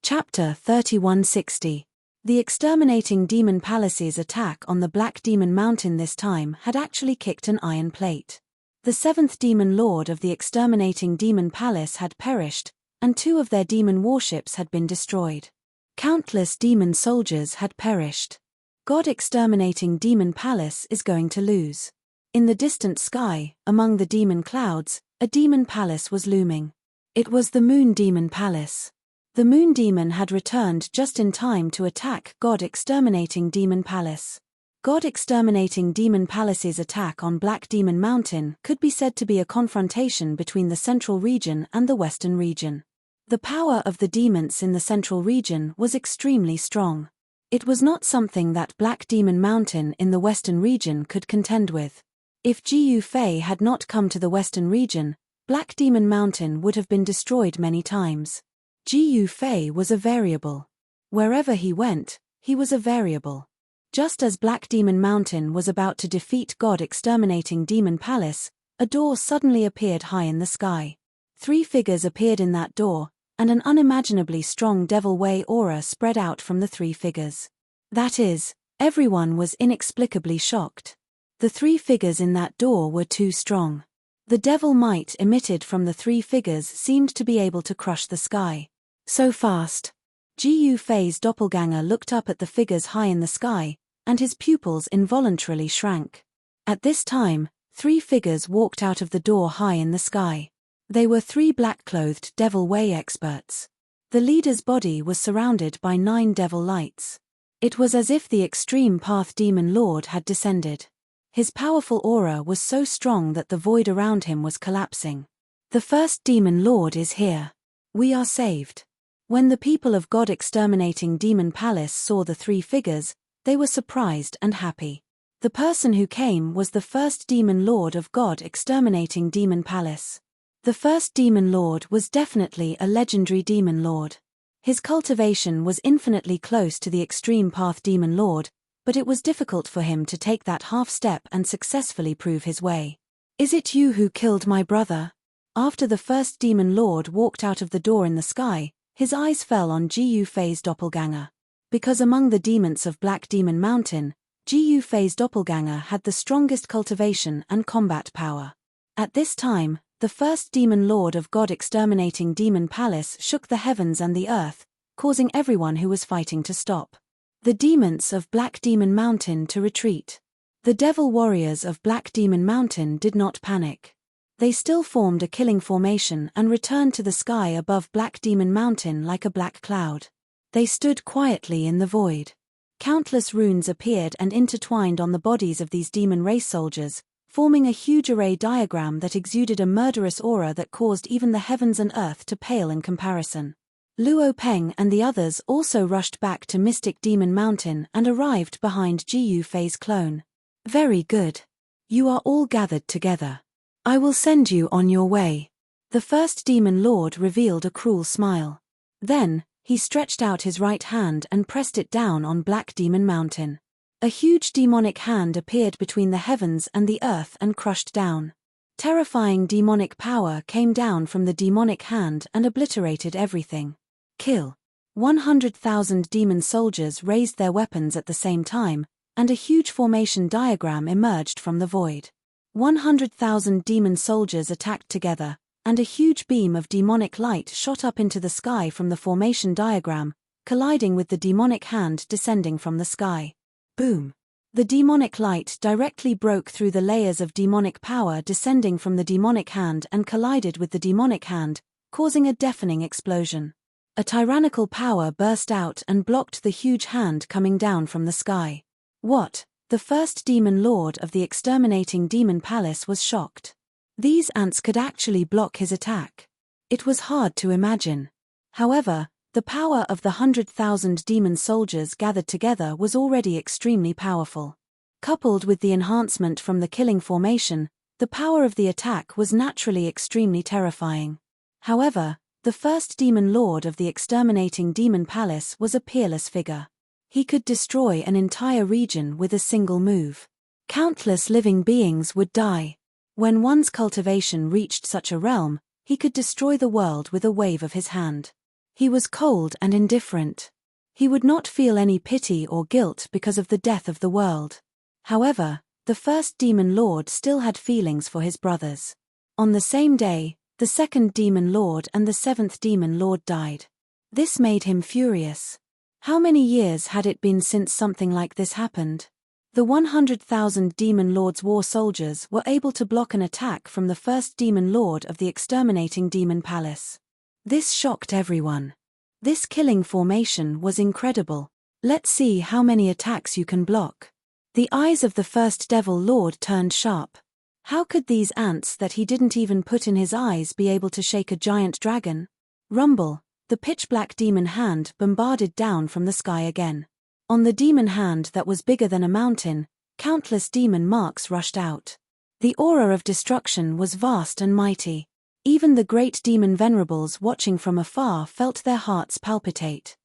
Chapter 3160. The exterminating demon palace's attack on the Black Demon Mountain this time had actually kicked an iron plate. The seventh demon lord of the exterminating demon palace had perished, and 2 of their demon warships had been destroyed. Countless demon soldiers had perished. God exterminating demon palace is going to lose. In the distant sky, among the demon clouds, a demon palace was looming. It was the Moon Demon Palace. The Moon Demon had returned just in time to attack God exterminating demon palace. God exterminating demon palace's attack on Black Demon Mountain could be said to be a confrontation between the central region and the western region. The power of the demons in the central region was extremely strong. It was not something that Black Demon Mountain in the western region could contend with. If Jiu Fei had not come to the western region, Black Demon Mountain would have been destroyed many times. Jiu Fei was a variable. Wherever he went, he was a variable. Just as Black Demon Mountain was about to defeat God exterminating demon palace, a door suddenly appeared high in the sky. 3 figures appeared in that door, and an unimaginably strong Devil Way aura spread out from the 3 figures. That is, everyone was inexplicably shocked. The 3 figures in that door were too strong. The devil might emitted from the 3 figures seemed to be able to crush the sky. So fast. Jiu Fei's doppelganger looked up at the figures high in the sky, and his pupils involuntarily shrank. At this time, 3 figures walked out of the door high in the sky. They were 3 black-clothed Devil Way experts. The leader's body was surrounded by 9 devil lights. It was as if the extreme path demon lord had descended. His powerful aura was so strong that the void around him was collapsing. The first demon lord is here. We are saved. When the people of God exterminating demon palace saw the 3 figures, they were surprised and happy. The person who came was the first demon lord of God exterminating demon palace. The first demon lord was definitely a legendary demon lord. His cultivation was infinitely close to the extreme path demon lord, but it was difficult for him to take that half step and successfully prove his way. Is it you who killed my brother? After the first demon lord walked out of the door in the sky, his eyes fell on Jiu Fei's doppelganger. Because among the demons of Black Demon Mountain, Jiu Fei's doppelganger had the strongest cultivation and combat power. At this time, the first demon lord of God exterminating demon palace shook the heavens and the earth, causing everyone who was fighting to stop. The demons of Black Demon Mountain to retreat. The devil warriors of Black Demon Mountain did not panic. They still formed a killing formation and returned to the sky above Black Demon Mountain like a black cloud. They stood quietly in the void. Countless runes appeared and intertwined on the bodies of these demon race soldiers, forming a huge array diagram that exuded a murderous aura that caused even the heavens and earth to pale in comparison. Luo Peng and the others also rushed back to Mystic Demon Mountain and arrived behind Jiu Fei's clone. Very good. You are all gathered together. I will send you on your way. The first demon lord revealed a cruel smile. Then, he stretched out his right hand and pressed it down on Black Demon Mountain. A huge demonic hand appeared between the heavens and the earth and crushed down. Terrifying demonic power came down from the demonic hand and obliterated everything. Kill. 100,000 demon soldiers raised their weapons at the same time, and a huge formation diagram emerged from the void. 100,000 demon soldiers attacked together, and a huge beam of demonic light shot up into the sky from the formation diagram, colliding with the demonic hand descending from the sky. Boom! The demonic light directly broke through the layers of demonic power descending from the demonic hand and collided with the demonic hand, causing a deafening explosion. A tyrannical power burst out and blocked the huge hand coming down from the sky. What? The first demon lord of the exterminating demon palace was shocked. These ants could actually block his attack. It was hard to imagine. However, the power of the 100,000 demon soldiers gathered together was already extremely powerful. Coupled with the enhancement from the killing formation, the power of the attack was naturally extremely terrifying. However, the first demon lord of the exterminating demon palace was a peerless figure. He could destroy an entire region with a single move. Countless living beings would die. When one's cultivation reached such a realm, he could destroy the world with a wave of his hand. He was cold and indifferent. He would not feel any pity or guilt because of the death of the world. However, the first demon lord still had feelings for his brothers. On the same day, the second demon lord and the seventh demon lord died. This made him furious. How many years had it been since something like this happened? The 100,000 demon lord's war soldiers were able to block an attack from the first demon lord of the exterminating demon palace. This shocked everyone. This killing formation was incredible. Let's see how many attacks you can block. The eyes of the first devil lord turned sharp. How could these ants that he didn't even put in his eyes be able to shake a giant dragon? Rumble, the pitch-black demon hand bombarded down from the sky again. On the demon hand that was bigger than a mountain, countless demon marks rushed out. The aura of destruction was vast and mighty. Even the great demon venerables watching from afar felt their hearts palpitate.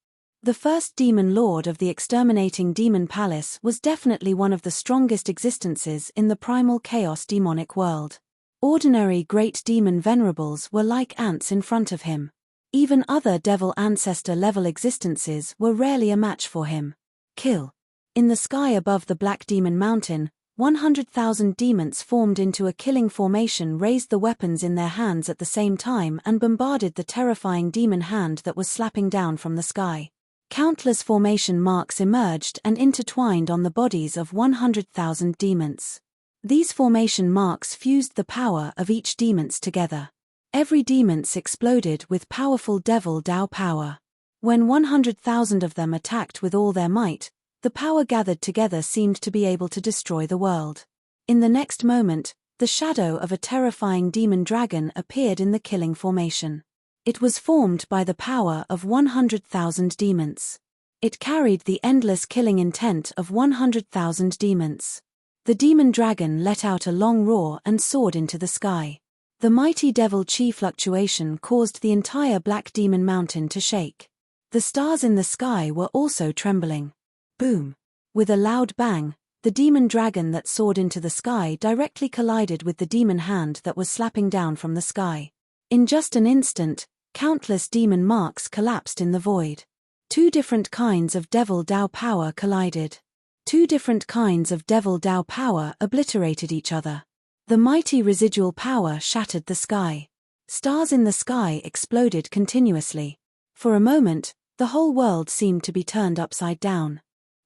The first demon lord of the exterminating demon palace was definitely one of the strongest existences in the primal chaos demonic world. Ordinary great demon venerables were like ants in front of him. Even other devil ancestor level existences were rarely a match for him. Kill. In the sky above the Black Demon Mountain, 100,000 demons formed into a killing formation, raised the weapons in their hands at the same time and bombarded the terrifying demon hand that was slapping down from the sky. Countless formation marks emerged and intertwined on the bodies of 100,000 demons. These formation marks fused the power of each demons together. Every demons exploded with powerful devil Dao power. When 100,000 of them attacked with all their might, the power gathered together seemed to be able to destroy the world. In the next moment, the shadow of a terrifying demon dragon appeared in the killing formation. It was formed by the power of 100,000 demons. It carried the endless killing intent of 100,000 demons. The demon dragon let out a long roar and soared into the sky. The mighty devil chi fluctuation caused the entire Black Demon Mountain to shake. The stars in the sky were also trembling. Boom! With a loud bang, the demon dragon that soared into the sky directly collided with the demon hand that was slapping down from the sky. In just an instant, countless demon marks collapsed in the void. Two different kinds of devil Dao power collided. Two different kinds of devil Dao power obliterated each other. The mighty residual power shattered the sky. Stars in the sky exploded continuously. For a moment, the whole world seemed to be turned upside down.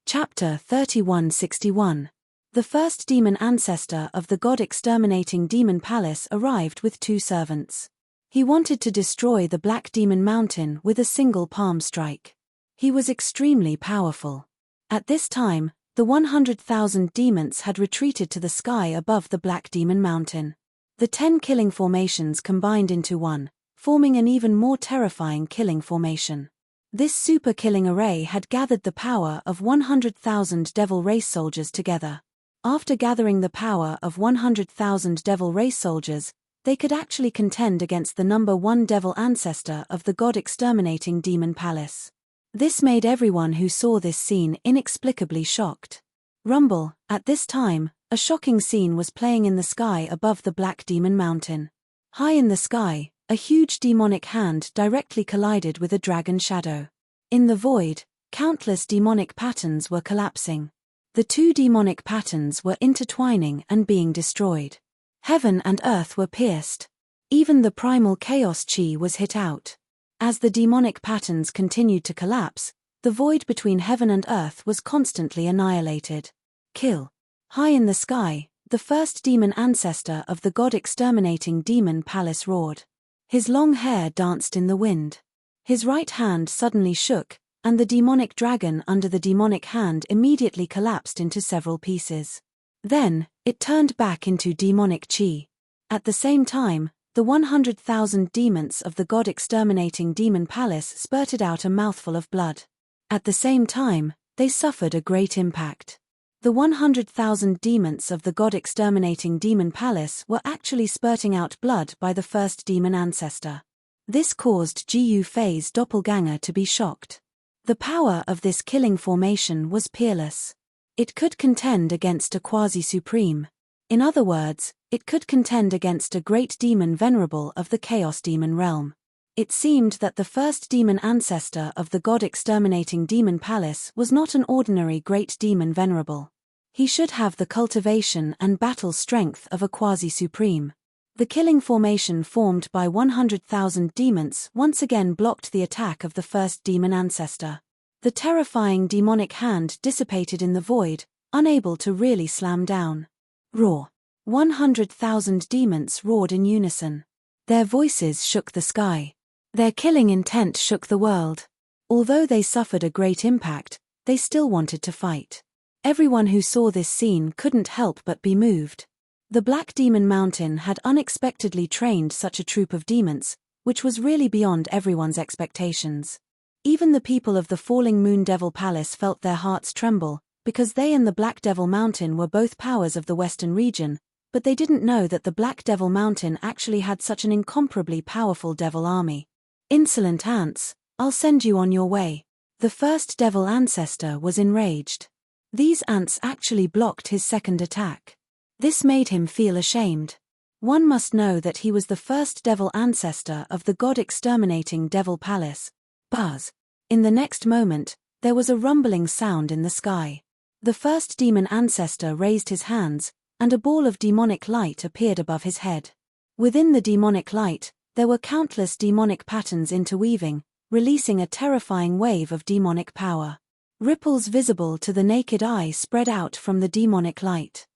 Chapter 3161. The first demon ancestor of the god-exterminating demon palace arrived with two servants. He wanted to destroy the Black Demon Mountain with a single palm strike. He was extremely powerful. At this time, the 100,000 demons had retreated to the sky above the Black Demon Mountain. The 10 killing formations combined into one, forming an even more terrifying killing formation. This super killing array had gathered the power of 100,000 devil race soldiers together. After gathering the power of 100,000 devil race soldiers, they could actually contend against the number one devil ancestor of the god-exterminating demon palace. This made everyone who saw this scene inexplicably shocked. Rumble, at this time, a shocking scene was playing in the sky above the Black Demon Mountain. High in the sky, a huge demonic hand directly collided with a dragon shadow. In the void, countless demonic patterns were collapsing. The two demonic patterns were intertwining and being destroyed. Heaven and earth were pierced. Even the primal chaos chi was hit out. As the demonic patterns continued to collapse, the void between heaven and earth was constantly annihilated. Kill. High in the sky, the first demon ancestor of the god-exterminating demon palace roared. His long hair danced in the wind. His right hand suddenly shook, and the demonic dragon under the demonic hand immediately collapsed into several pieces. Then, it turned back into demonic chi. At the same time, the 100,000 demons of the god-exterminating demon palace spurted out a mouthful of blood. At the same time, they suffered a great impact. The 100,000 demons of the god-exterminating demon palace were actually spurting out blood by the first demon ancestor. This caused Gu Fei's doppelganger to be shocked. The power of this killing formation was peerless. It could contend against a quasi-supreme. In other words, it could contend against a great demon venerable of the chaos demon realm. It seemed that the first demon ancestor of the god-exterminating demon palace was not an ordinary great demon venerable. He should have the cultivation and battle strength of a quasi-supreme. The killing formation formed by 100,000 demons once again blocked the attack of the first demon ancestor. The terrifying demonic hand dissipated in the void, unable to really slam down. Roar! 100,000 demons roared in unison. Their voices shook the sky. Their killing intent shook the world. Although they suffered a great impact, they still wanted to fight. Everyone who saw this scene couldn't help but be moved. The Black Demon Mountain had unexpectedly trained such a troop of demons, which was really beyond everyone's expectations. Even the people of the Falling Moon Devil Palace felt their hearts tremble, because they and the Black Devil Mountain were both powers of the Western region, but they didn't know that the Black Devil Mountain actually had such an incomparably powerful devil army. Insolent ants, I'll send you on your way. The first devil ancestor was enraged. These ants actually blocked his second attack. This made him feel ashamed. One must know that he was the first devil ancestor of the god-exterminating devil palace. Buzz! In the next moment, there was a rumbling sound in the sky. The first demon ancestor raised his hands, and a ball of demonic light appeared above his head. Within the demonic light, there were countless demonic patterns interweaving, releasing a terrifying wave of demonic power. Ripples visible to the naked eye spread out from the demonic light.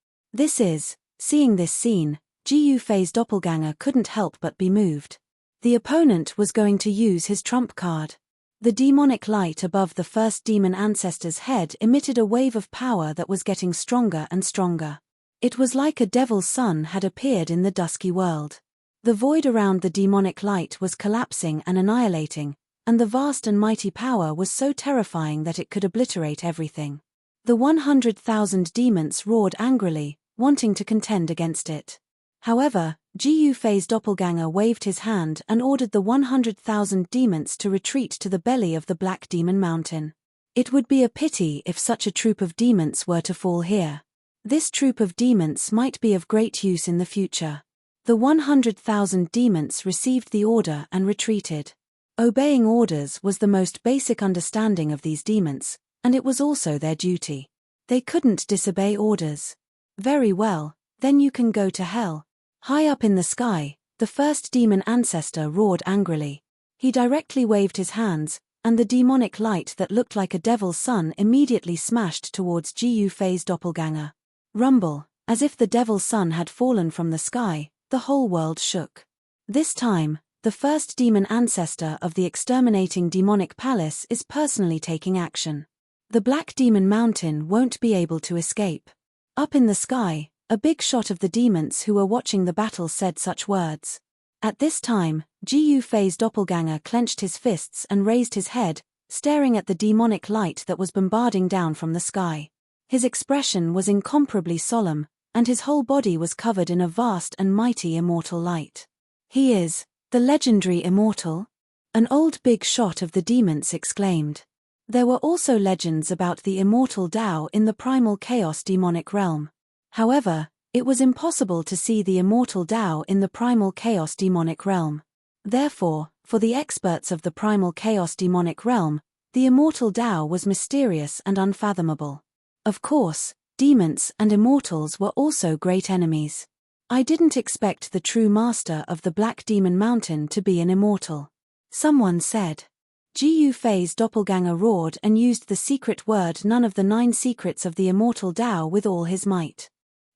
Seeing this scene, Ji Yufei's doppelganger couldn't help but be moved. The opponent was going to use his trump card. The demonic light above the first demon ancestor's head emitted a wave of power that was getting stronger and stronger. It was like a devil's sun had appeared in the dusky world. The void around the demonic light was collapsing and annihilating, and the vast and mighty power was so terrifying that it could obliterate everything. The 100,000 demons roared angrily, wanting to contend against it. However, Ji Yufei's doppelganger waved his hand and ordered the 100,000 demons to retreat to the belly of the Black Demon Mountain. It would be a pity if such a troop of demons were to fall here. This troop of demons might be of great use in the future. The 100,000 demons received the order and retreated. Obeying orders was the most basic understanding of these demons, and it was also their duty. They couldn't disobey orders. Very well, then you can go to hell. High up in the sky, the first demon ancestor roared angrily. He directly waved his hands, and the demonic light that looked like a devil's sun immediately smashed towards Ji Yufei's doppelganger. Rumble, as if the devil's sun had fallen from the sky, the whole world shook. This time, the first demon ancestor of the exterminating demonic palace is personally taking action. The Black Demon Mountain won't be able to escape. Up in the sky, a big shot of the demons who were watching the battle said such words. At this time, Ji Yufei's doppelganger clenched his fists and raised his head, staring at the demonic light that was bombarding down from the sky. His expression was incomparably solemn, and his whole body was covered in a vast and mighty immortal light. He is the legendary immortal? An old big shot of the demons exclaimed. There were also legends about the immortal Tao in the primal chaos demonic realm. However, it was impossible to see the immortal Tao in the primal chaos demonic realm. Therefore, for the experts of the primal chaos demonic realm, the immortal Tao was mysterious and unfathomable. Of course, demons and immortals were also great enemies. I didn't expect the true master of the Black Demon Mountain to be an immortal. Someone said. Ji Yufei's doppelganger roared and used the secret word none of the 9 secrets of the immortal Tao with all his might.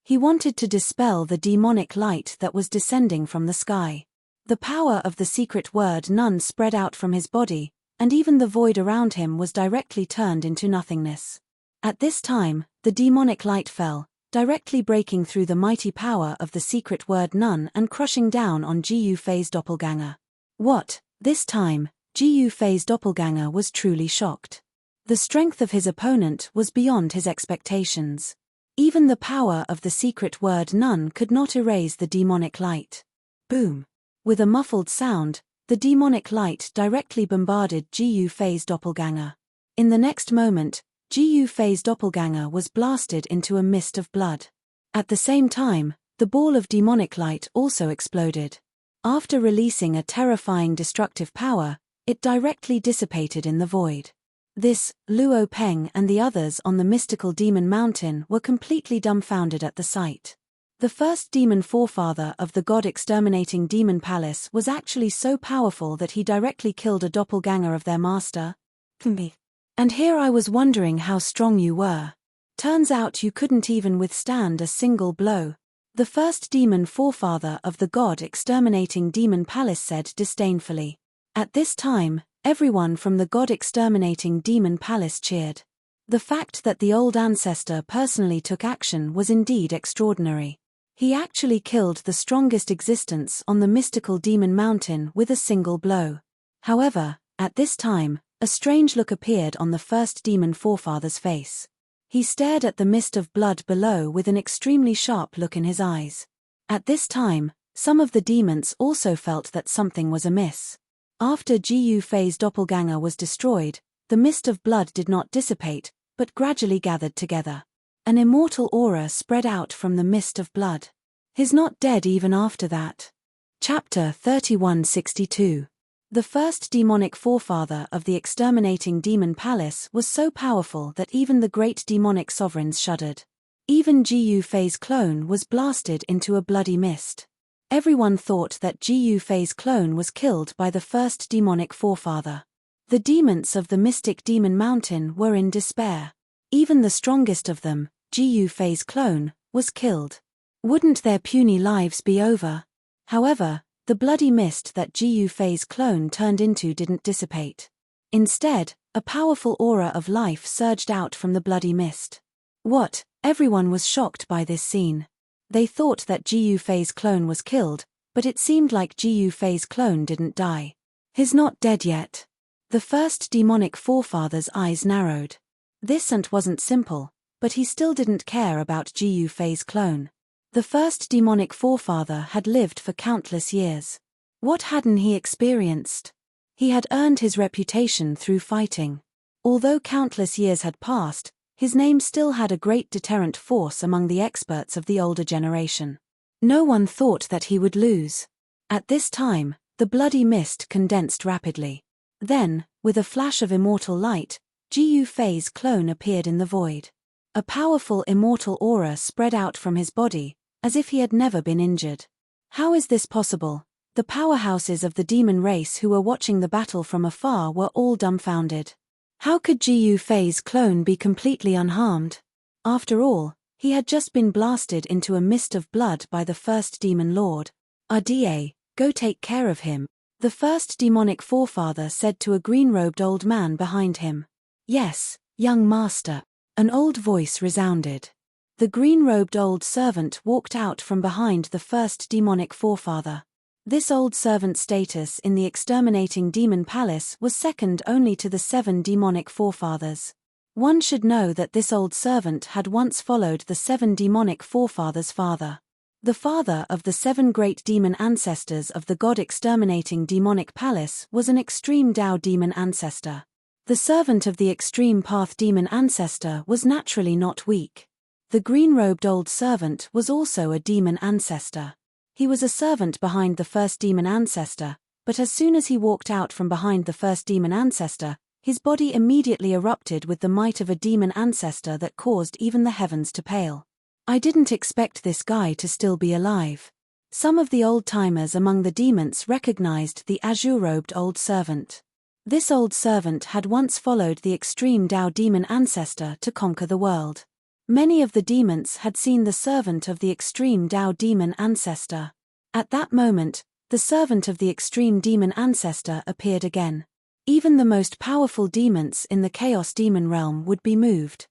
He wanted to dispel the demonic light that was descending from the sky. The power of the secret word none spread out from his body, and even the void around him was directly turned into nothingness. At this time, the demonic light fell, directly breaking through the mighty power of the secret word none and crushing down on Ji Yufei's doppelganger. What, this time? Ji Yufei's doppelganger was truly shocked. The strength of his opponent was beyond his expectations. Even the power of the secret word none could not erase the demonic light. Boom! With a muffled sound, the demonic light directly bombarded Ji Yufei's doppelganger. In the next moment, Ji Yufei's doppelganger was blasted into a mist of blood. At the same time, the ball of demonic light also exploded. After releasing a terrifying destructive power, it directly dissipated in the void. This, Luo Peng and the others on the mystical demon mountain were completely dumbfounded at the sight. The first demon forefather of the god-exterminating demon palace was actually so powerful that he directly killed a doppelganger of their master. And here I was wondering how strong you were. Turns out you couldn't even withstand a single blow. The first demon forefather of the god-exterminating demon palace said disdainfully. At this time, everyone from the god-exterminating demon palace cheered. The fact that the old ancestor personally took action was indeed extraordinary. He actually killed the strongest existence on the mystical demon mountain with a single blow. However, at this time, a strange look appeared on the first demon forefather's face. He stared at the mist of blood below with an extremely sharp look in his eyes. At this time, some of the demons also felt that something was amiss. After Jiyu Fei's doppelganger was destroyed, the mist of blood did not dissipate, but gradually gathered together. An immortal aura spread out from the mist of blood. He's not dead even after that. Chapter 3162. The first demonic forefather of the exterminating demon palace was so powerful that even the great demonic sovereigns shuddered. Even Jiyu Fei's clone was blasted into a bloody mist. Everyone thought that Jiyu Fei's clone was killed by the first demonic forefather. The demons of the mystic demon mountain were in despair. Even the strongest of them, Jiyu Fei's clone, was killed. Wouldn't their puny lives be over? However, the bloody mist that Jiyu Fei's clone turned into didn't dissipate. Instead, a powerful aura of life surged out from the bloody mist. What? Everyone was shocked by this scene. They thought that Jiyu Fei's clone was killed, but it seemed like Jiyu Fei's clone didn't die. He's not dead yet. The first demonic forefather's eyes narrowed. This wasn't simple, but he still didn't care about Jiyu Fei's clone. The first demonic forefather had lived for countless years. What hadn't he experienced? He had earned his reputation through fighting. Although countless years had passed, his name still had a great deterrent force among the experts of the older generation. No one thought that he would lose. At this time, the bloody mist condensed rapidly. Then, with a flash of immortal light, Jiyu Fei's clone appeared in the void. A powerful immortal aura spread out from his body, as if he had never been injured. How is this possible? The powerhouses of the demon race who were watching the battle from afar were all dumbfounded. How could Jiyu Fei's clone be completely unharmed? After all, he had just been blasted into a mist of blood by the first demon lord. RDA, go take care of him, the first demonic forefather said to a green-robed old man behind him. Yes, young master, an old voice resounded. The green-robed old servant walked out from behind the first demonic forefather. This old servant's status in the exterminating demon palace was second only to the 7 demonic forefathers. One should know that this old servant had once followed the 7 demonic forefathers' father. The father of the 7 great demon ancestors of the god-exterminating demonic palace was an extreme Dao demon ancestor. The servant of the extreme path demon ancestor was naturally not weak. The green-robed old servant was also a demon ancestor. He was a servant behind the first demon ancestor, but as soon as he walked out from behind the first demon ancestor, his body immediately erupted with the might of a demon ancestor that caused even the heavens to pale. I didn't expect this guy to still be alive. Some of the old-timers among the demons recognized the azure-robed old servant. This old servant had once followed the extreme Dao demon ancestor to conquer the world. Many of the demons had seen the servant of the extreme Dao demon ancestor. At that moment, the servant of the extreme demon ancestor appeared again. Even the most powerful demons in the chaos demon realm would be moved.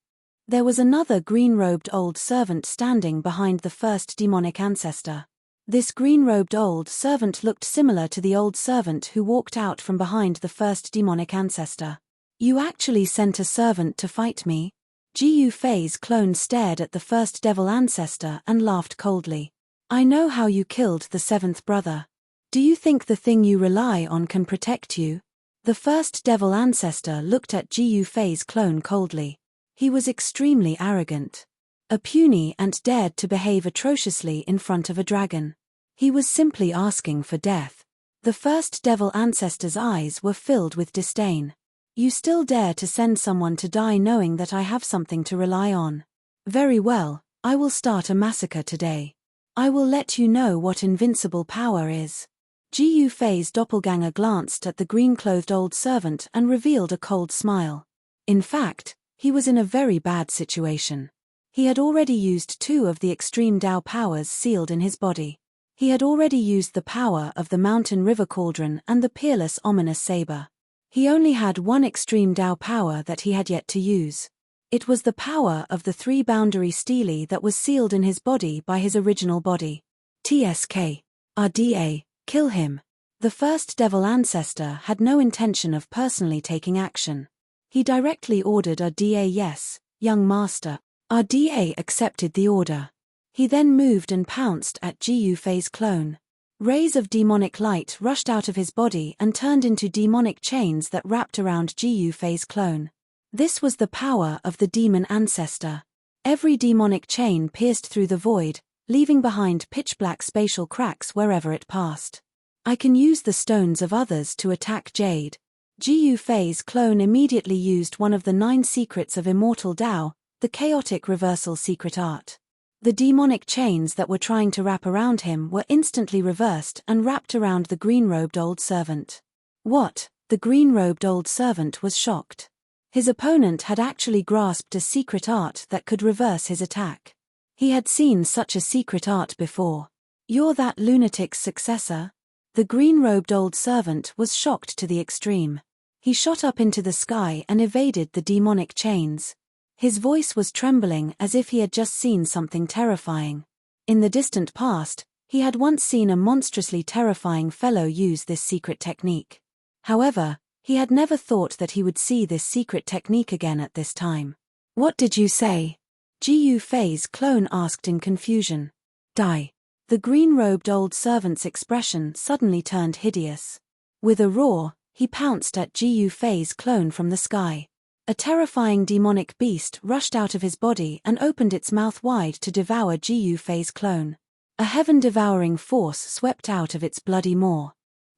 There was another green-robed old servant standing behind the first demonic ancestor. This green-robed old servant looked similar to the old servant who walked out from behind the first demonic ancestor. You actually sent a servant to fight me? Jiyu Fei's clone stared at the first devil ancestor and laughed coldly. I know how you killed the 7th brother. Do you think the thing you rely on can protect you? The first devil ancestor looked at Jiyu Fei's clone coldly. He was extremely arrogant. A puny ant dared to behave atrociously in front of a dragon. He was simply asking for death. The first devil ancestor's eyes were filled with disdain. You still dare to send someone to die knowing that I have something to rely on? Very well, I will start a massacre today. I will let you know what invincible power is. Ji Yufei's doppelganger glanced at the green-clothed old servant and revealed a cold smile. In fact, he was in a very bad situation. He had already used 2 of the extreme Dao powers sealed in his body. He had already used the power of the mountain river cauldron and the peerless ominous saber. He only had 1 extreme Dao power that he had yet to use. It was the power of the 3-boundary stele that was sealed in his body by his original body. TSK. RDA, kill him. The first devil ancestor had no intention of personally taking action. He directly ordered RDA, yes, young master. RDA accepted the order. He then moved and pounced at Ji Yufei's clone. Rays of demonic light rushed out of his body and turned into demonic chains that wrapped around Ji Yufei's clone. This was the power of the demon ancestor. Every demonic chain pierced through the void, leaving behind pitch-black spatial cracks wherever it passed. I can use the stones of others to attack Jade. Ji Yufei's clone immediately used one of the 9 secrets of immortal Dao, the chaotic reversal secret art. The demonic chains that were trying to wrap around him were instantly reversed and wrapped around the green-robed old servant. What? The green-robed old servant was shocked. His opponent had actually grasped a secret art that could reverse his attack. He had seen such a secret art before. You're that lunatic's successor? The green-robed old servant was shocked to the extreme. He shot up into the sky and evaded the demonic chains. His voice was trembling as if he had just seen something terrifying. In the distant past, he had once seen a monstrously terrifying fellow use this secret technique. However, he had never thought that he would see this secret technique again at this time. What did you say? Ji Yufei's clone asked in confusion. Die. The green-robed old servant's expression suddenly turned hideous. With a roar, he pounced at Ji Yufei's clone from the sky. A terrifying demonic beast rushed out of his body and opened its mouth wide to devour Ji Yufei's clone. A heaven-devouring force swept out of its bloody maw.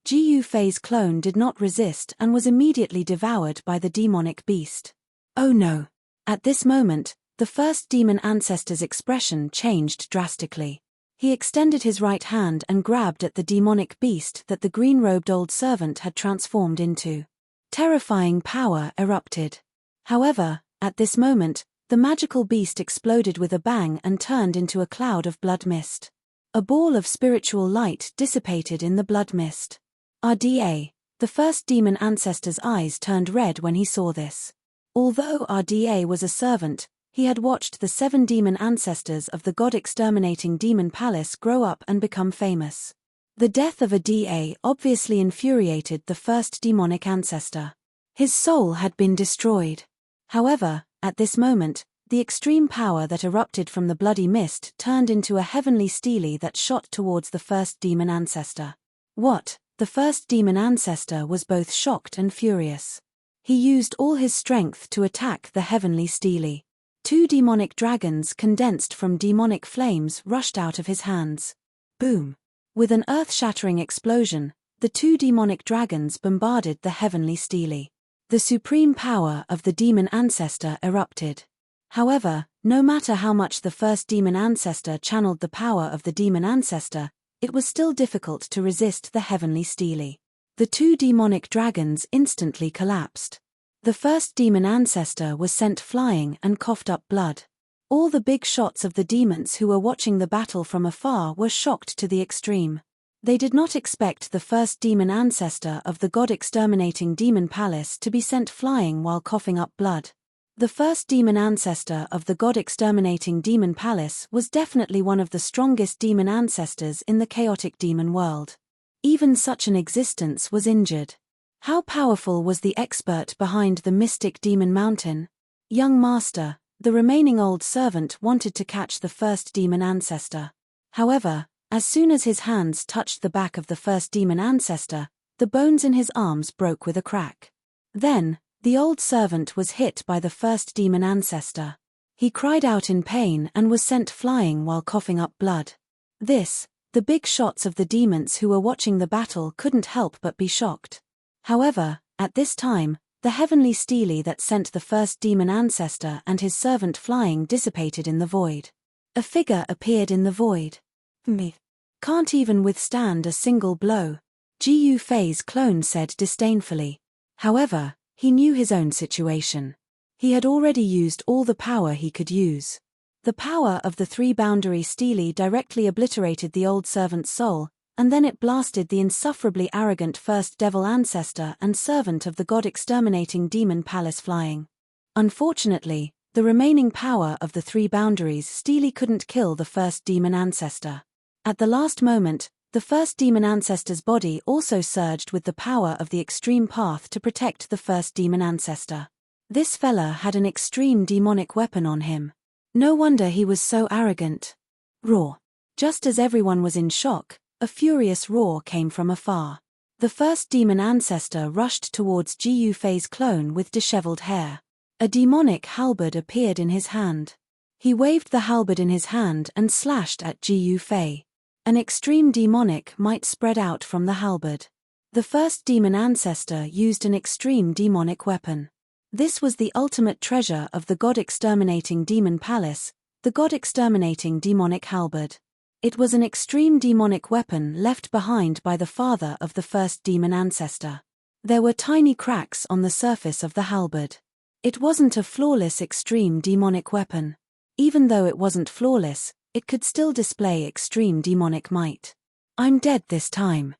Ji Yufei's clone did not resist and was immediately devoured by the demonic beast. Oh no! At this moment, the first demon ancestor's expression changed drastically. He extended his right hand and grabbed at the demonic beast that the green-robed old servant had transformed into. Terrifying power erupted. However, at this moment, the magical beast exploded with a bang and turned into a cloud of blood mist. A ball of spiritual light dissipated in the blood mist. RDA, the first demon ancestor's eyes turned red when he saw this. Although RDA was a servant, he had watched the 7 demon ancestors of the god-exterminating demon palace grow up and become famous. The death of RDA obviously infuriated the first demonic ancestor. His soul had been destroyed. However, at this moment, the extreme power that erupted from the bloody mist turned into a heavenly stele that shot towards the first demon ancestor. What? The first demon ancestor was both shocked and furious. He used all his strength to attack the heavenly stele. 2 demonic dragons condensed from demonic flames rushed out of his hands. Boom! With an earth-shattering explosion, the 2 demonic dragons bombarded the heavenly stele. The supreme power of the demon ancestor erupted. However, no matter how much the first demon ancestor channeled the power of the demon ancestor, it was still difficult to resist the heavenly stele. The 2 demonic dragons instantly collapsed. The first demon ancestor was sent flying and coughed up blood. All the big shots of the demons who were watching the battle from afar were shocked to the extreme. They did not expect the first demon ancestor of the god-exterminating demon palace to be sent flying while coughing up blood. The first demon ancestor of the god-exterminating demon palace was definitely one of the strongest demon ancestors in the chaotic demon world. Even such an existence was injured. How powerful was the expert behind the mystic demon mountain? Young master, the remaining old servant wanted to catch the first demon ancestor. However, as soon as his hands touched the back of the first demon ancestor, the bones in his arms broke with a crack. Then, the old servant was hit by the first demon ancestor. He cried out in pain and was sent flying while coughing up blood. This The big shots of the demons who were watching the battle couldn't help but be shocked. However, at this time, the heavenly stele that sent the first demon ancestor and his servant flying dissipated in the void. A figure appeared in the void. Me. Can't even withstand a single blow, Gu Fei's clone said disdainfully. However, he knew his own situation. He had already used all the power he could use. The power of the three-boundary stele directly obliterated the old servant's soul, and then it blasted the insufferably arrogant first devil ancestor and servant of the god-exterminating demon palace flying. Unfortunately, the remaining power of the three boundaries stele couldn't kill the first demon ancestor. At the last moment, the first demon ancestor's body also surged with the power of the extreme path to protect the first demon ancestor. This fella had an extreme demonic weapon on him. No wonder he was so arrogant. Roar. Just as everyone was in shock, a furious roar came from afar. The first demon ancestor rushed towards Gu Fei's clone with disheveled hair. A demonic halberd appeared in his hand. He waved the halberd in his hand and slashed at Gu Fei. An extreme demonic might spread out from the halberd. The first demon ancestor used an extreme demonic weapon. This was the ultimate treasure of the god-exterminating demon palace, the god-exterminating demonic halberd. It was an extreme demonic weapon left behind by the father of the first demon ancestor. There were tiny cracks on the surface of the halberd. It wasn't a flawless extreme demonic weapon. Even though it wasn't flawless, it could still display extreme demonic might. I'm dead this time.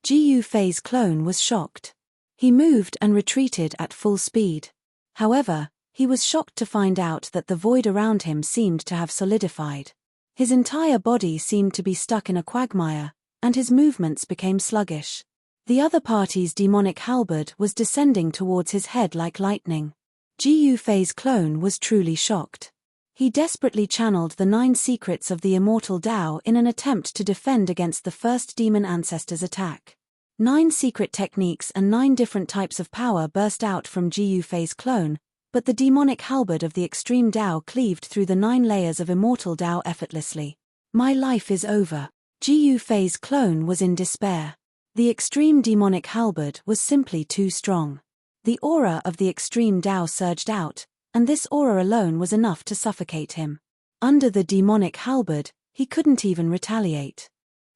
Gu Fei's clone was shocked. He moved and retreated at full speed. However, he was shocked to find out that the void around him seemed to have solidified. His entire body seemed to be stuck in a quagmire, and his movements became sluggish. The other party's demonic halberd was descending towards his head like lightning. Gu Fei's clone was truly shocked. He desperately channeled the 9 secrets of the immortal Tao in an attempt to defend against the first demon ancestor's attack. 9 secret techniques and 9 different types of power burst out from Gu Fei's clone, but the demonic halberd of the extreme Tao cleaved through the 9 layers of immortal Tao effortlessly. My life is over. Gu Fei's clone was in despair. The extreme demonic halberd was simply too strong. The aura of the extreme Tao surged out, and this aura alone was enough to suffocate him. Under the demonic halberd, he couldn't even retaliate.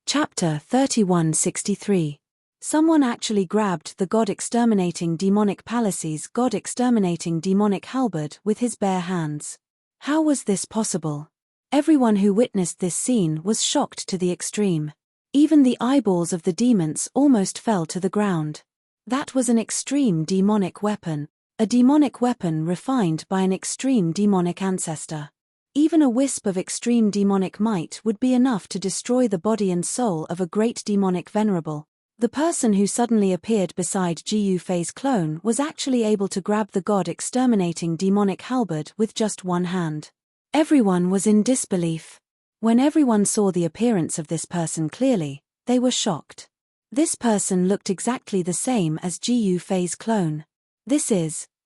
Chapter 3163. Someone actually grabbed the god-exterminating demonic palace's god-exterminating demonic halberd with his bare hands. How was this possible? Everyone who witnessed this scene was shocked to the extreme. Even the eyeballs of the demons almost fell to the ground. That was an extreme demonic weapon, a demonic weapon refined by an extreme demonic ancestor. Even a wisp of extreme demonic might would be enough to destroy the body and soul of a great demonic venerable. The person who suddenly appeared beside Gu Fei's clone was actually able to grab the god-exterminating demonic halberd with just one hand. Everyone was in disbelief. When everyone saw the appearance of this person clearly, they were shocked. This person looked exactly the same as Gu Fei's clone.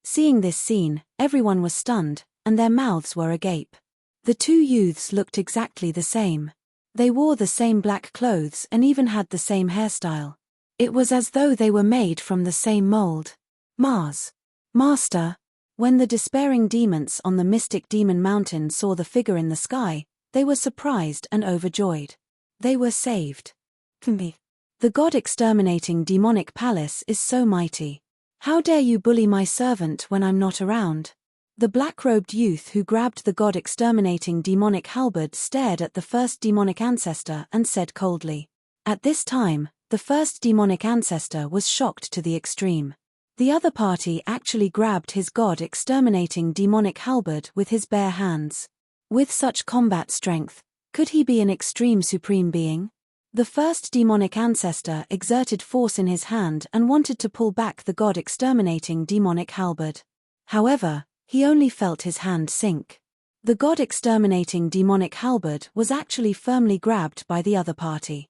Seeing this scene, everyone was stunned, and their mouths were agape. The 2 youths looked exactly the same. They wore the same black clothes and even had the same hairstyle. It was as though they were made from the same mold. Master. When the despairing demons on the mystic demon mountain saw the figure in the sky, they were surprised and overjoyed. They were saved. The god-exterminating demonic palace is so mighty. How dare you bully my servant when I'm not around? The black-robed youth who grabbed the god-exterminating demonic halberd stared at the first demonic ancestor and said coldly. At this time, the first demonic ancestor was shocked to the extreme. The other party actually grabbed his god-exterminating demonic halberd with his bare hands. With such combat strength, could he be an extreme supreme being? The first demonic ancestor exerted force in his hand and wanted to pull back the god-exterminating demonic halberd. However, he only felt his hand sink. The god-exterminating demonic halberd was actually firmly grabbed by the other party.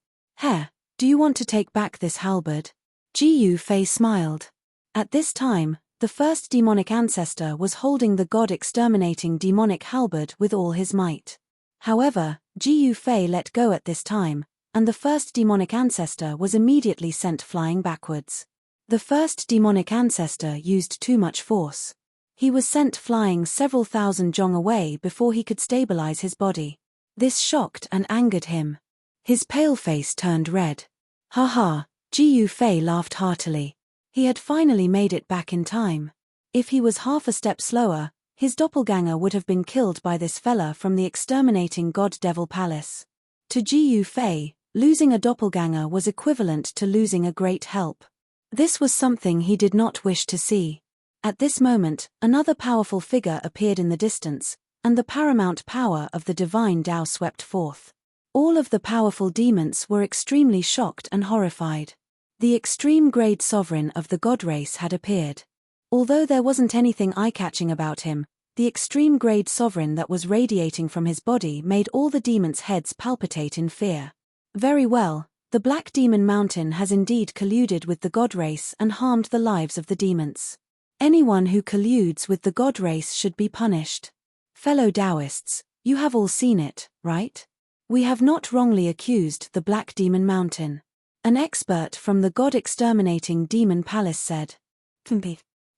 Do you want to take back this halberd? Gu Fei smiled. At this time, the first demonic ancestor was holding the god-exterminating demonic halberd with all his might. However, Gu Fei let go at this time, and the first demonic ancestor was immediately sent flying backwards. The first demonic ancestor used too much force. He was sent flying several thousand jong away before he could stabilize his body. This shocked and angered him. His pale face turned red. Ha ha, Jiu Fei laughed heartily. He had finally made it back in time. If he was half a step slower, his doppelganger would have been killed by this fella from the exterminating God-Devil Palace. To Jiu Fei, losing a doppelganger was equivalent to losing a great help. This was something he did not wish to see. At this moment, another powerful figure appeared in the distance, and the paramount power of the divine Tao swept forth. All of the powerful demons were extremely shocked and horrified. The extreme-grade sovereign of the god race had appeared. Although there wasn't anything eye-catching about him, the extreme-grade sovereign that was radiating from his body made all the demons' heads palpitate in fear. Very well, the Black Demon Mountain has indeed colluded with the god race and harmed the lives of the demons. Anyone who colludes with the god race should be punished. Fellow Taoists, you have all seen it, right? We have not wrongly accused the Black Demon Mountain. An expert from the God-exterminating Demon Palace said.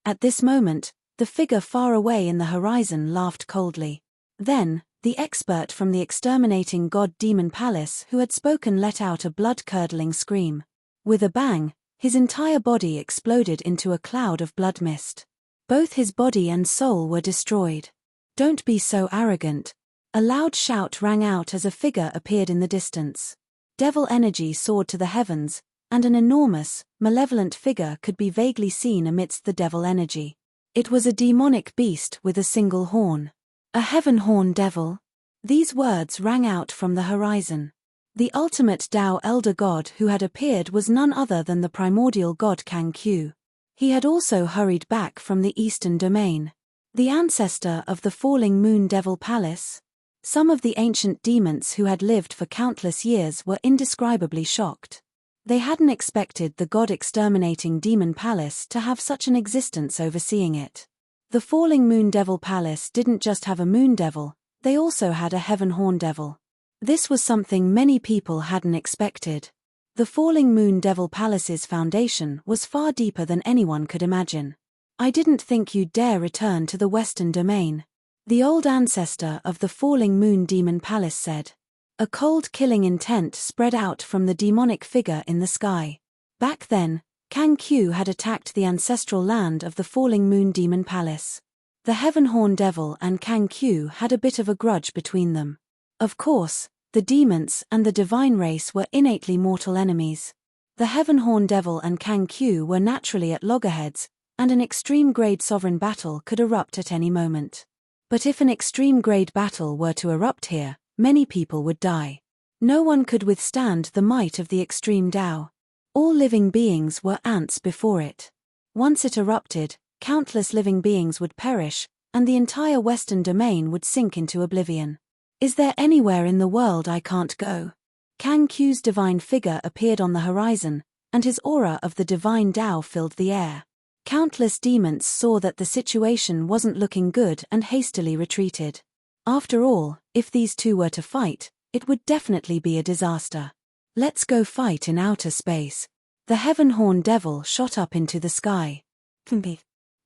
At this moment, the figure far away in the horizon laughed coldly. Then, the expert from the exterminating God-Demon Palace who had spoken let out a blood-curdling scream. With a bang, his entire body exploded into a cloud of blood mist. Both his body and soul were destroyed. Don't be so arrogant. A loud shout rang out as a figure appeared in the distance. Devil energy soared to the heavens, and an enormous, malevolent figure could be vaguely seen amidst the devil energy. It was a demonic beast with a single horn. A heaven-horn devil. These words rang out from the horizon. The ultimate Tao elder god who had appeared was none other than the primordial god Kang Q. He had also hurried back from the eastern domain. The ancestor of the falling moon devil palace. Some of the ancient demons who had lived for countless years were indescribably shocked. They hadn't expected the god-exterminating demon palace to have such an existence overseeing it. The falling moon devil palace didn't just have a moon devil, they also had a heaven horn devil. This was something many people hadn't expected. The falling moon devil palace's foundation was far deeper than anyone could imagine. I didn't think you'd dare return to the western domain. The old ancestor of the falling moon demon palace said. A cold killing intent spread out from the demonic figure in the sky. Back then, Kang Q had attacked the ancestral land of the falling moon demon palace. The Heavenhorn Devil and Kang Q had a bit of a grudge between them. Of course, the demons and the divine race were innately mortal enemies. The Heavenhorn Devil and Kang Q were naturally at loggerheads, and an extreme-grade sovereign battle could erupt at any moment. But if an extreme-grade battle were to erupt here, many people would die. No one could withstand the might of the extreme Tao. All living beings were ants before it. Once it erupted, countless living beings would perish, and the entire western domain would sink into oblivion. Is there anywhere in the world I can't go? Kang Q's divine figure appeared on the horizon, and his aura of the divine Tao filled the air. Countless demons saw that the situation wasn't looking good and hastily retreated. After all, if these two were to fight, it would definitely be a disaster. Let's go fight in outer space. The Heavenhorn Devil shot up into the sky.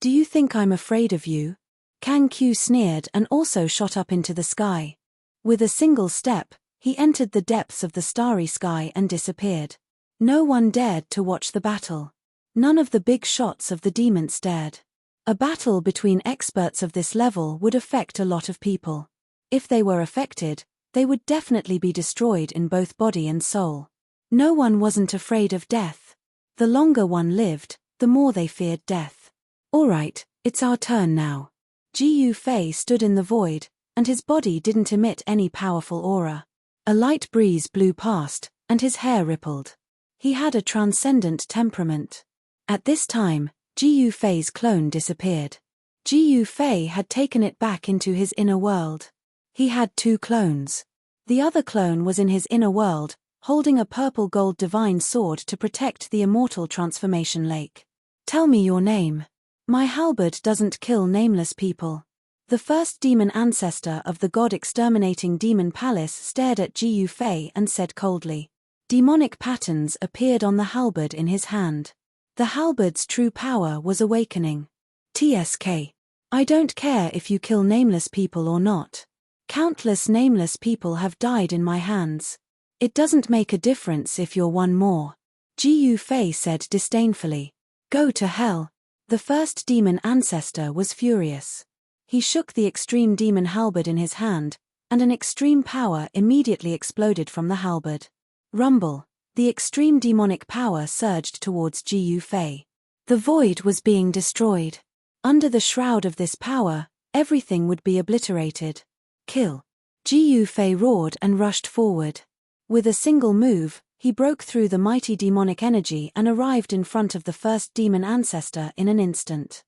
Do you think I'm afraid of you? Kang Q sneered and also shot up into the sky. With a single step, he entered the depths of the starry sky and disappeared. No one dared to watch the battle. None of the big shots of the demons dared. A battle between experts of this level would affect a lot of people. If they were affected, they would definitely be destroyed in both body and soul. No one wasn't afraid of death. The longer one lived, the more they feared death. All right, it's our turn now. Jiu Fei stood in the void, and his body didn't emit any powerful aura. A light breeze blew past, and his hair rippled. He had a transcendent temperament. At this time, Jiu Fei's clone disappeared. Jiu Fei had taken it back into his inner world. He had two clones. The other clone was in his inner world, holding a purple-gold divine sword to protect the immortal transformation lake. Tell me your name. My halberd doesn't kill nameless people. The first demon ancestor of the god-exterminating demon palace stared at Jiu Fei and said coldly. Demonic patterns appeared on the halberd in his hand. The halberd's true power was awakening. TSK. I don't care if you kill nameless people or not. Countless nameless people have died in my hands. It doesn't make a difference if you're one more. Gu Fei said disdainfully. Go to hell. The first demon ancestor was furious. He shook the extreme demon halberd in his hand, and an extreme power immediately exploded from the halberd. Rumble. The extreme demonic power surged towards Gu Fei. The void was being destroyed. Under the shroud of this power, everything would be obliterated. Kill. Gu Fei roared and rushed forward. With a single move, he broke through the mighty demonic energy and arrived in front of the first demon ancestor in an instant.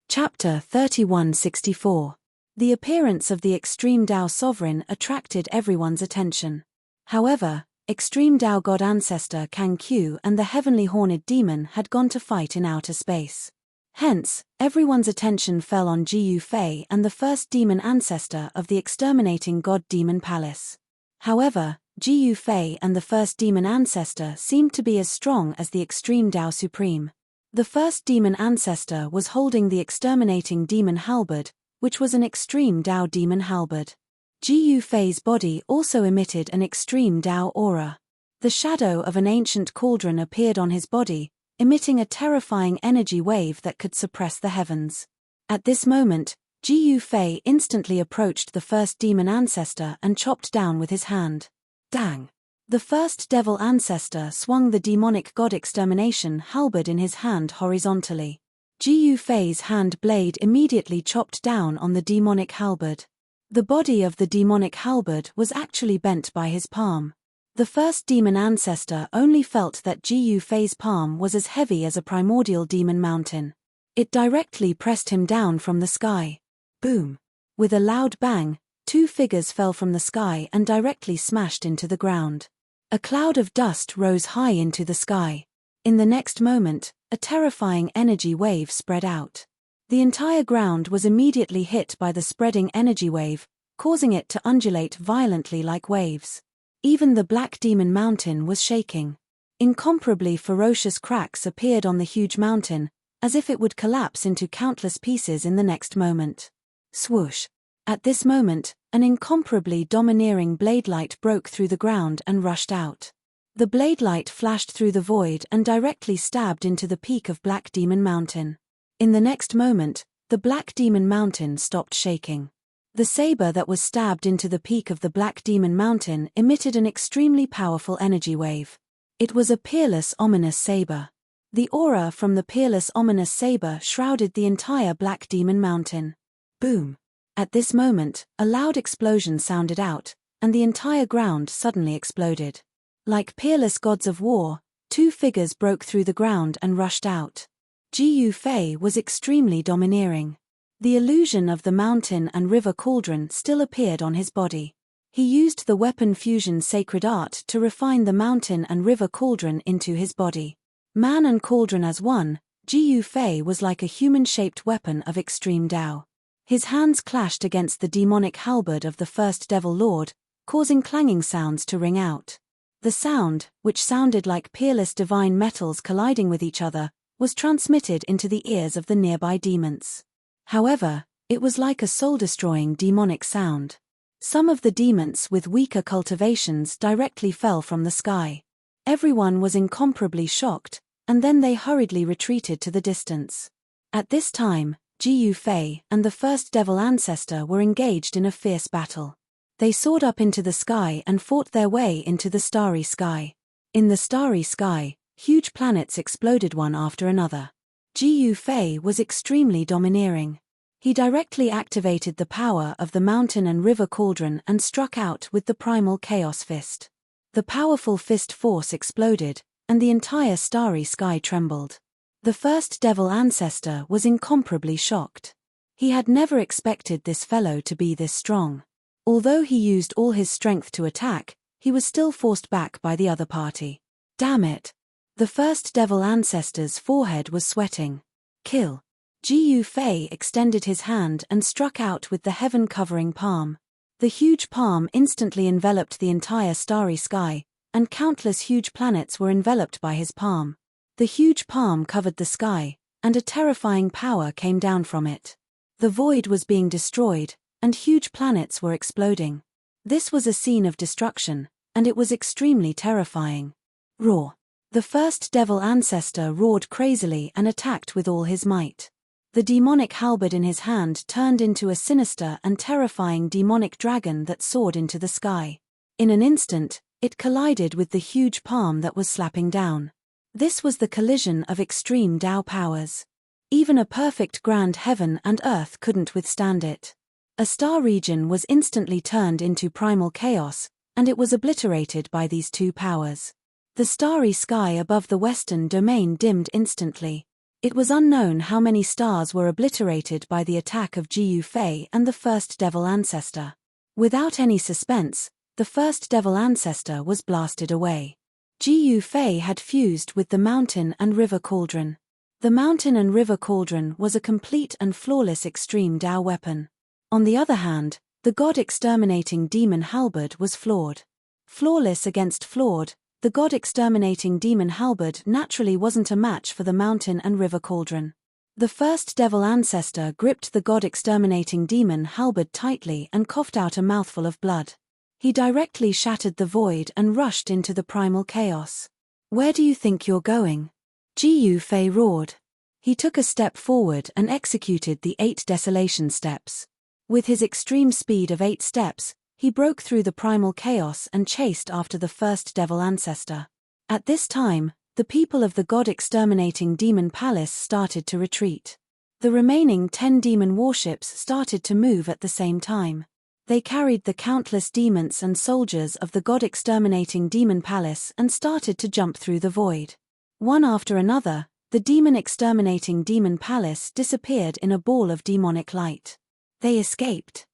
Chapter 3164. The appearance of the Extreme Dao Sovereign attracted everyone's attention. However, Extreme Dao God Ancestor Kang Q and the Heavenly Horned Demon had gone to fight in outer space. Hence, everyone's attention fell on Gu Fei and the first demon ancestor of the exterminating God Demon Palace. However, Gu Fei and the first demon ancestor seemed to be as strong as the Extreme Dao Supreme. The first demon ancestor was holding the exterminating demon halberd, which was an Extreme Dao demon halberd. Gu Fei's body also emitted an Extreme Dao aura. The shadow of an ancient cauldron appeared on his body, emitting a terrifying energy wave that could suppress the heavens. At this moment, Gu Fei instantly approached the first demon ancestor and chopped down with his hand. Dang! The first devil ancestor swung the demonic god extermination halberd in his hand horizontally. Gu Fei's hand blade immediately chopped down on the demonic halberd. The body of the demonic halberd was actually bent by his palm. The first demon ancestor only felt that Gu Fei's palm was as heavy as a primordial demon mountain. It directly pressed him down from the sky. Boom! With a loud bang, two figures fell from the sky and directly smashed into the ground. A cloud of dust rose high into the sky. In the next moment, a terrifying energy wave spread out. The entire ground was immediately hit by the spreading energy wave, causing it to undulate violently like waves. Even the Black Demon Mountain was shaking. Incomparably ferocious cracks appeared on the huge mountain, as if it would collapse into countless pieces in the next moment. Swoosh! At this moment, an incomparably domineering blade light broke through the ground and rushed out. The blade light flashed through the void and directly stabbed into the peak of Black Demon Mountain. In the next moment, the Black Demon Mountain stopped shaking. The saber that was stabbed into the peak of the Black Demon Mountain emitted an extremely powerful energy wave. It was a peerless ominous saber. The aura from the peerless ominous saber shrouded the entire Black Demon Mountain. Boom! At this moment, a loud explosion sounded out, and the entire ground suddenly exploded. Like peerless gods of war, two figures broke through the ground and rushed out. Gu Fei was extremely domineering. The illusion of the mountain and river cauldron still appeared on his body. He used the weapon fusion sacred art to refine the mountain and river cauldron into his body. Man and cauldron as one, Gu Fei was like a human-shaped weapon of extreme Dao. His hands clashed against the demonic halberd of the first devil lord, causing clanging sounds to ring out. The sound, which sounded like peerless divine metals colliding with each other, was transmitted into the ears of the nearby demons. However, it was like a soul-destroying demonic sound. Some of the demons with weaker cultivations directly fell from the sky. Everyone was incomparably shocked, and then they hurriedly retreated to the distance. At this time, Gu Fei and the first devil ancestor were engaged in a fierce battle. They soared up into the sky and fought their way into the starry sky. In the starry sky, huge planets exploded one after another. Gu Fei was extremely domineering. He directly activated the power of the mountain and river cauldron and struck out with the primal chaos fist. The powerful fist force exploded, and the entire starry sky trembled. The first devil ancestor was incomparably shocked. He had never expected this fellow to be this strong. Although he used all his strength to attack, he was still forced back by the other party. Damn it! The first devil ancestor's forehead was sweating. Kill! Gu Fei extended his hand and struck out with the heaven-covering palm. The huge palm instantly enveloped the entire starry sky, and countless huge planets were enveloped by his palm. The huge palm covered the sky, and a terrifying power came down from it. The void was being destroyed, and huge planets were exploding. This was a scene of destruction, and it was extremely terrifying. Roar. The first devil ancestor roared crazily and attacked with all his might. The demonic halberd in his hand turned into a sinister and terrifying demonic dragon that soared into the sky. In an instant, it collided with the huge palm that was slapping down. This was the collision of extreme Tao powers. Even a perfect grand heaven and earth couldn't withstand it. A star region was instantly turned into primal chaos, and it was obliterated by these two powers. The starry sky above the western domain dimmed instantly. It was unknown how many stars were obliterated by the attack of Jiu Fei and the first devil ancestor. Without any suspense, the first devil ancestor was blasted away. Jiu Fei had fused with the mountain and river cauldron. The mountain and river cauldron was a complete and flawless extreme Tao weapon. On the other hand, the god-exterminating demon halberd was flawed. Flawless against flawed, the god-exterminating demon halberd naturally wasn't a match for the mountain and river cauldron. The first devil ancestor gripped the god-exterminating demon halberd tightly and coughed out a mouthful of blood. He directly shattered the void and rushed into the primal chaos. "Where do you think you're going?" Jiu Fei roared. He took a step forward and executed the 8 desolation steps. With his extreme speed of 8 steps, he broke through the primal chaos and chased after the first devil ancestor. At this time, the people of the god-exterminating demon palace started to retreat. The remaining 10 demon warships started to move at the same time. They carried the countless demons and soldiers of the god-exterminating demon palace and started to jump through the void. One after another, the demon-exterminating demon palace disappeared in a ball of demonic light. They escaped.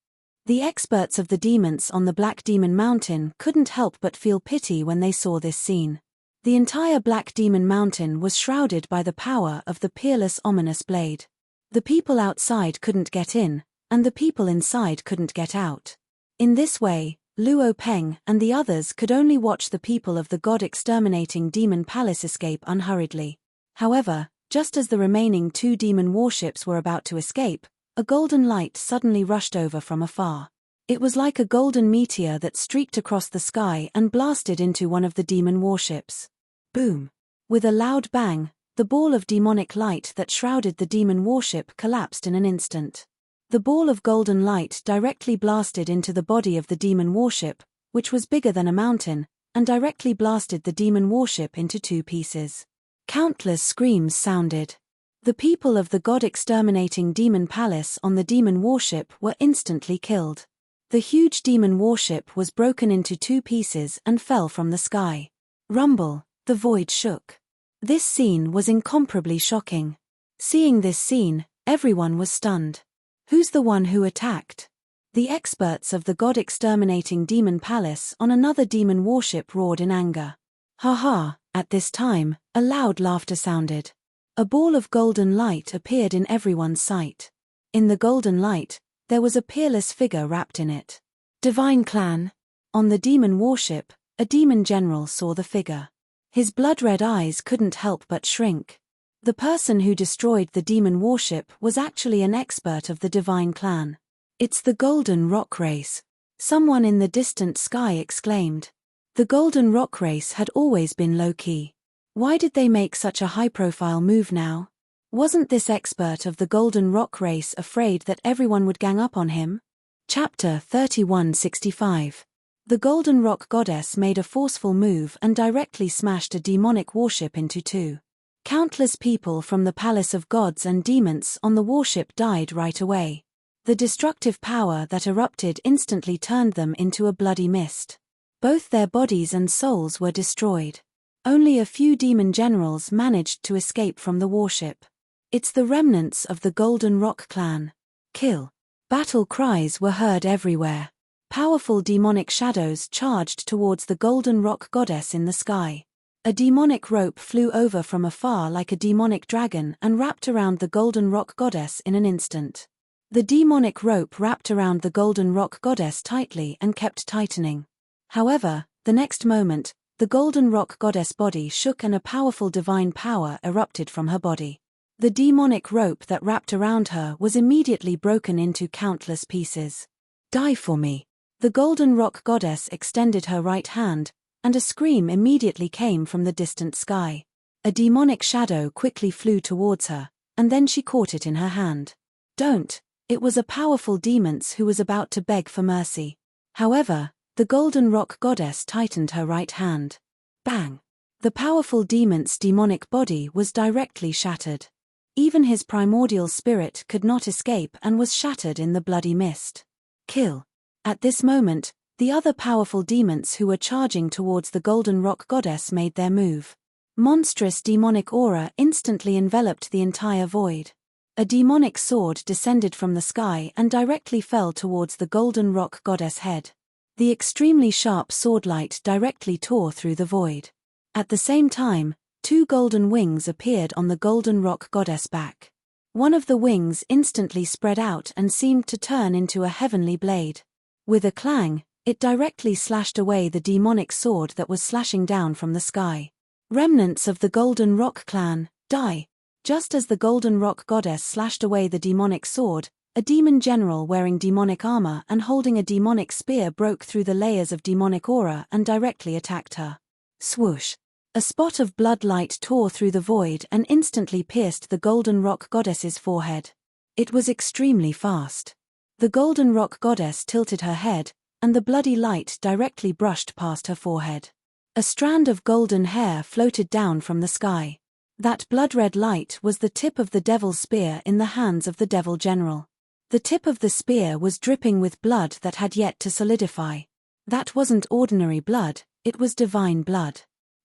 The experts of the demons on the Black Demon Mountain couldn't help but feel pity when they saw this scene. The entire Black Demon Mountain was shrouded by the power of the peerless ominous blade. The people outside couldn't get in, and the people inside couldn't get out. In this way, Luo Peng and the others could only watch the people of the god-exterminating demon palace escape unhurriedly. However, just as the remaining 2 demon warships were about to escape, a golden light suddenly rushed over from afar. It was like a golden meteor that streaked across the sky and blasted into one of the demon warships. Boom! With a loud bang, the ball of demonic light that shrouded the demon warship collapsed in an instant. The ball of golden light directly blasted into the body of the demon warship, which was bigger than a mountain, and directly blasted the demon warship into 2 pieces. Countless screams sounded. The people of the god-exterminating demon palace on the demon warship were instantly killed. The huge demon warship was broken into 2 pieces and fell from the sky. Rumble, the void shook. This scene was incomparably shocking. Seeing this scene, everyone was stunned. Who's the one who attacked? The experts of the god-exterminating demon palace on another demon warship roared in anger. Ha ha! At this time, a loud laughter sounded. A ball of golden light appeared in everyone's sight. In the golden light, there was a peerless figure wrapped in it. Divine Clan. On the demon warship, a demon general saw the figure. His blood-red eyes couldn't help but shrink. The person who destroyed the demon warship was actually an expert of the Divine Clan. "It's the Golden Rock Race," someone in the distant sky exclaimed. The Golden Rock Race had always been low-key. Why did they make such a high-profile move now? Wasn't this expert of the Golden Rock Race afraid that everyone would gang up on him? Chapter 3165. The Golden Rock Goddess made a forceful move and directly smashed a demonic warship into 2. Countless people from the Palace of Gods and Demons on the warship died right away. The destructive power that erupted instantly turned them into a bloody mist. Both their bodies and souls were destroyed. Only a few demon generals managed to escape from the warship. It's the remnants of the Golden Rock Clan. Kill. Battle cries were heard everywhere. Powerful demonic shadows charged towards the Golden Rock Goddess in the sky. A demonic rope flew over from afar like a demonic dragon and wrapped around the Golden Rock Goddess in an instant. The demonic rope wrapped around the Golden Rock Goddess tightly and kept tightening. However, the next moment, the golden rock goddess body shook and a powerful divine power erupted from her body. The demonic rope that wrapped around her was immediately broken into countless pieces. "Die for me." The golden rock goddess extended her right hand, and a scream immediately came from the distant sky. A demonic shadow quickly flew towards her, and then she caught it in her hand. "Don't." It was a powerful demon who was about to beg for mercy. However, the golden rock goddess tightened her right hand. Bang! The powerful demon's demonic body was directly shattered. Even his primordial spirit could not escape and was shattered in the bloody mist. Kill. At this moment, the other powerful demons who were charging towards the golden rock goddess made their move. Monstrous demonic aura instantly enveloped the entire void. A demonic sword descended from the sky and directly fell towards the golden rock goddess' head. The extremely sharp swordlight directly tore through the void. At the same time, two golden wings appeared on the golden rock goddess' back. One of the wings instantly spread out and seemed to turn into a heavenly blade. With a clang, it directly slashed away the demonic sword that was slashing down from the sky. Remnants of the Golden Rock clan, die. Just as the Golden Rock goddess slashed away the demonic sword, a demon general wearing demonic armor and holding a demonic spear broke through the layers of demonic aura and directly attacked her. Swoosh! A spot of blood light tore through the void and instantly pierced the Golden Rock goddess's forehead. It was extremely fast. The Golden Rock goddess tilted her head, and the bloody light directly brushed past her forehead. A strand of golden hair floated down from the sky. That blood-red light was the tip of the devil's spear in the hands of the devil general. The tip of the spear was dripping with blood that had yet to solidify. That wasn't ordinary blood, it was divine blood.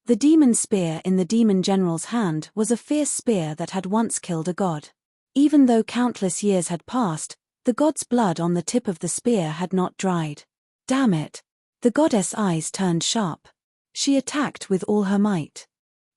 The demon spear in the demon general's hand was a fierce spear that had once killed a god. Even though countless years had passed, the god's blood on the tip of the spear had not dried. Damn it! The goddess' eyes turned sharp. She attacked with all her might.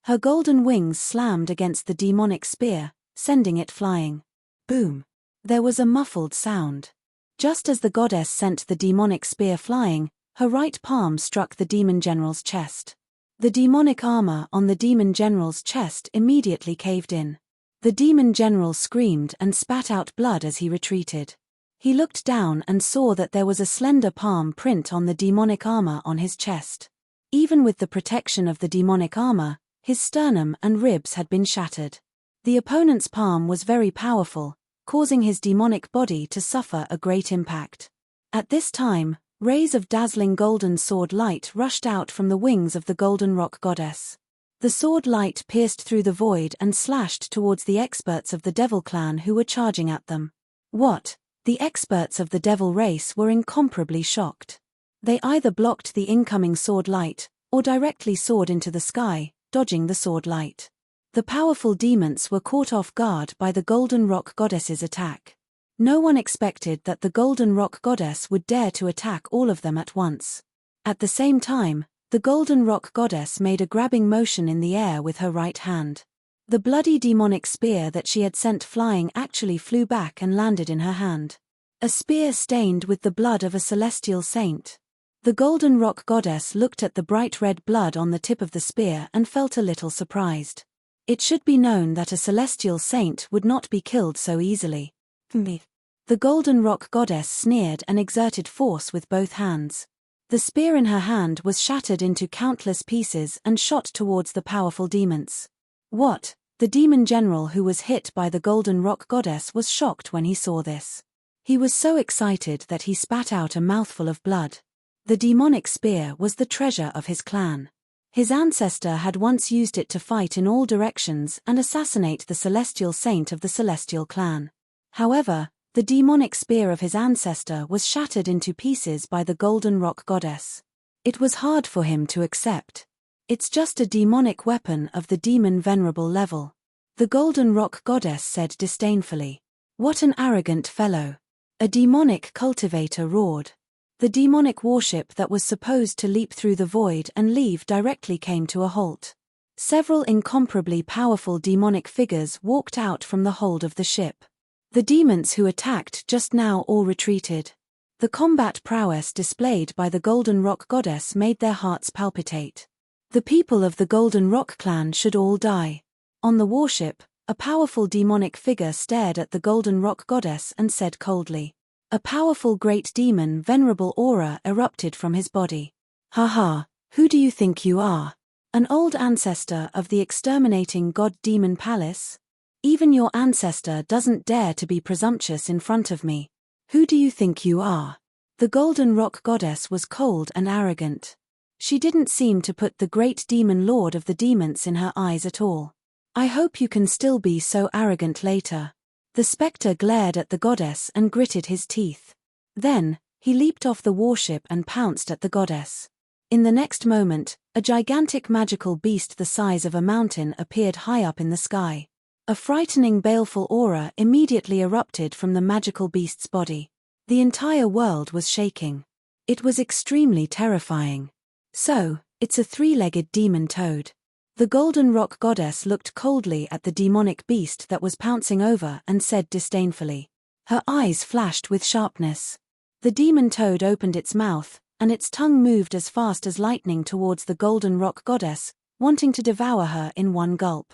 Her golden wings slammed against the demonic spear, sending it flying. Boom! There was a muffled sound. Just as the goddess sent the demonic spear flying, her right palm struck the demon general's chest. The demonic armor on the demon general's chest immediately caved in. The demon general screamed and spat out blood as he retreated. He looked down and saw that there was a slender palm print on the demonic armor on his chest. Even with the protection of the demonic armor, his sternum and ribs had been shattered. The opponent's palm was very powerful, causing his demonic body to suffer a great impact. At this time, rays of dazzling golden sword light rushed out from the wings of the Golden Rock goddess. The sword light pierced through the void and slashed towards the experts of the Devil clan who were charging at them. What? The experts of the Devil race were incomparably shocked. They either blocked the incoming sword light, or directly soared into the sky, dodging the sword light. The powerful demons were caught off guard by the Golden Rock goddess's attack. No one expected that the Golden Rock goddess would dare to attack all of them at once. At the same time, the Golden Rock goddess made a grabbing motion in the air with her right hand. The bloody demonic spear that she had sent flying actually flew back and landed in her hand. A spear stained with the blood of a celestial saint. The Golden Rock goddess looked at the bright red blood on the tip of the spear and felt a little surprised. It should be known that a celestial saint would not be killed so easily. The Golden Rock goddess sneered and exerted force with both hands. The spear in her hand was shattered into countless pieces and shot towards the powerful demons. What? The demon general who was hit by the Golden Rock goddess was shocked when he saw this. He was so excited that he spat out a mouthful of blood. The demonic spear was the treasure of his clan. His ancestor had once used it to fight in all directions and assassinate the celestial saint of the celestial clan. However, the demonic spear of his ancestor was shattered into pieces by the Golden Rock goddess. It was hard for him to accept. It's just a demonic weapon of the demon venerable level. The Golden Rock goddess said disdainfully. What an arrogant fellow. A demonic cultivator roared. The demonic warship that was supposed to leap through the void and leave directly came to a halt. Several incomparably powerful demonic figures walked out from the hold of the ship. The demons who attacked just now all retreated. The combat prowess displayed by the Golden Rock goddess made their hearts palpitate. The people of the Golden Rock clan should all die. On the warship, a powerful demonic figure stared at the Golden Rock goddess and said coldly. A powerful great demon venerable aura erupted from his body. Ha ha, who do you think you are? An old ancestor of the exterminating god demon palace? Even your ancestor doesn't dare to be presumptuous in front of me. Who do you think you are? The Golden Rock goddess was cold and arrogant. She didn't seem to put the great demon lord of the demons in her eyes at all. I hope you can still be so arrogant later. The spectre glared at the goddess and gritted his teeth. Then, he leaped off the warship and pounced at the goddess. In the next moment, a gigantic magical beast the size of a mountain appeared high up in the sky. A frightening baleful aura immediately erupted from the magical beast's body. The entire world was shaking. It was extremely terrifying. So, it's a three-legged demon toad. The Golden Rock goddess looked coldly at the demonic beast that was pouncing over and said disdainfully. Her eyes flashed with sharpness. The demon toad opened its mouth, and its tongue moved as fast as lightning towards the Golden Rock goddess, wanting to devour her in one gulp.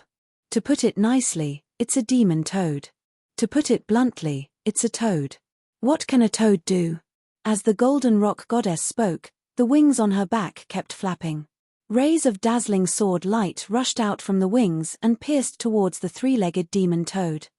To put it nicely, it's a demon toad. To put it bluntly, it's a toad. What can a toad do? As the Golden Rock goddess spoke, the wings on her back kept flapping. Rays of dazzling sword light rushed out from the wings and pierced towards the three-legged demon toad.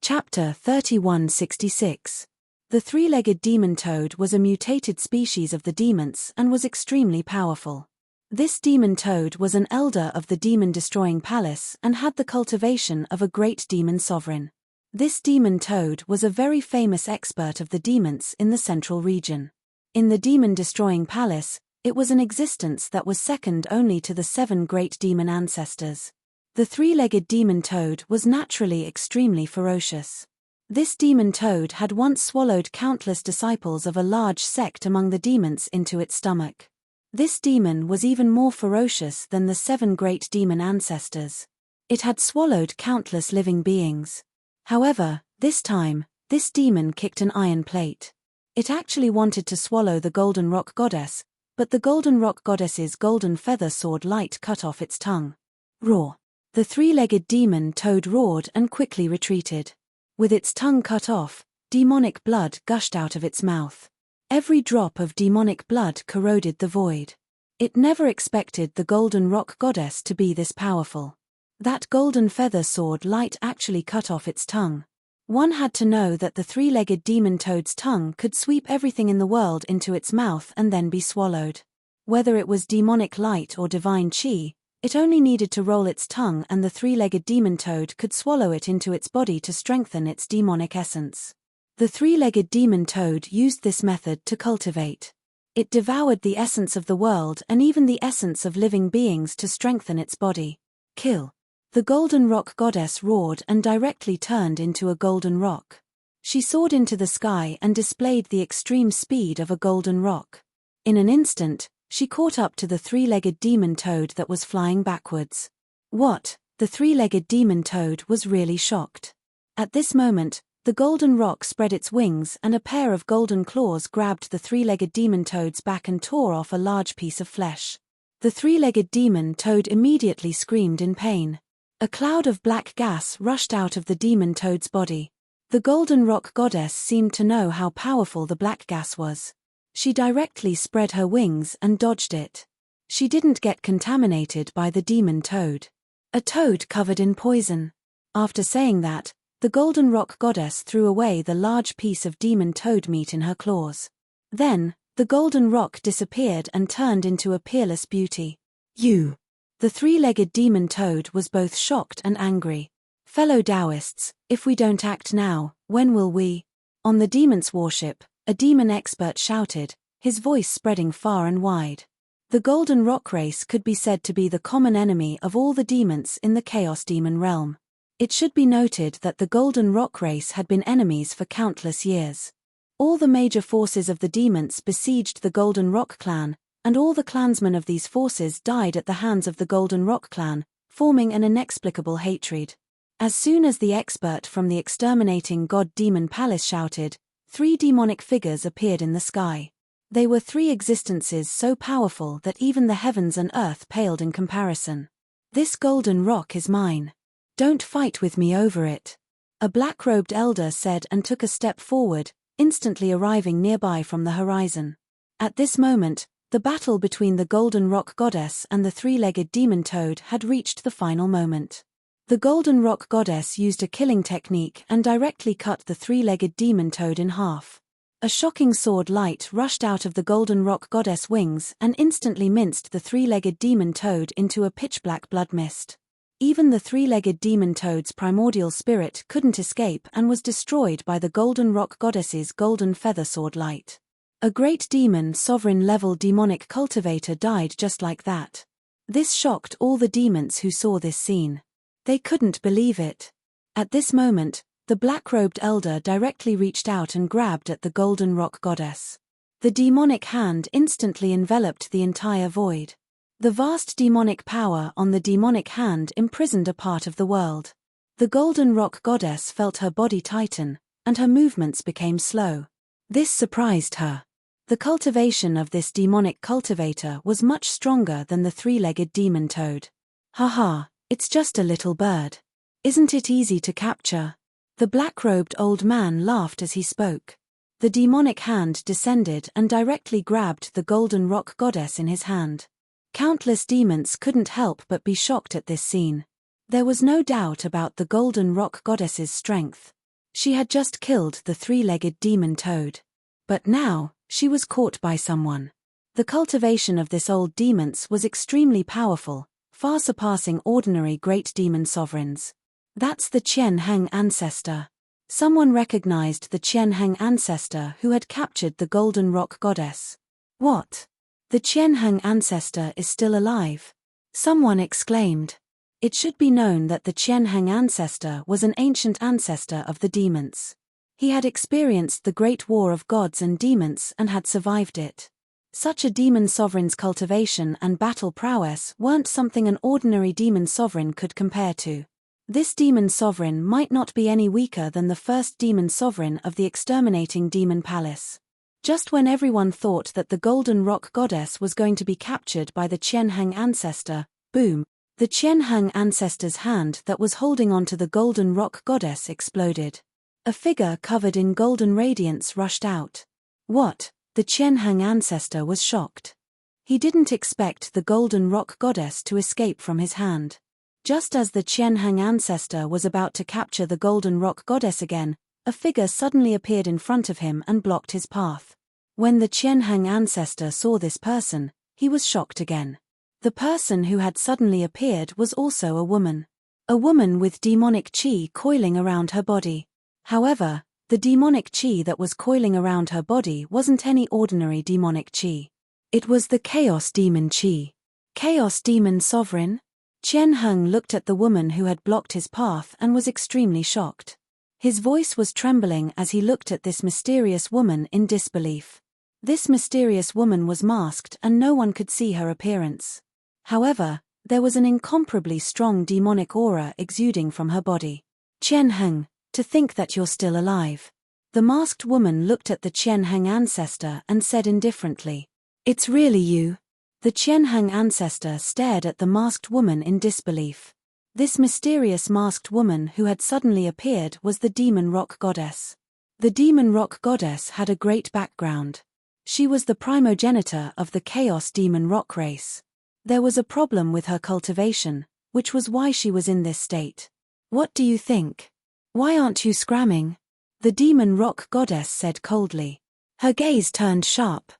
Chapter 3166. The three-legged demon toad was a mutated species of the demons and was extremely powerful. This demon toad was an elder of the demon-destroying palace and had the cultivation of a great demon sovereign. This demon toad was a very famous expert of the demons in the central region. In the demon-destroying palace, it was an existence that was second only to the 7 great demon ancestors. The three-legged demon toad was naturally extremely ferocious. This demon toad had once swallowed countless disciples of a large sect among the demons into its stomach. This demon was even more ferocious than the 7 great demon ancestors. It had swallowed countless living beings. However, this time, this demon kicked an iron plate. It actually wanted to swallow the Golden Rock goddess, but the Golden Rock goddess's golden feather sword light cut off its tongue. Roar! The three-legged demon toad roared and quickly retreated. With its tongue cut off, demonic blood gushed out of its mouth. Every drop of demonic blood corroded the void. It never expected the Golden Rock goddess to be this powerful. That golden feather sword light actually cut off its tongue. One had to know that the three-legged demon toad's tongue could sweep everything in the world into its mouth and then be swallowed. Whether it was demonic light or divine chi, it only needed to roll its tongue and the three-legged demon toad could swallow it into its body to strengthen its demonic essence. The three-legged demon toad used this method to cultivate. It devoured the essence of the world and even the essence of living beings to strengthen its body. Kill. The Golden Rock goddess roared and directly turned into a golden rock. She soared into the sky and displayed the extreme speed of a golden rock. In an instant, she caught up to the three-legged demon toad that was flying backwards. What? The three-legged demon toad was really shocked. At this moment, the golden rock spread its wings and a pair of golden claws grabbed the three-legged demon toad's back and tore off a large piece of flesh. The three-legged demon toad immediately screamed in pain. A cloud of black gas rushed out of the demon toad's body. The Golden Rock goddess seemed to know how powerful the black gas was. She directly spread her wings and dodged it. She didn't get contaminated by the demon toad. A toad covered in poison. After saying that, the Golden Rock goddess threw away the large piece of demon toad meat in her claws. Then, the Golden Rock disappeared and turned into a peerless beauty. You! The three-legged demon toad was both shocked and angry. Fellow Taoists, if we don't act now, when will we? On the demon's warship, a demon expert shouted, his voice spreading far and wide. The Golden Rock race could be said to be the common enemy of all the demons in the Chaos Demon realm. It should be noted that the Golden Rock race had been enemies for countless years. All the major forces of the demons besieged the Golden Rock clan, and all the clansmen of these forces died at the hands of the Golden Rock clan, forming an inexplicable hatred. As soon as the expert from the exterminating god demon palace shouted, 3 demonic figures appeared in the sky. They were three existences so powerful that even the heavens and earth paled in comparison. This golden rock is mine. Don't fight with me over it. A black-robed elder said and took a step forward, instantly arriving nearby from the horizon. At this moment, the battle between the golden rock goddess and the three-legged demon toad had reached the final moment. The golden rock goddess used a killing technique and directly cut the three-legged demon toad in half. A shocking sword light rushed out of the golden rock goddess' wings and instantly minced the three-legged demon toad into a pitch-black blood mist. Even the three-legged demon toad's primordial spirit couldn't escape and was destroyed by the golden rock goddess's golden feather sword light. A great demon sovereign-level demonic cultivator died just like that. This shocked all the demons who saw this scene. They couldn't believe it. At this moment, the black-robed elder directly reached out and grabbed at the golden rock goddess. The demonic hand instantly enveloped the entire void. The vast demonic power on the demonic hand imprisoned a part of the world. The golden rock goddess felt her body tighten, and her movements became slow. This surprised her. The cultivation of this demonic cultivator was much stronger than the three-legged demon toad. Haha, it's just a little bird. Isn't it easy to capture? The black-robed old man laughed as he spoke. The demonic hand descended and directly grabbed the golden rock goddess in his hand. Countless demons couldn't help but be shocked at this scene. There was no doubt about the golden rock goddess's strength. She had just killed the three-legged demon toad. But now, she was caught by someone. The cultivation of this old demons was extremely powerful, far surpassing ordinary great demon sovereigns. That's the Qian Heng ancestor. Someone recognized the Qian Heng ancestor who had captured the golden rock goddess. What? The Qian Heng ancestor is still alive? Someone exclaimed. It should be known that the Qian Heng ancestor was an ancient ancestor of the demons. He had experienced the great war of gods and demons and had survived it. Such a demon sovereign's cultivation and battle prowess weren't something an ordinary demon sovereign could compare to. This demon sovereign might not be any weaker than the first demon sovereign of the exterminating demon palace. Just when everyone thought that the golden rock goddess was going to be captured by the Qian Heng ancestor, boom, the Qian Heng ancestor's hand that was holding onto the golden rock goddess exploded. A figure covered in golden radiance rushed out. What? The Qian Heng ancestor was shocked. He didn't expect the golden rock goddess to escape from his hand. Just as the Qian Heng ancestor was about to capture the golden rock goddess again, a figure suddenly appeared in front of him and blocked his path. When the Qian Heng ancestor saw this person, he was shocked again. The person who had suddenly appeared was also a woman. A woman with demonic qi coiling around her body. However, the demonic qi that was coiling around her body wasn't any ordinary demonic qi. It was the Chaos Demon qi. Chaos Demon Sovereign? Qian Heng looked at the woman who had blocked his path and was extremely shocked. His voice was trembling as he looked at this mysterious woman in disbelief. This mysterious woman was masked and no one could see her appearance. However, there was an incomparably strong demonic aura exuding from her body. Qian Heng, to think that you're still alive. The masked woman looked at the Qian Heng ancestor and said indifferently, "It's really you?" The Qian Heng ancestor stared at the masked woman in disbelief. This mysterious masked woman who had suddenly appeared was the demon rock goddess. The demon rock goddess had a great background. She was the primogenitor of the Chaos Demon rock race. There was a problem with her cultivation, which was why she was in this state. What do you think? Why aren't you scramming? The demon rock goddess said coldly. Her gaze turned sharp.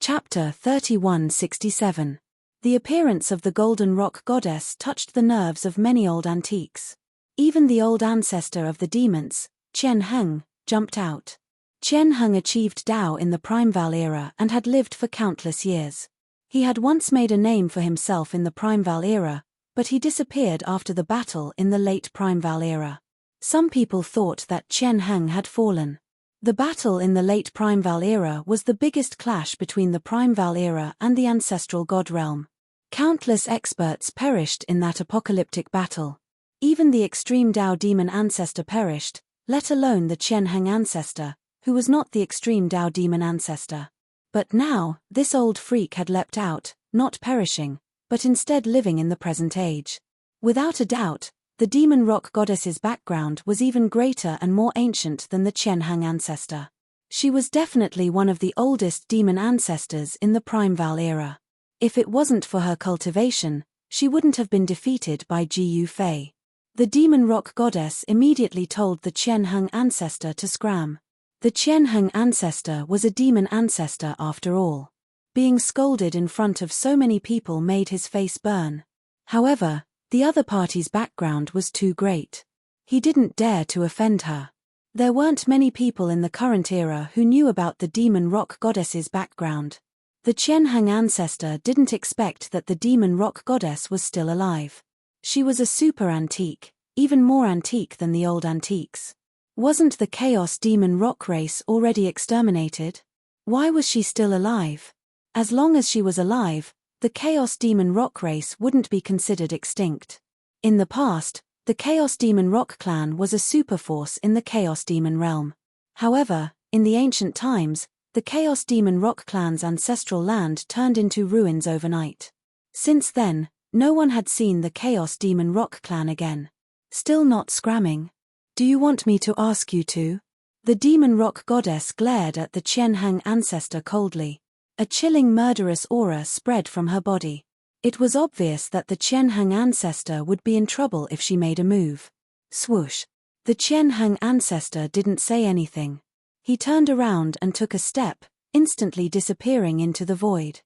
Chapter 3167. The appearance of the golden rock goddess touched the nerves of many old antiques. Even the old ancestor of the demons, Qian Heng, jumped out. Qian Heng achieved Dao in the Primeval era and had lived for countless years. He had once made a name for himself in the Primeval era, but he disappeared after the battle in the late Primeval era. Some people thought that Qian Heng had fallen. The battle in the late Primeval era was the biggest clash between the Primeval era and the ancestral god realm. Countless experts perished in that apocalyptic battle. Even the extreme Dao demon ancestor perished, let alone the Qian Heng ancestor, who was not the extreme Dao demon ancestor. But now, this old freak had leapt out, not perishing, but instead living in the present age. Without a doubt, the demon rock goddess's background was even greater and more ancient than the Qianheng ancestor. She was definitely one of the oldest demon ancestors in the Primeval era. If it wasn't for her cultivation, she wouldn't have been defeated by Ji Yufei. The demon rock goddess immediately told the Qianheng ancestor to scram. The Qianheng ancestor was a demon ancestor after all. Being scolded in front of so many people made his face burn. However, the other party's background was too great. He didn't dare to offend her. There weren't many people in the current era who knew about the demon rock goddess's background. The Qianheng ancestor didn't expect that the demon rock goddess was still alive. She was a super antique, even more antique than the old antiques. Wasn't the Chaos Demon rock race already exterminated? Why was she still alive? As long as she was alive, the Chaos Demon rock race wouldn't be considered extinct. In the past, the Chaos Demon rock clan was a superforce in the Chaos Demon realm. However, in the ancient times, the Chaos Demon rock clan's ancestral land turned into ruins overnight. Since then, no one had seen the Chaos Demon rock clan again. Still not scramming? Do you want me to ask you to? The demon rock goddess glared at the Qianheng ancestor coldly. A chilling murderous aura spread from her body. It was obvious that the Qianheng ancestor would be in trouble if she made a move. Swoosh. The Qianheng ancestor didn't say anything. He turned around and took a step, instantly disappearing into the void.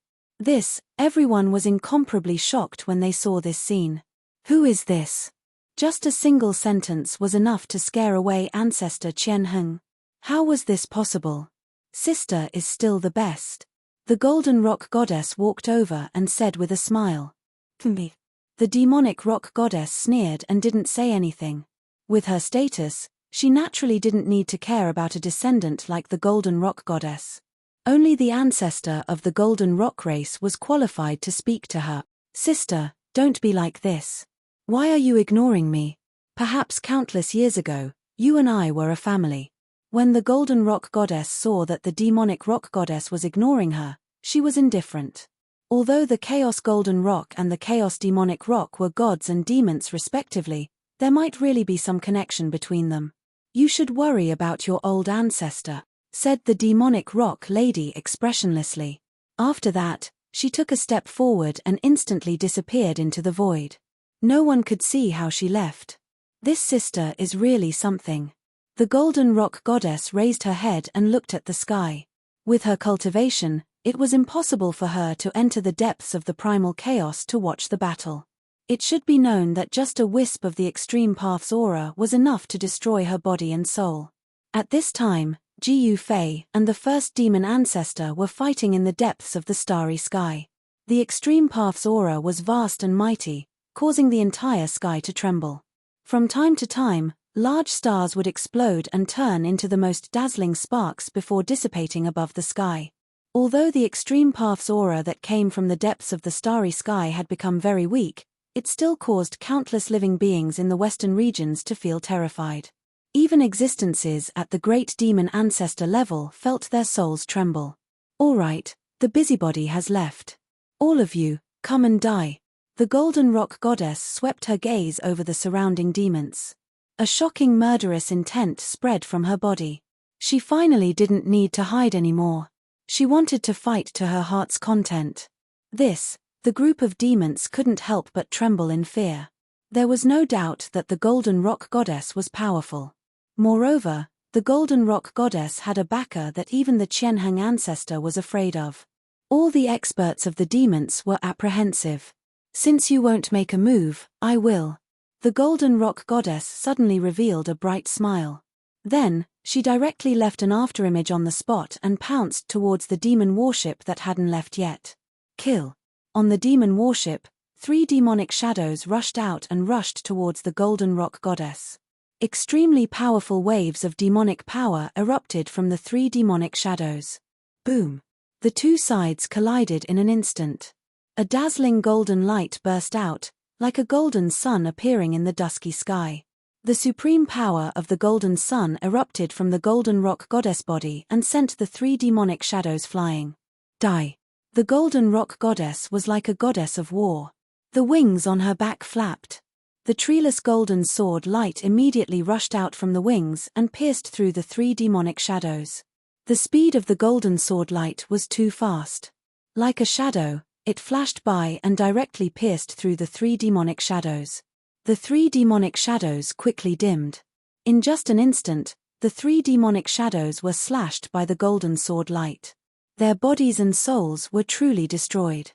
Everyone was incomparably shocked when they saw this scene. Who is this? Just a single sentence was enough to scare away Ancestor Qianheng. How was this possible? Sister is still the best. The Golden Rock Goddess walked over and said with a smile. Me. The demonic rock goddess sneered and didn't say anything. With her status, she naturally didn't need to care about a descendant like the Golden Rock Goddess. Only the ancestor of the Golden Rock race was qualified to speak to her. Sister, don't be like this. Why are you ignoring me? Perhaps countless years ago, you and I were a family. When the Golden Rock Goddess saw that the demonic rock goddess was ignoring her, she was indifferent. Although the Chaos Golden Rock and the Chaos Demonic Rock were gods and demons respectively, there might really be some connection between them. You should worry about your old ancestor, said the demonic rock lady expressionlessly. After that, she took a step forward and instantly disappeared into the void. No one could see how she left. This sister is really something. The Golden Rock Goddess raised her head and looked at the sky. With her cultivation, it was impossible for her to enter the depths of the primal chaos to watch the battle. It should be known that just a wisp of the Extreme Path's aura was enough to destroy her body and soul. At this time, Ji Yufei and the first demon ancestor were fighting in the depths of the starry sky. The Extreme Path's aura was vast and mighty, causing the entire sky to tremble. From time to time, large stars would explode and turn into the most dazzling sparks before dissipating above the sky. Although the Extreme Path's aura that came from the depths of the starry sky had become very weak, it still caused countless living beings in the western regions to feel terrified. Even existences at the great demon ancestor level felt their souls tremble. All right, the busybody has left. All of you, come and die. The Golden Rock Goddess swept her gaze over the surrounding demons. A shocking murderous intent spread from her body. She finally didn't need to hide anymore. She wanted to fight to her heart's content. The group of demons couldn't help but tremble in fear. There was no doubt that the Golden Rock Goddess was powerful. Moreover, the Golden Rock Goddess had a backer that even the Qianheng ancestor was afraid of. All the experts of the demons were apprehensive. Since you won't make a move, I will. The Golden Rock Goddess suddenly revealed a bright smile. Then, she directly left an afterimage on the spot and pounced towards the demon warship that hadn't left yet. Kill. On the demon warship, 3 demonic shadows rushed out and rushed towards the Golden Rock Goddess. Extremely powerful waves of demonic power erupted from the 3 demonic shadows. Boom. The 2 sides collided in an instant. A dazzling golden light burst out, like a golden sun appearing in the dusky sky. The supreme power of the golden sun erupted from the Golden Rock Goddess body and sent the 3 demonic shadows flying. Die. The golden rock goddess was like a goddess of war. The wings on her back flapped. The treeless golden sword light immediately rushed out from the wings and pierced through the three demonic shadows. The speed of the golden sword light was too fast. Like a shadow, it flashed by and directly pierced through the three demonic shadows. The three demonic shadows quickly dimmed. In just an instant, the three demonic shadows were slashed by the golden sword light. Their bodies and souls were truly destroyed.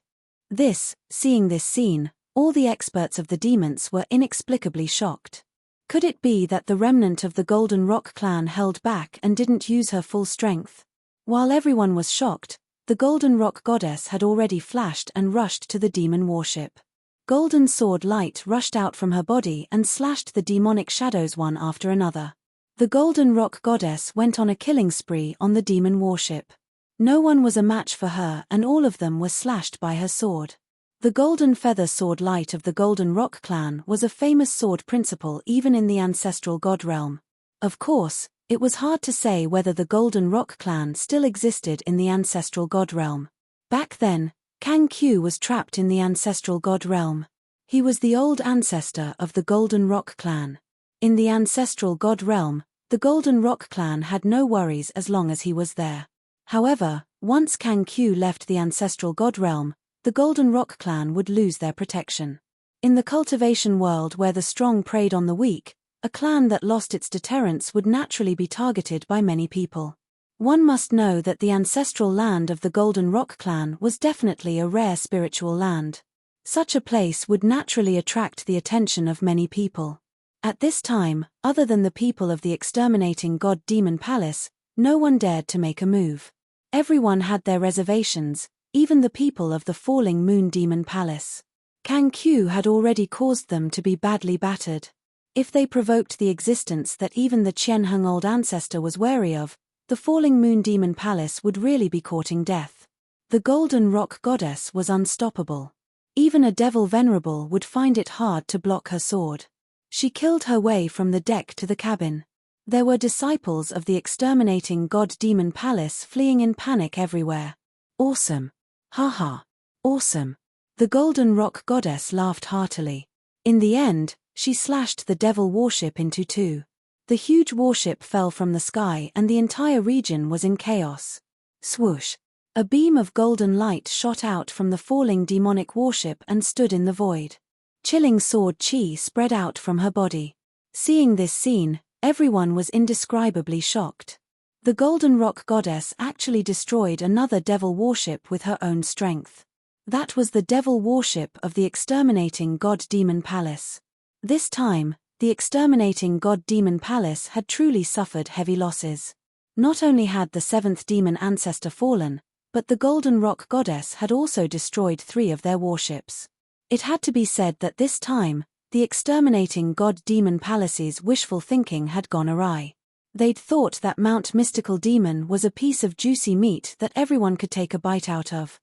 Seeing this scene, all the experts of the demons were inexplicably shocked. Could it be that the remnant of the Golden Rock clan held back and didn't use her full strength? While everyone was shocked, the Golden Rock goddess had already flashed and rushed to the demon warship. Golden sword light rushed out from her body and slashed the demonic shadows one after another. The Golden Rock goddess went on a killing spree on the demon warship. No one was a match for her and all of them were slashed by her sword. The golden feather sword light of the Golden Rock clan was a famous sword principle even in the ancestral god realm. Of course, it was hard to say whether the Golden Rock clan still existed in the ancestral god realm. Back then, Kang Q was trapped in the ancestral god realm. He was the old ancestor of the Golden Rock clan. In the ancestral god realm, the Golden Rock clan had no worries as long as he was there. However, once Kang Q left the ancestral god realm, the Golden Rock clan would lose their protection. In the cultivation world where the strong preyed on the weak, a clan that lost its deterrence would naturally be targeted by many people. One must know that the ancestral land of the Golden Rock clan was definitely a rare spiritual land. Such a place would naturally attract the attention of many people. At this time, other than the people of the exterminating god demon palace, no one dared to make a move. Everyone had their reservations, even the people of the falling moon demon palace. Kang Q had already caused them to be badly battered. If they provoked the existence that even the Qianheng old ancestor was wary of, the falling moon demon palace would really be courting death. The golden rock goddess was unstoppable. Even a devil venerable would find it hard to block her sword. She killed her way from the deck to the cabin. There were disciples of the exterminating god demon palace fleeing in panic everywhere. Awesome. Haha. Awesome. The golden rock goddess laughed heartily. In the end, she slashed the devil warship into two. The huge warship fell from the sky and the entire region was in chaos. Swoosh. A beam of golden light shot out from the falling demonic warship and stood in the void. Chilling sword chi spread out from her body. Seeing this scene, everyone was indescribably shocked. The Golden Rock goddess actually destroyed another devil warship with her own strength. That was the devil warship of the exterminating god demon palace. This time, the exterminating god demon palace had truly suffered heavy losses. Not only had the seventh demon ancestor fallen, but the Golden Rock goddess had also destroyed 3 of their warships. It had to be said that this time, the exterminating god demon palace's wishful thinking had gone awry. They'd thought that Mount Mystical Demon was a piece of juicy meat that everyone could take a bite out of.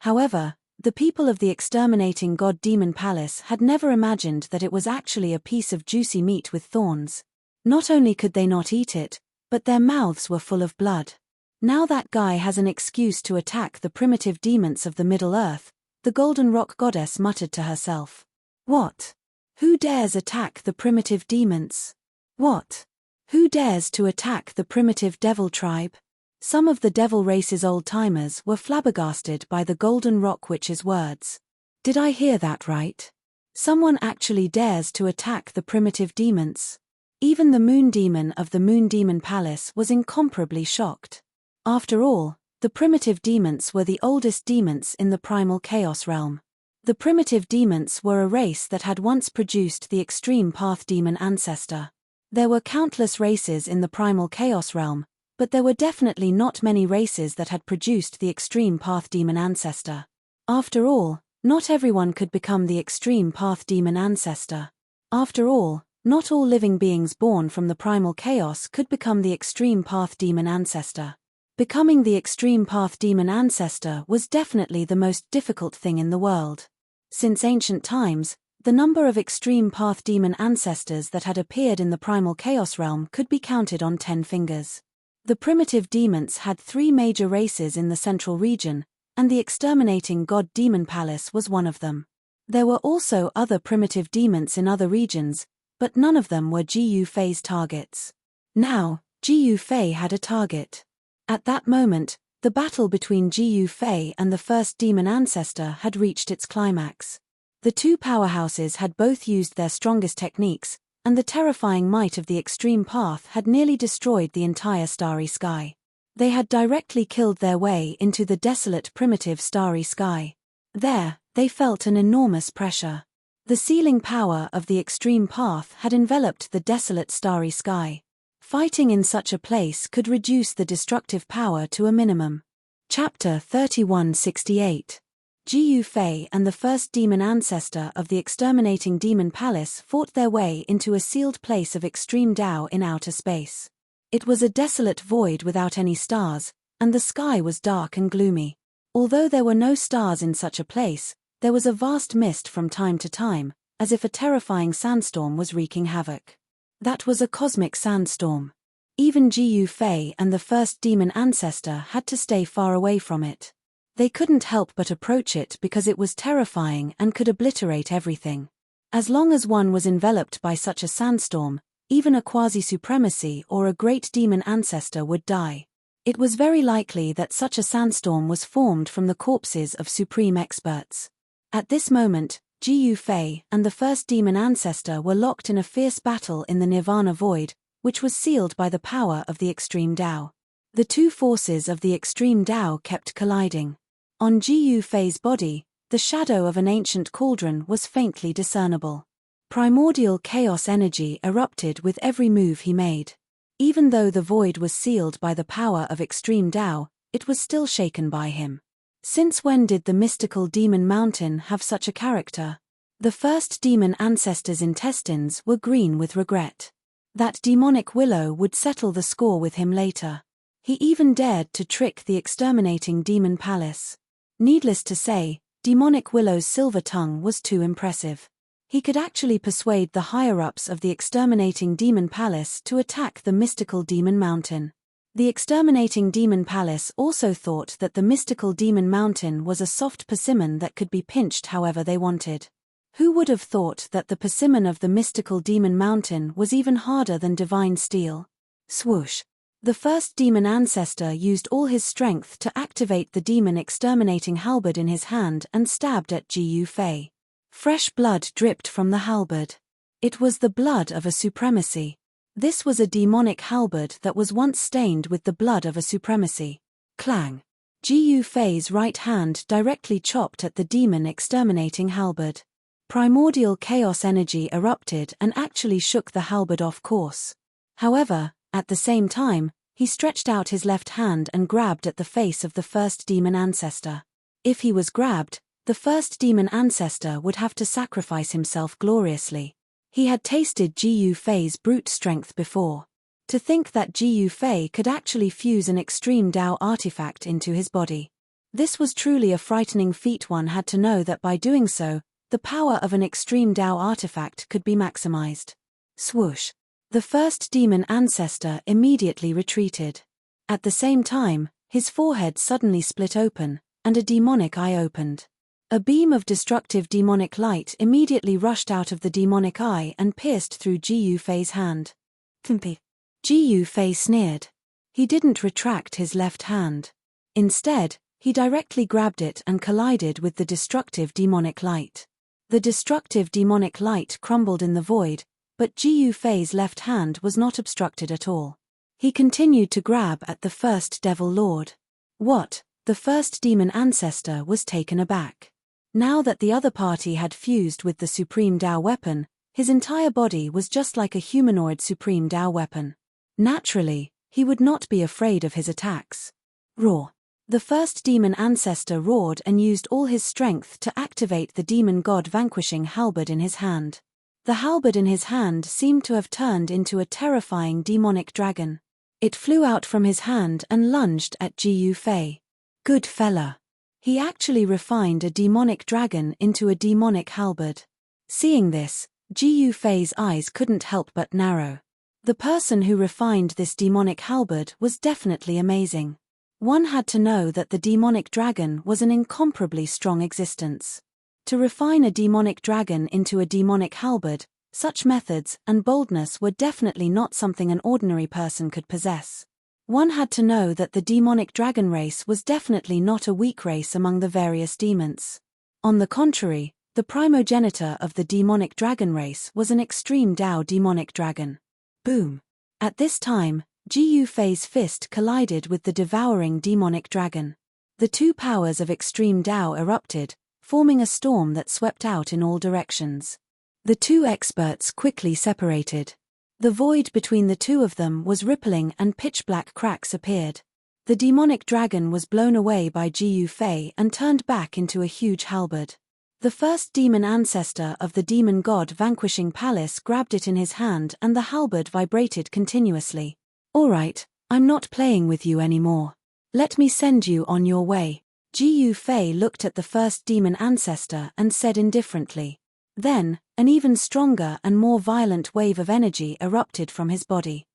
However, the people of the exterminating god demon palace had never imagined that it was actually a piece of juicy meat with thorns. Not only could they not eat it, but their mouths were full of blood. Now that guy has an excuse to attack the primitive demons of the Middle Earth, the Golden Rock goddess muttered to herself. What? Who dares attack the primitive demons? What? Who dares to attack the primitive devil tribe? Some of the devil race's old-timers were flabbergasted by the Golden Rock Witch's words. Did I hear that right? Someone actually dares to attack the primitive demons? Even the moon demon of the Moon Demon Palace was incomparably shocked. After all, the primitive demons were the oldest demons in the primal chaos realm. The primitive demons were a race that had once produced the extreme path demon ancestor. There were countless races in the primal chaos realm, but there were definitely not many races that had produced the extreme path demon ancestor. After all, not everyone could become the extreme path demon ancestor. After all, not all living beings born from the primal chaos could become the extreme path demon ancestor. Becoming the extreme path demon ancestor was definitely the most difficult thing in the world. Since ancient times, the number of extreme path demon ancestors that had appeared in the primal chaos realm could be counted on 10 fingers. The primitive demons had 3 major races in the central region, and the exterminating god demon palace was one of them. There were also other primitive demons in other regions, but none of them were Jiu Fei's targets. Now, Jiu Fei had a target. At that moment, the battle between Jiu Fei and the first demon ancestor had reached its climax. The two powerhouses had both used their strongest techniques, and the terrifying might of the extreme path had nearly destroyed the entire starry sky. They had directly killed their way into the desolate primitive starry sky. There, they felt an enormous pressure. The sealing power of the extreme path had enveloped the desolate starry sky. Fighting in such a place could reduce the destructive power to a minimum. Chapter 3168. Jiu Fei and the first demon ancestor of the exterminating demon palace fought their way into a sealed place of extreme Tao in outer space. It was a desolate void without any stars, and the sky was dark and gloomy. Although there were no stars in such a place, there was a vast mist from time to time, as if a terrifying sandstorm was wreaking havoc. That was a cosmic sandstorm. Even Jiu Fei and the first demon ancestor had to stay far away from it. They couldn't help but approach it because it was terrifying and could obliterate everything. As long as one was enveloped by such a sandstorm, even a quasi-supremacy or a great demon ancestor would die. It was very likely that such a sandstorm was formed from the corpses of supreme experts. At this moment, Jiu Fei and the first demon ancestor were locked in a fierce battle in the Nirvana void, which was sealed by the power of the extreme Tao. The two forces of the extreme Tao kept colliding. On Jiu Fei's body, the shadow of an ancient cauldron was faintly discernible. Primordial chaos energy erupted with every move he made. Even though the void was sealed by the power of extreme Tao, it was still shaken by him. Since when did the mystical demon mountain have such a character? The first demon ancestor's intestines were green with regret. That demonic willow would settle the score with him later. He even dared to trick the exterminating demon palace. Needless to say, demonic willow's silver tongue was too impressive. He could actually persuade the higher-ups of the exterminating demon palace to attack the mystical demon mountain. The exterminating demon palace also thought that the mystical demon mountain was a soft persimmon that could be pinched however they wanted. Who would have thought that the persimmon of the mystical demon mountain was even harder than divine steel? Swoosh! The first demon ancestor used all his strength to activate the demon exterminating halberd in his hand and stabbed at Jiu Fei. Fresh blood dripped from the halberd. It was the blood of a supremacy. This was a demonic halberd that was once stained with the blood of a supremacy. Clang! Jiu Fei's right hand directly chopped at the demon exterminating halberd. Primordial chaos energy erupted and actually shook the halberd off course. However, at the same time, he stretched out his left hand and grabbed at the face of the first demon ancestor. If he was grabbed, the first demon ancestor would have to sacrifice himself gloriously. He had tasted Jiu Fei's brute strength before. To think that Jiu Fei could actually fuse an extreme Tao artifact into his body. This was truly a frightening feat. One had to know that by doing so, the power of an extreme Tao artifact could be maximized. Swoosh! The first demon ancestor immediately retreated. At the same time, his forehead suddenly split open, and a demonic eye opened. A beam of destructive demonic light immediately rushed out of the demonic eye and pierced through Jiu Fei's hand. Thimpy. Jiu Fei sneered. He didn't retract his left hand. Instead, he directly grabbed it and collided with the destructive demonic light. The destructive demonic light crumbled in the void, but Jiu Fei's left hand was not obstructed at all. He continued to grab at the first devil lord. What? The first demon ancestor was taken aback. Now that the other party had fused with the supreme Tao weapon, his entire body was just like a humanoid supreme Tao weapon. Naturally, he would not be afraid of his attacks. Roar! The first demon ancestor roared and used all his strength to activate the demon god vanquishing halberd in his hand. The halberd in his hand seemed to have turned into a terrifying demonic dragon. It flew out from his hand and lunged at Jiu Fei. Good fella. He actually refined a demonic dragon into a demonic halberd. Seeing this, Jiu Fei's eyes couldn't help but narrow. The person who refined this demonic halberd was definitely amazing. One had to know that the demonic dragon was an incomparably strong existence. To refine a demonic dragon into a demonic halberd, such methods and boldness were definitely not something an ordinary person could possess. One had to know that the demonic dragon race was definitely not a weak race among the various demons. On the contrary, the primogenitor of the demonic dragon race was an extreme Dao demonic dragon. Boom! At this time, Jiu Fei's fist collided with the devouring demonic dragon. The two powers of extreme Dao erupted, forming a storm that swept out in all directions. The two experts quickly separated. The void between the two of them was rippling and pitch-black cracks appeared. The demonic dragon was blown away by Jiu Fei and turned back into a huge halberd. The first demon ancestor of the demon god vanquishing palace grabbed it in his hand and the halberd vibrated continuously. "All right, I'm not playing with you anymore. Let me send you on your way." Jiu Fei looked at the first demon ancestor and said indifferently. Then, an even stronger and more violent wave of energy erupted from his body.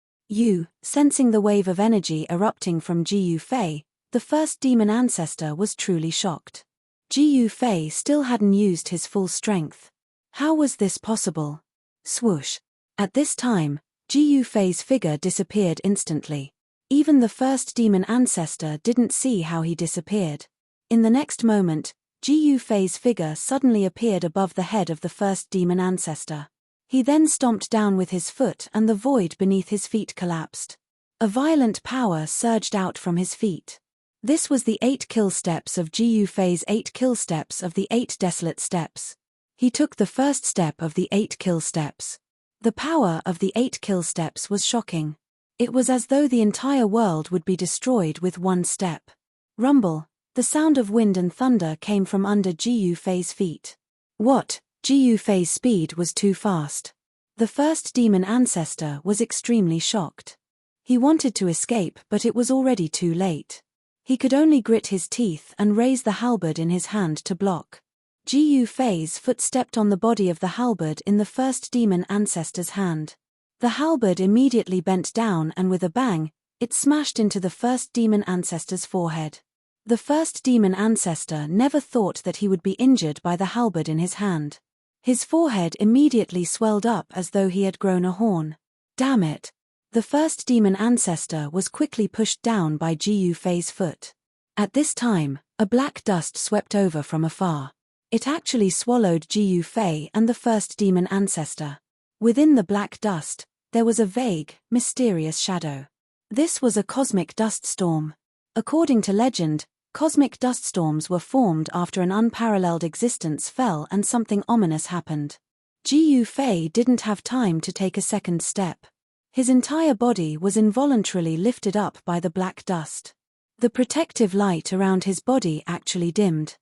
Sensing the wave of energy erupting from Jiu Fei, the first demon ancestor was truly shocked. Jiu Fei still hadn't used his full strength. How was this possible? Swoosh! At this time, Jiu Fei's figure disappeared instantly. Even the first demon ancestor didn't see how he disappeared. In the next moment, Jiu Fei's figure suddenly appeared above the head of the first demon ancestor. He then stomped down with his foot and the void beneath his feet collapsed. A violent power surged out from his feet. This was the 8 kill steps of Jiu Fei's 8 kill steps of the 8 desolate steps. He took the first step of the 8 kill steps. The power of the 8 kill steps was shocking. It was as though the entire world would be destroyed with one step. Rumble! The sound of wind and thunder came from under Jiu Fei's feet. What? Jiu Fei's speed was too fast. The first demon ancestor was extremely shocked. He wanted to escape, but it was already too late. He could only grit his teeth and raise the halberd in his hand to block. Jiu Fei's foot stepped on the body of the halberd in the first demon ancestor's hand. The halberd immediately bent down and with a bang, it smashed into the first demon ancestor's forehead. The first demon ancestor never thought that he would be injured by the halberd in his hand. His forehead immediately swelled up as though he had grown a horn. Damn it! The first demon ancestor was quickly pushed down by Jiu Fei's foot. At this time, a black dust swept over from afar. It actually swallowed Jiu Fei and the first demon ancestor. Within the black dust, there was a vague, mysterious shadow. This was a cosmic dust storm. According to legend, cosmic dust storms were formed after an unparalleled existence fell and something ominous happened. Jiu Fei didn't have time to take a second step. His entire body was involuntarily lifted up by the black dust. The protective light around his body actually dimmed.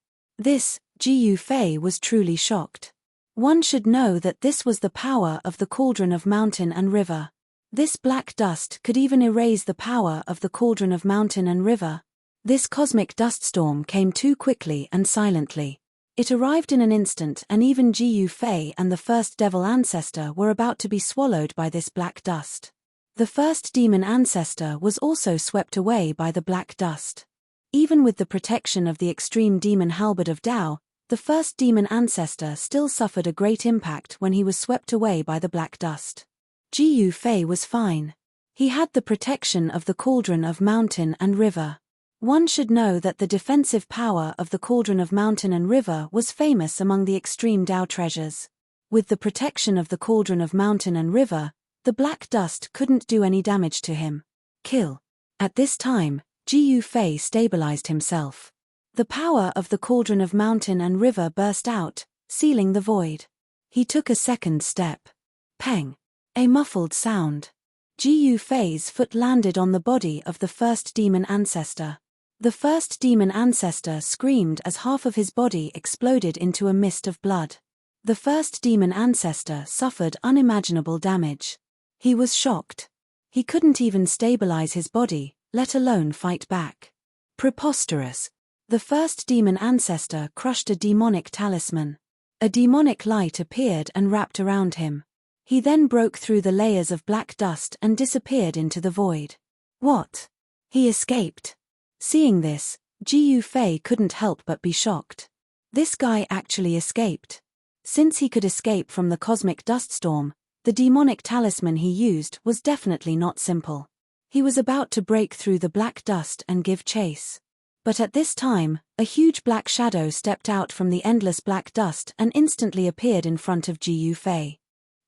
Jiu Fei was truly shocked. One should know that this was the power of the cauldron of mountain and river. This black dust could even erase the power of the cauldron of mountain and river. This cosmic dust storm came too quickly and silently. It arrived in an instant and even Jiu Fei and the first devil ancestor were about to be swallowed by this black dust. The first demon ancestor was also swept away by the black dust. Even with the protection of the extreme demon halberd of Dao, the first demon ancestor still suffered a great impact when he was swept away by the black dust. Jiu Fei was fine. He had the protection of the cauldron of mountain and river. One should know that the defensive power of the cauldron of mountain and river was famous among the extreme Dao treasures. With the protection of the cauldron of mountain and river, the black dust couldn't do any damage to him. Kill. At this time, Jiu Fei stabilized himself. The power of the cauldron of mountain and river burst out, sealing the void. He took a second step. Peng. A muffled sound. Jiu Fei's foot landed on the body of the first demon ancestor. The first demon ancestor screamed as half of his body exploded into a mist of blood. The first demon ancestor suffered unimaginable damage. He was shocked. He couldn't even stabilize his body, let alone fight back. Preposterous. The first demon ancestor crushed a demonic talisman. A demonic light appeared and wrapped around him. He then broke through the layers of black dust and disappeared into the void. What? He escaped. Seeing this, Jiu Fei couldn't help but be shocked. This guy actually escaped. Since he could escape from the cosmic dust storm, the demonic talisman he used was definitely not simple. He was about to break through the black dust and give chase. But at this time, a huge black shadow stepped out from the endless black dust and instantly appeared in front of Jiu Fei.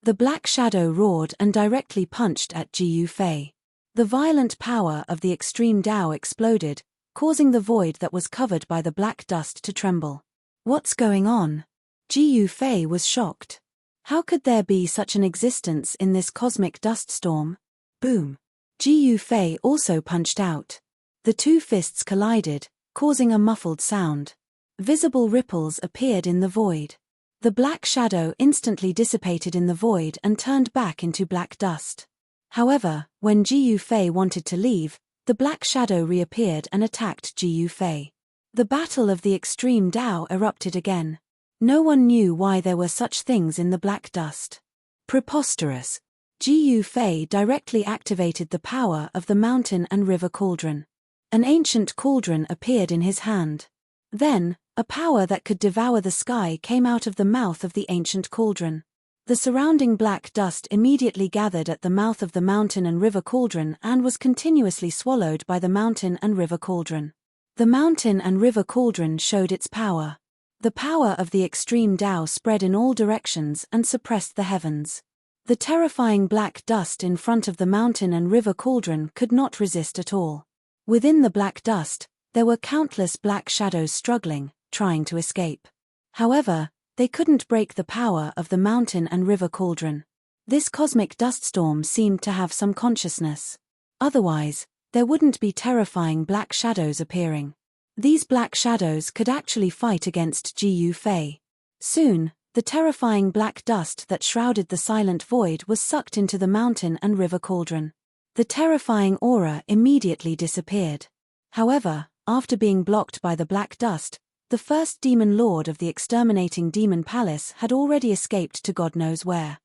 The black shadow roared and directly punched at Jiu Fei. The violent power of the extreme Tao exploded, causing the void that was covered by the black dust to tremble. What's going on? Jiu Fei was shocked. How could there be such an existence in this cosmic dust storm? Boom! Jiu Fei also punched out. The two fists collided, causing a muffled sound. Visible ripples appeared in the void. The black shadow instantly dissipated in the void and turned back into black dust. However, when Jiu Fei wanted to leave, the black shadow reappeared and attacked Jiu Fei. The battle of the extreme Tao erupted again. No one knew why there were such things in the black dust. Preposterous. Jiu Fei directly activated the power of the mountain and river cauldron. An ancient cauldron appeared in his hand. Then, a power that could devour the sky came out of the mouth of the ancient cauldron. The surrounding black dust immediately gathered at the mouth of the mountain and river cauldron and was continuously swallowed by the mountain and river cauldron. The mountain and river cauldron showed its power. The power of the extreme Tao spread in all directions and suppressed the heavens. The terrifying black dust in front of the mountain and river cauldron could not resist at all. Within the black dust, there were countless black shadows struggling, trying to escape. However, they couldn't break the power of the mountain and river cauldron. This cosmic dust storm seemed to have some consciousness. Otherwise, there wouldn't be terrifying black shadows appearing. These black shadows could actually fight against Jiu Fei. Soon, the terrifying black dust that shrouded the silent void was sucked into the mountain and river cauldron. The terrifying aura immediately disappeared. However, after being blocked by the black dust, the first demon lord of the exterminating demon palace had already escaped to God knows where.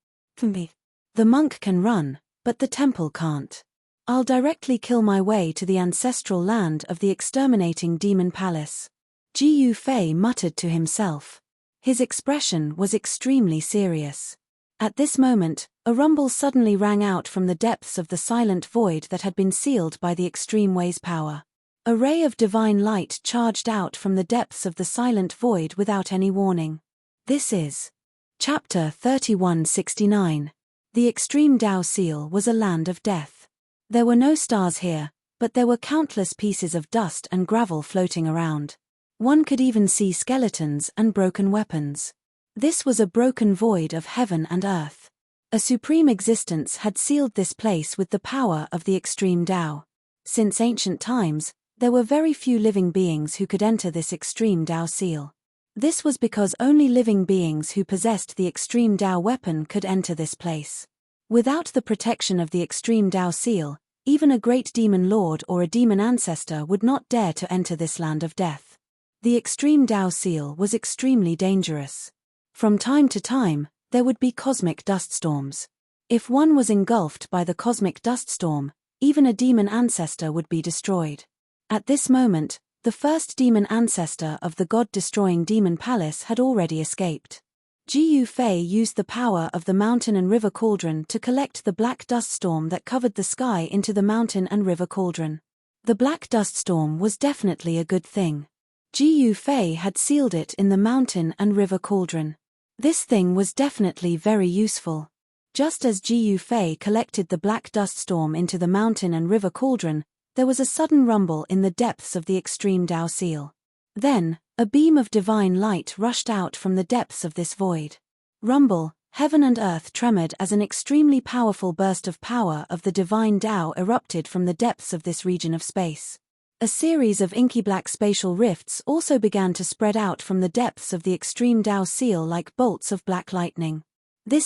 The monk can run, but the temple can't. I'll directly kill my way to the ancestral land of the exterminating demon palace. Jiu Fei muttered to himself. His expression was extremely serious. At this moment, a rumble suddenly rang out from the depths of the silent void that had been sealed by the extreme way's power. A ray of divine light charged out from the depths of the silent void without any warning. This is Chapter 3169. The extreme Tao seal was a land of death. There were no stars here, but there were countless pieces of dust and gravel floating around. One could even see skeletons and broken weapons. This was a broken void of heaven and earth. A supreme existence had sealed this place with the power of the extreme Tao. Since ancient times, there were very few living beings who could enter this extreme Tao seal. This was because only living beings who possessed the extreme Tao weapon could enter this place. Without the protection of the extreme Tao seal, even a great demon lord or a demon ancestor would not dare to enter this land of death. The extreme Tao seal was extremely dangerous. From time to time, there would be cosmic dust storms. If one was engulfed by the cosmic dust storm, even a demon ancestor would be destroyed. At this moment, the first demon ancestor of the god-destroying demon palace had already escaped. Jiu Fei used the power of the mountain and river cauldron to collect the black dust storm that covered the sky into the mountain and river cauldron. The black dust storm was definitely a good thing. Jiu Fei had sealed it in the mountain and river cauldron. This thing was definitely very useful. Just as Jiu Fei collected the black dust storm into the mountain and river cauldron, there was a sudden rumble in the depths of the extreme Tao seal. Then, a beam of divine light rushed out from the depths of this void. Rumble, heaven and earth tremored as an extremely powerful burst of power of the divine Tao erupted from the depths of this region of space. A series of inky black spatial rifts also began to spread out from the depths of the extreme Tao seal like bolts of black lightning. The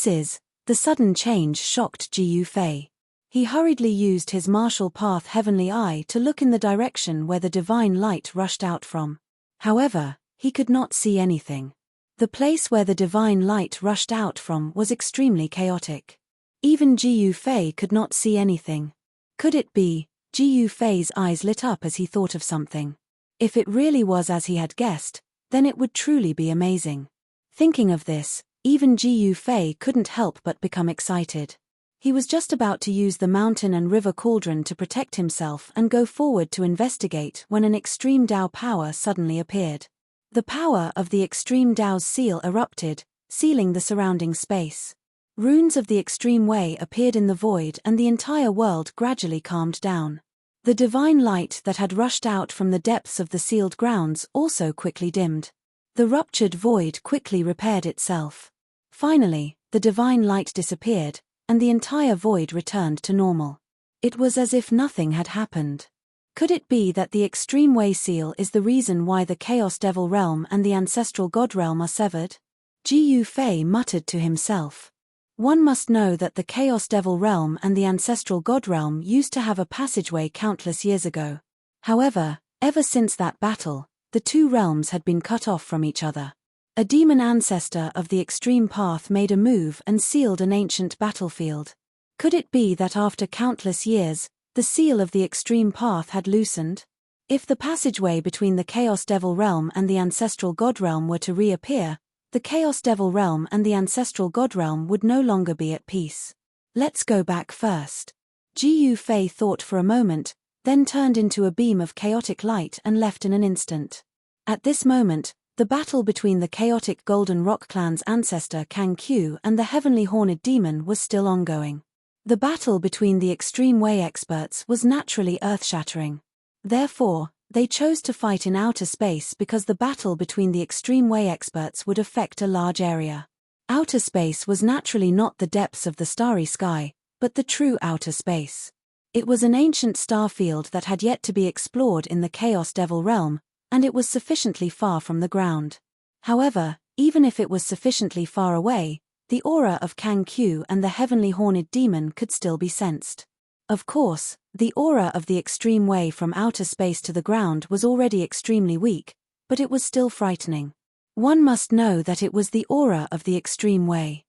sudden change shocked Jiu Fei. He hurriedly used his martial path heavenly eye to look in the direction where the divine light rushed out from. However, he could not see anything. The place where the divine light rushed out from was extremely chaotic. Even Jiu Fei could not see anything. Could it be? Ji Fei's eyes lit up as he thought of something. If it really was as he had guessed, then it would truly be amazing. Thinking of this, even Ji Fei couldn't help but become excited. He was just about to use the mountain and river cauldron to protect himself and go forward to investigate when an extreme Dao power suddenly appeared. The power of the extreme Dao's seal erupted, sealing the surrounding space. Runes of the extreme way appeared in the void and the entire world gradually calmed down. The divine light that had rushed out from the depths of the sealed grounds also quickly dimmed. The ruptured void quickly repaired itself. Finally, the divine light disappeared, and the entire void returned to normal. It was as if nothing had happened. Could it be that the extreme way seal is the reason why the Chaos Devil realm and the ancestral God realm are severed? Ji Fei muttered to himself. One must know that the Chaos Devil realm and the ancestral God realm used to have a passageway countless years ago. However, ever since that battle, the two realms had been cut off from each other. A demon ancestor of the extreme path made a move and sealed an ancient battlefield. Could it be that after countless years, the seal of the extreme path had loosened? If the passageway between the Chaos Devil realm and the ancestral God realm were to reappear, the Chaos Devil realm and the ancestral God realm would no longer be at peace. Let's go back first. Ji Fei thought for a moment, then turned into a beam of chaotic light and left in an instant. At this moment, the battle between the chaotic Golden Rock clan's ancestor Kang Q and the heavenly horned demon was still ongoing. The battle between the extreme way experts was naturally earth-shattering. Therefore, they chose to fight in outer space because the battle between the extreme way experts would affect a large area. Outer space was naturally not the depths of the starry sky, but the true outer space. It was an ancient star field that had yet to be explored in the Chaos Devil realm, and it was sufficiently far from the ground. However, even if it was sufficiently far away, the aura of Kang Q and the heavenly horned demon could still be sensed. Of course, the aura of the extreme way from outer space to the ground was already extremely weak, but it was still frightening. One must know that it was the aura of the extreme way.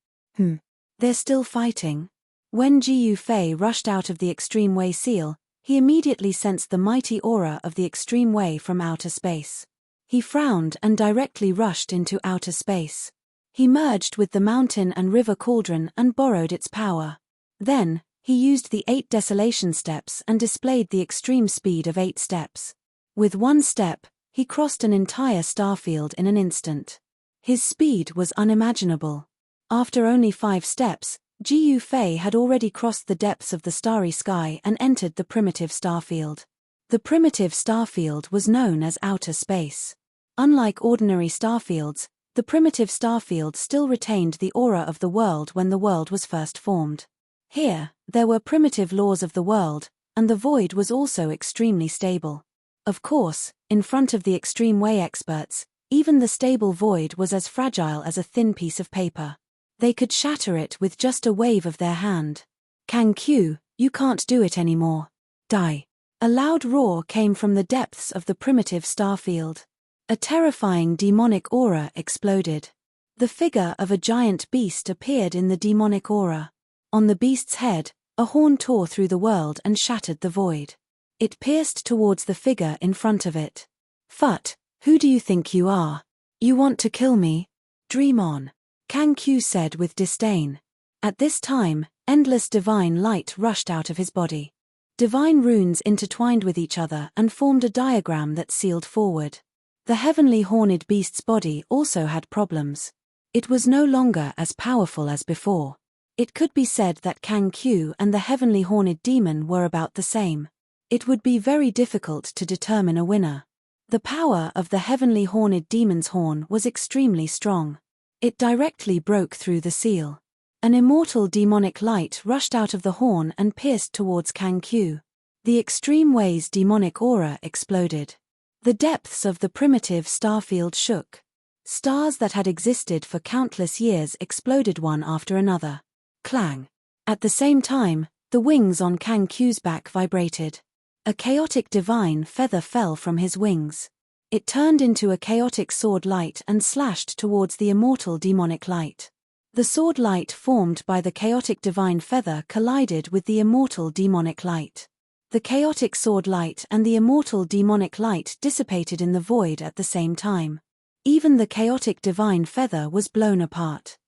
They're still fighting? When Ji Fei rushed out of the extreme way seal, he immediately sensed the mighty aura of the extreme way from outer space. He frowned and directly rushed into outer space. He merged with the mountain and river cauldron and borrowed its power. Then, he used the 8 desolation steps and displayed the extreme speed of 8 steps. With one step, he crossed an entire starfield in an instant. His speed was unimaginable. After only 5 steps, Ji Fei had already crossed the depths of the starry sky and entered the primitive starfield. The primitive starfield was known as outer space. Unlike ordinary starfields, the primitive starfield still retained the aura of the world when the world was first formed. Here, there were primitive laws of the world, and the void was also extremely stable. Of course, in front of the extreme way experts, even the stable void was as fragile as a thin piece of paper. They could shatter it with just a wave of their hand. Kang Q, you can't do it anymore. Die. A loud roar came from the depths of the primitive starfield. A terrifying demonic aura exploded. The figure of a giant beast appeared in the demonic aura. On the beast's head, a horn tore through the world and shattered the void. It pierced towards the figure in front of it. Phut, who do you think you are? You want to kill me? Dream on. Kang Q said with disdain. At this time, endless divine light rushed out of his body. Divine runes intertwined with each other and formed a diagram that sealed forward. The heavenly horned beast's body also had problems. It was no longer as powerful as before. It could be said that Kang Q and the heavenly horned demon were about the same. It would be very difficult to determine a winner. The power of the heavenly horned demon's horn was extremely strong. It directly broke through the seal. An immortal demonic light rushed out of the horn and pierced towards Kang Q. The extreme way's demonic aura exploded. The depths of the primitive starfield shook. Stars that had existed for countless years exploded one after another. Clang. At the same time, the wings on Kang Q's back vibrated. A chaotic divine feather fell from his wings. It turned into a chaotic sword light and slashed towards the immortal demonic light. The sword light formed by the chaotic divine feather collided with the immortal demonic light. The chaotic sword light and the immortal demonic light dissipated in the void at the same time. Even the chaotic divine feather was blown apart.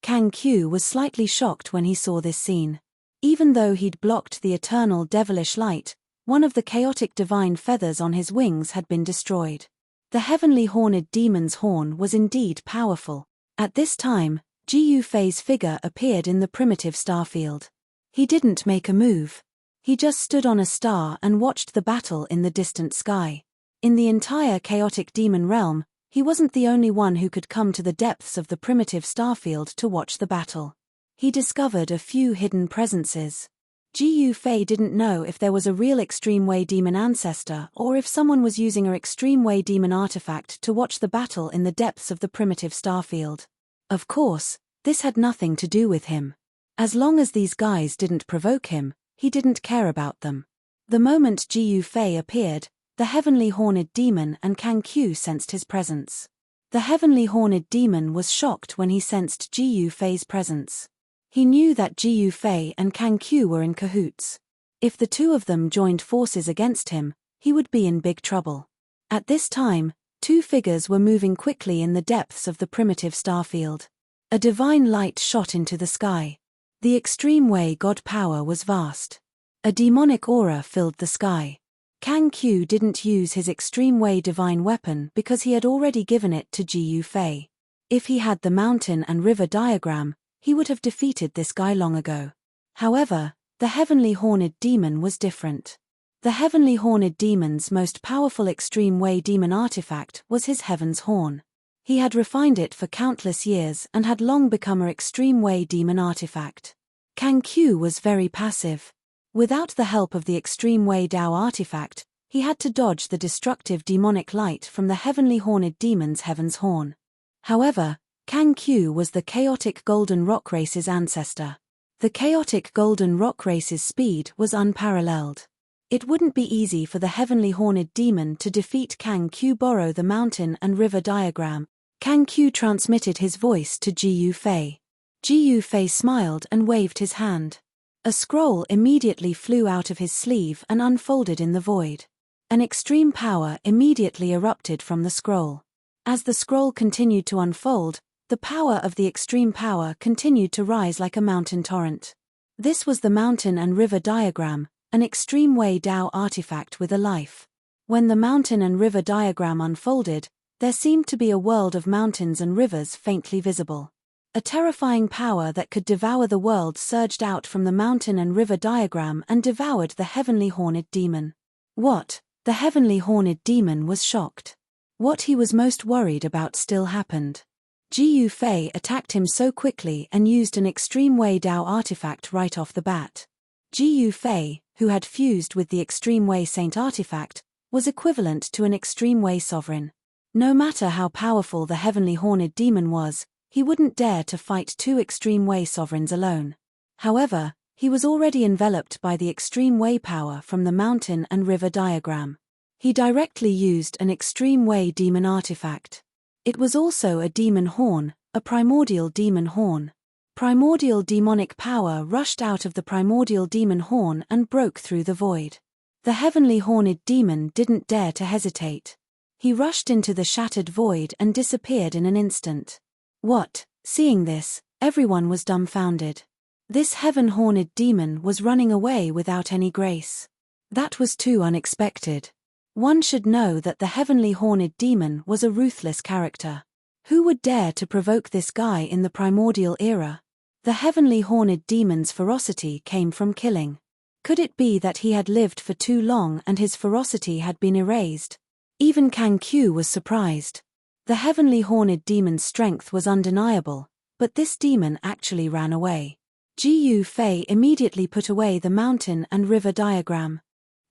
Kang Q was slightly shocked when he saw this scene. Even though he'd blocked the eternal devilish light, one of the chaotic divine feathers on his wings had been destroyed. The heavenly horned demon's horn was indeed powerful. At this time, Jiu Fei's figure appeared in the primitive starfield. He didn't make a move. He just stood on a star and watched the battle in the distant sky. In the entire chaotic demon realm, he wasn't the only one who could come to the depths of the primitive starfield to watch the battle. He discovered a few hidden presences. Jiu Fei didn't know if there was a real Extreme Way demon ancestor or if someone was using an Extreme Way demon artifact to watch the battle in the depths of the primitive starfield. Of course, this had nothing to do with him. As long as these guys didn't provoke him, he didn't care about them. The moment Jiu Fei appeared, the heavenly horned demon and Kang Q sensed his presence. The heavenly horned demon was shocked when he sensed Jiu Fei's presence. He knew that Jiu Fei and Kang Q were in cahoots. If the two of them joined forces against him, he would be in big trouble. At this time, two figures were moving quickly in the depths of the primitive starfield. A divine light shot into the sky. The Extreme Way God power was vast. A demonic aura filled the sky. Kang Q didn't use his Extreme Way divine weapon because he had already given it to Jiu Fei. If he had the mountain and river diagram, he would have defeated this guy long ago. However, the heavenly horned demon was different. The heavenly horned demon's most powerful Extreme Way demon artifact was his Heaven's Horn. He had refined it for countless years and had long become an Extreme Way demon artifact. Kang Q was very passive. Without the help of the Extreme Way Dao artifact, he had to dodge the destructive demonic light from the heavenly horned demon's Heaven's Horn. However, Kang Q was the chaotic golden rock race's ancestor. The chaotic golden rock race's speed was unparalleled. It wouldn't be easy for the heavenly horned demon to defeat Kang Q. Borrow the mountain and river diagram. Kang Q transmitted his voice to Jiu Fei. Jiu Fei smiled and waved his hand. A scroll immediately flew out of his sleeve and unfolded in the void. An extreme power immediately erupted from the scroll. As the scroll continued to unfold, the power of the extreme power continued to rise like a mountain torrent. This was the mountain and river diagram, an Extreme Way Dao artifact with a life. When the mountain and river diagram unfolded, there seemed to be a world of mountains and rivers faintly visible. A terrifying power that could devour the world surged out from the mountain and river diagram and devoured the heavenly horned demon. What? The heavenly horned demon was shocked. What he was most worried about still happened. Jiu Fei attacked him so quickly and used an Extreme Way Dao artifact right off the bat. Jiu Fei, who had fused with the Extreme Way Saint artifact, was equivalent to an Extreme Way sovereign. No matter how powerful the heavenly horned demon was, he wouldn't dare to fight two Extreme Way sovereigns alone. However, he was already enveloped by the Extreme Way power from the mountain and river diagram. He directly used an Extreme Way demon artifact. It was also a demon horn, a primordial demon horn. Primordial demonic power rushed out of the primordial demon horn and broke through the void. The heavenly horned demon didn't dare to hesitate. He rushed into the shattered void and disappeared in an instant. What? Seeing this, everyone was dumbfounded. This heaven-horned demon was running away without any grace. That was too unexpected. One should know that the heavenly horned demon was a ruthless character. Who would dare to provoke this guy in the primordial era? The heavenly horned demon's ferocity came from killing. Could it be that he had lived for too long and his ferocity had been erased? Even Kang Q was surprised. The heavenly horned demon's strength was undeniable, but this demon actually ran away. Jiu Fei immediately put away the mountain and river diagram.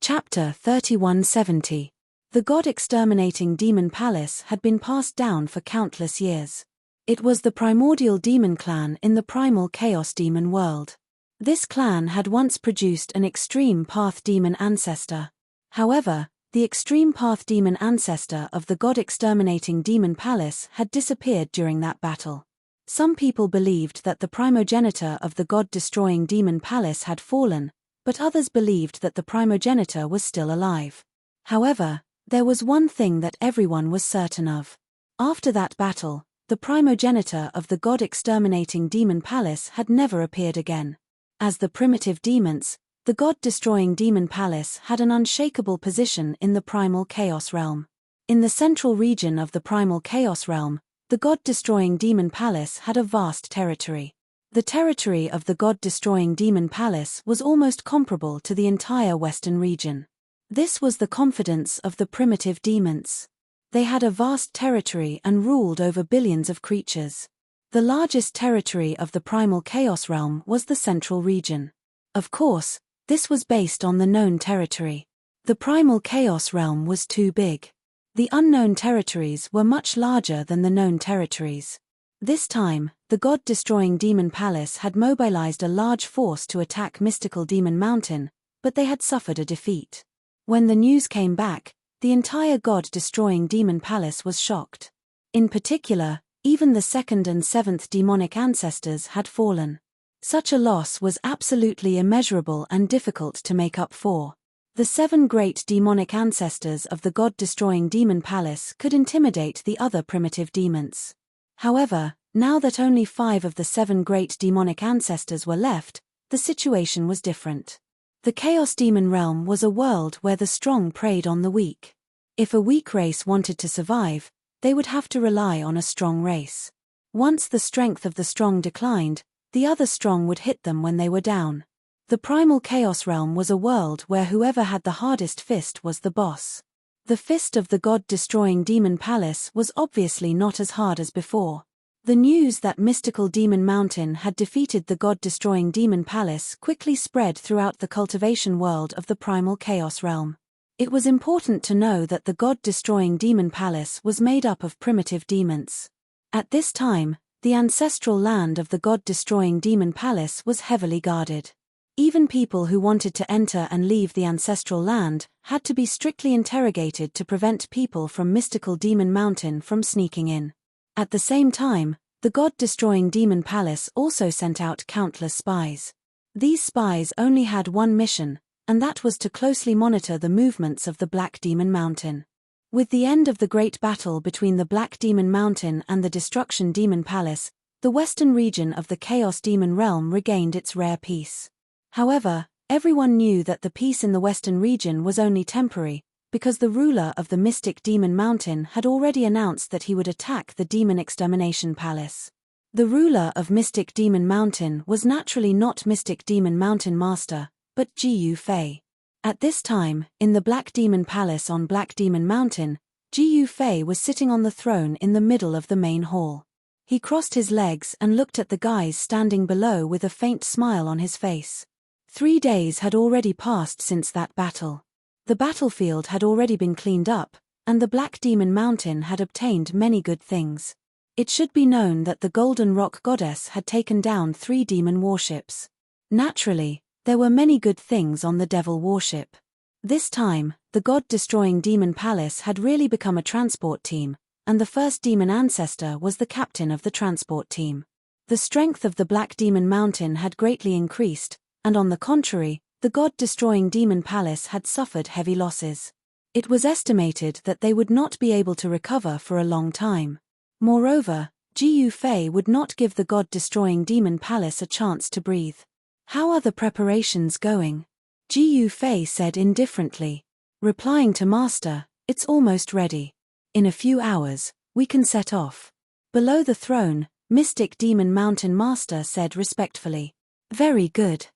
Chapter 3170. The God-exterminating demon palace had been passed down for countless years. It was the primordial demon clan in the primal chaos demon world. This clan had once produced an extreme path demon ancestor. However, the extreme path demon ancestor of the God-exterminating demon palace had disappeared during that battle. Some people believed that the primogenitor of the God-destroying demon palace had fallen, but others believed that the primogenitor was still alive. However, there was one thing that everyone was certain of. After that battle, the primogenitor of the god-exterminating demon palace had never appeared again. As the primitive demons, the god-destroying demon palace had an unshakable position in the primal chaos realm. In the central region of the primal chaos realm, the god-destroying demon palace had a vast territory. The territory of the god-destroying demon palace was almost comparable to the entire western region. This was the confidence of the primitive demons. They had a vast territory and ruled over billions of creatures. The largest territory of the primal chaos realm was the central region. Of course, this was based on the known territory. The primal chaos realm was too big. The unknown territories were much larger than the known territories. This time, the god-destroying demon palace had mobilized a large force to attack mystical Demon Mountain, but they had suffered a defeat. When the news came back, the entire god-destroying demon palace was shocked. In particular, even the second and seventh demonic ancestors had fallen. Such a loss was absolutely immeasurable and difficult to make up for. The 7 great demonic ancestors of the god-destroying demon palace could intimidate the other primitive demons. However, now that only 5 of the 7 great demonic ancestors were left, the situation was different. The Chaos Demon realm was a world where the strong preyed on the weak. If a weak race wanted to survive, they would have to rely on a strong race. Once the strength of the strong declined, the other strong would hit them when they were down. The Primal Chaos realm was a world where whoever had the hardest fist was the boss. The fist of the god-destroying demon palace was obviously not as hard as before. The news that mystical Demon Mountain had defeated the god-destroying demon palace quickly spread throughout the cultivation world of the Primal Chaos realm. It was important to know that the god-destroying demon palace was made up of primitive demons. At this time, the ancestral land of the god-destroying demon palace was heavily guarded. Even people who wanted to enter and leave the ancestral land had to be strictly interrogated to prevent people from mystical Demon Mountain from sneaking in. At the same time, the god-destroying demon palace also sent out countless spies. These spies only had one mission, and that was to closely monitor the movements of the Black Demon Mountain. With the end of the great battle between the Black Demon Mountain and the Destruction Demon Palace, the western region of the Chaos Demon realm regained its rare peace. However, everyone knew that the peace in the western region was only temporary, because the ruler of the Mystic Demon Mountain had already announced that he would attack the Demon Extermination Palace. The ruler of Mystic Demon Mountain was naturally not Mystic Demon Mountain Master, but Gu Fei. At this time, in the Black Demon Palace on Black Demon Mountain, Gu Fei was sitting on the throne in the middle of the main hall. He crossed his legs and looked at the guys standing below with a faint smile on his face. 3 days had already passed since that battle. The battlefield had already been cleaned up, and the Black Demon Mountain had obtained many good things. It should be known that the Golden Rock Goddess had taken down 3 demon warships. Naturally, there were many good things on the Devil warship. This time, the god-destroying demon palace had really become a transport team, and the first demon ancestor was the captain of the transport team. The strength of the Black Demon Mountain had greatly increased, and on the contrary, the god-destroying demon palace had suffered heavy losses. It was estimated that they would not be able to recover for a long time. Moreover, Gu Fei would not give the god-destroying demon palace a chance to breathe. "How are the preparations going?" Gu Fei said indifferently. Replying to Master, "It's almost ready. In a few hours, we can set off." Below the throne, Mystic Demon Mountain Master said respectfully, "Very good.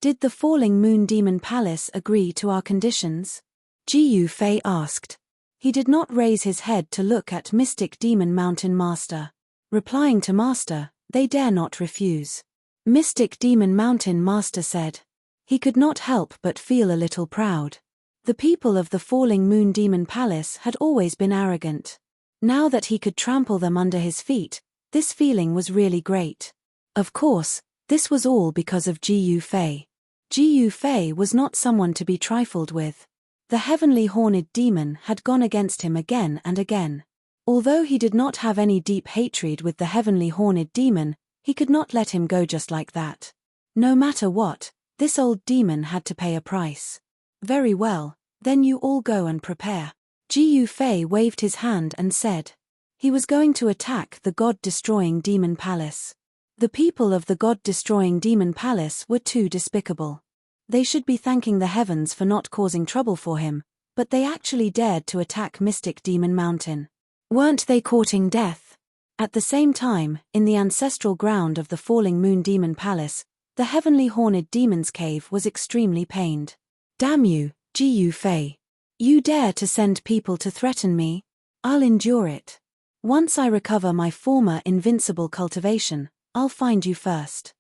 Did the Falling Moon Demon Palace agree to our conditions?" Gu Fei asked. He did not raise his head to look at Mystic Demon Mountain Master. Replying to Master, "They dare not refuse." Mystic Demon Mountain Master said. He could not help but feel a little proud. The people of the Falling Moon Demon Palace had always been arrogant. Now that he could trample them under his feet, this feeling was really great. Of course, this was all because of Gu Fei. Gu Fei was not someone to be trifled with. The heavenly horned demon had gone against him again and again. Although he did not have any deep hatred with the heavenly horned demon, he could not let him go just like that. No matter what, This old demon had to pay a price. Very well, then you all go and prepare. Gu Fei waved his hand and said. He was going to attack the God-destroying demon palace. The people of the God-destroying demon palace were too despicable. They should be thanking the heavens for not causing trouble for him, but they actually dared to attack Mystic Demon Mountain. Weren't they courting death? At the same time, in the ancestral ground of the Falling Moon Demon Palace, the heavenly horned demon's cave was extremely pained. Damn you, Gu Fei. You dare to send people to threaten me? I'll endure it. Once I recover my former invincible cultivation, I'll find you first.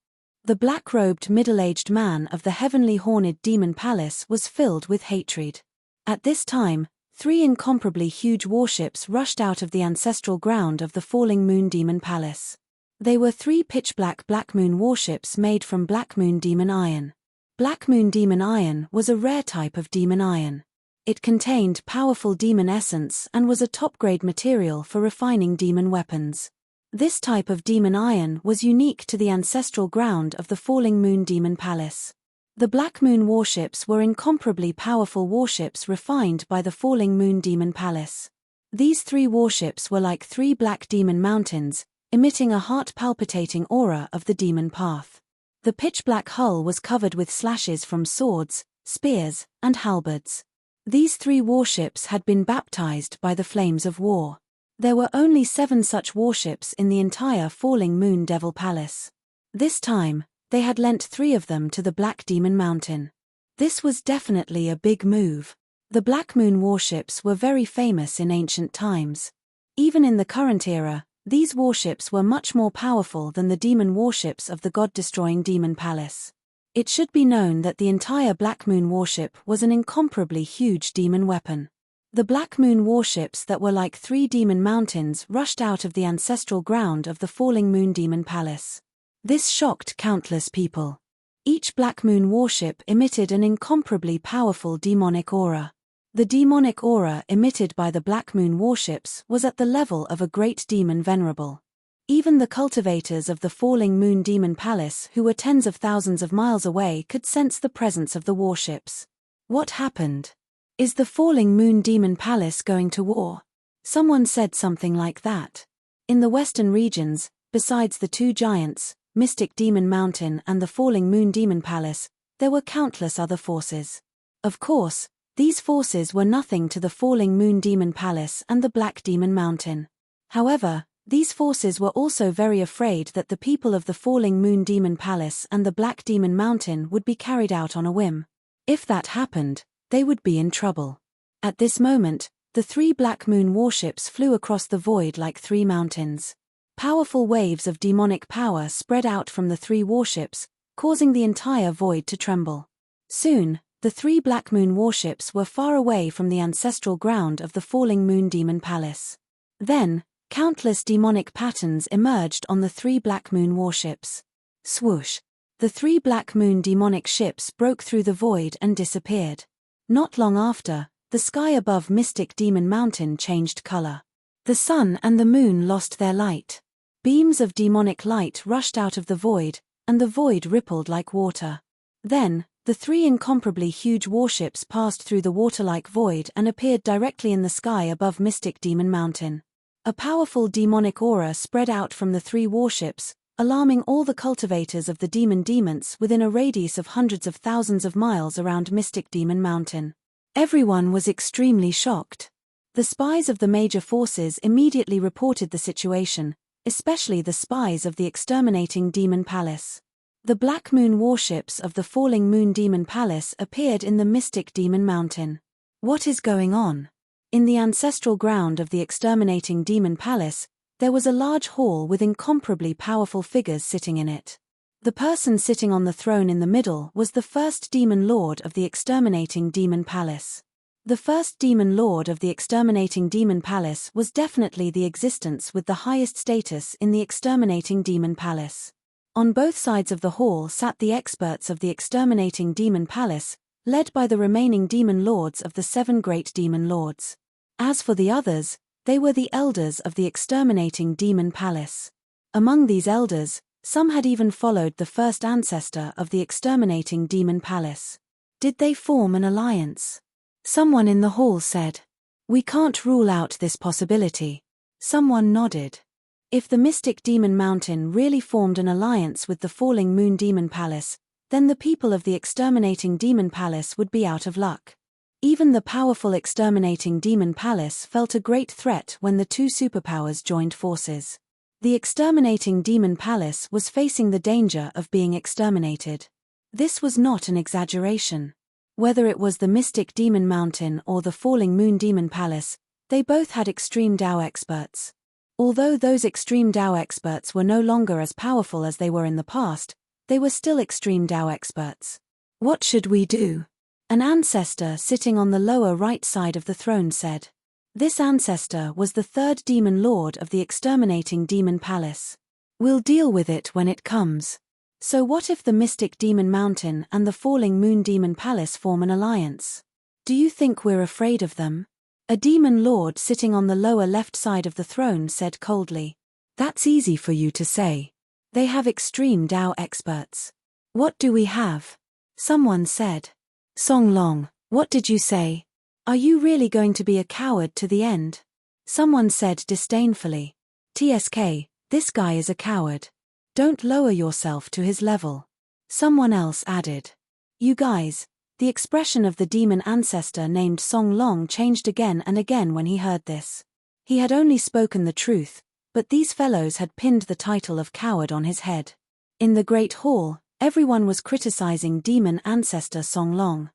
The black-robed middle-aged man of the heavenly horned demon palace was filled with hatred. At this time, 3 incomparably huge warships rushed out of the ancestral ground of the Falling Moon Demon Palace. They were 3 pitch-black Black Moon warships made from Black Moon Demon Iron. Black Moon Demon Iron was a rare type of demon iron. It contained powerful demon essence and was a top-grade material for refining demon weapons. This type of demon iron was unique to the ancestral ground of the Falling Moon Demon Palace. The Black Moon warships were incomparably powerful warships refined by the Falling Moon Demon Palace. These 3 warships were like 3 black demon mountains, emitting a heart-palpitating aura of the demon path. The pitch-black hull was covered with slashes from swords, spears, and halberds. These 3 warships had been baptized by the flames of war. There were only 7 such warships in the entire Falling Moon Devil Palace. This time, they had lent 3 of them to the Black Demon Mountain. This was definitely a big move. The Black Moon warships were very famous in ancient times. Even in the current era, these warships were much more powerful than the demon warships of the God-destroying Demon Palace. It should be known that the entire Black Moon warship was an incomparably huge demon weapon. The Black Moon warships that were like 3 demon mountains rushed out of the ancestral ground of the Falling Moon Demon Palace. This shocked countless people. Each Black Moon warship emitted an incomparably powerful demonic aura. The demonic aura emitted by the Black Moon warships was at the level of a great demon venerable. Even the cultivators of the Falling Moon Demon Palace who were tens of thousands of miles away could sense the presence of the warships. What happened? Is the Falling Moon Demon Palace going to war? Someone said something like that. In the western regions, besides the 2 giants, Mystic Demon Mountain and the Falling Moon Demon Palace, there were countless other forces. Of course, these forces were nothing to the Falling Moon Demon Palace and the Black Demon Mountain. However, these forces were also very afraid that the people of the Falling Moon Demon Palace and the Black Demon Mountain would be carried out on a whim. If that happened, they would be in trouble. At this moment, the 3 Black Moon warships flew across the void like 3 mountains. Powerful waves of demonic power spread out from the 3 warships, causing the entire void to tremble. Soon, the 3 Black Moon warships were far away from the ancestral ground of the Falling Moon Demon Palace. Then, countless demonic patterns emerged on the 3 Black Moon warships. Swoosh! The 3 Black Moon demonic ships broke through the void and disappeared. Not long after, the sky above Mystic Demon Mountain changed color. The sun and the moon lost their light. Beams of demonic light rushed out of the void, and the void rippled like water. Then, the 3 incomparably huge warships passed through the water-like void and appeared directly in the sky above Mystic Demon Mountain. A powerful demonic aura spread out from the 3 warships, alarming all the cultivators of the demons within a radius of hundreds of thousands of miles around Mystic Demon Mountain. Everyone was extremely shocked. The spies of the major forces immediately reported the situation, especially the spies of the exterminating Demon Palace. The Black Moon warships of the Falling Moon Demon Palace appeared in the Mystic Demon Mountain. What is going on? In the ancestral ground of the exterminating Demon Palace, there was a large hall with incomparably powerful figures sitting in it. The person sitting on the throne in the middle was the first Demon Lord of the exterminating Demon Palace. The first Demon Lord of the exterminating Demon Palace was definitely the existence with the highest status in the exterminating Demon Palace. On both sides of the hall sat the experts of the exterminating Demon Palace, led by the remaining Demon Lords of the 7 Great Demon Lords. As for the others, they were the elders of the exterminating Demon Palace. Among these elders, Some had even followed the first ancestor of the exterminating demon palace. Did they form an alliance? Someone in the hall said. We can't rule out this possibility. Someone nodded. If the mystic demon mountain really formed an alliance with the falling moon demon palace, then the people of the exterminating demon palace would be out of luck. Even the powerful exterminating demon palace felt a great threat when the two superpowers joined forces. The exterminating demon palace was facing the danger of being exterminated. This was not an exaggeration. Whether it was the mystic demon mountain or the falling moon demon palace, they both had extreme Dao experts. Although those extreme Dao experts were no longer as powerful as they were in the past, they were still extreme Dao experts. What should we do? An ancestor sitting on the lower right side of the throne said. This ancestor was the third demon lord of the exterminating demon palace. We'll deal with it when it comes. So what if the mystic demon mountain and the falling moon demon palace form an alliance? Do you think we're afraid of them? A demon lord sitting on the lower left side of the throne said coldly. That's easy for you to say. They have extreme Dao experts. What do we have? Someone said. Song Long, what did you say? Are you really going to be a coward to the end? Someone said disdainfully. TSK, this guy is a coward. Don't lower yourself to his level. Someone else added. You guys, the expression of the demon ancestor named Song Long changed again and again when he heard this. He had only spoken the truth, but these fellows had pinned the title of coward on his head. In the Great Hall, everyone was criticizing demon ancestor Song Long.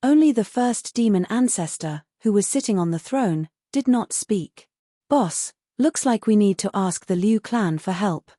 Only the first demon ancestor, who was sitting on the throne, did not speak. Boss, looks like we need to ask the Liu clan for help.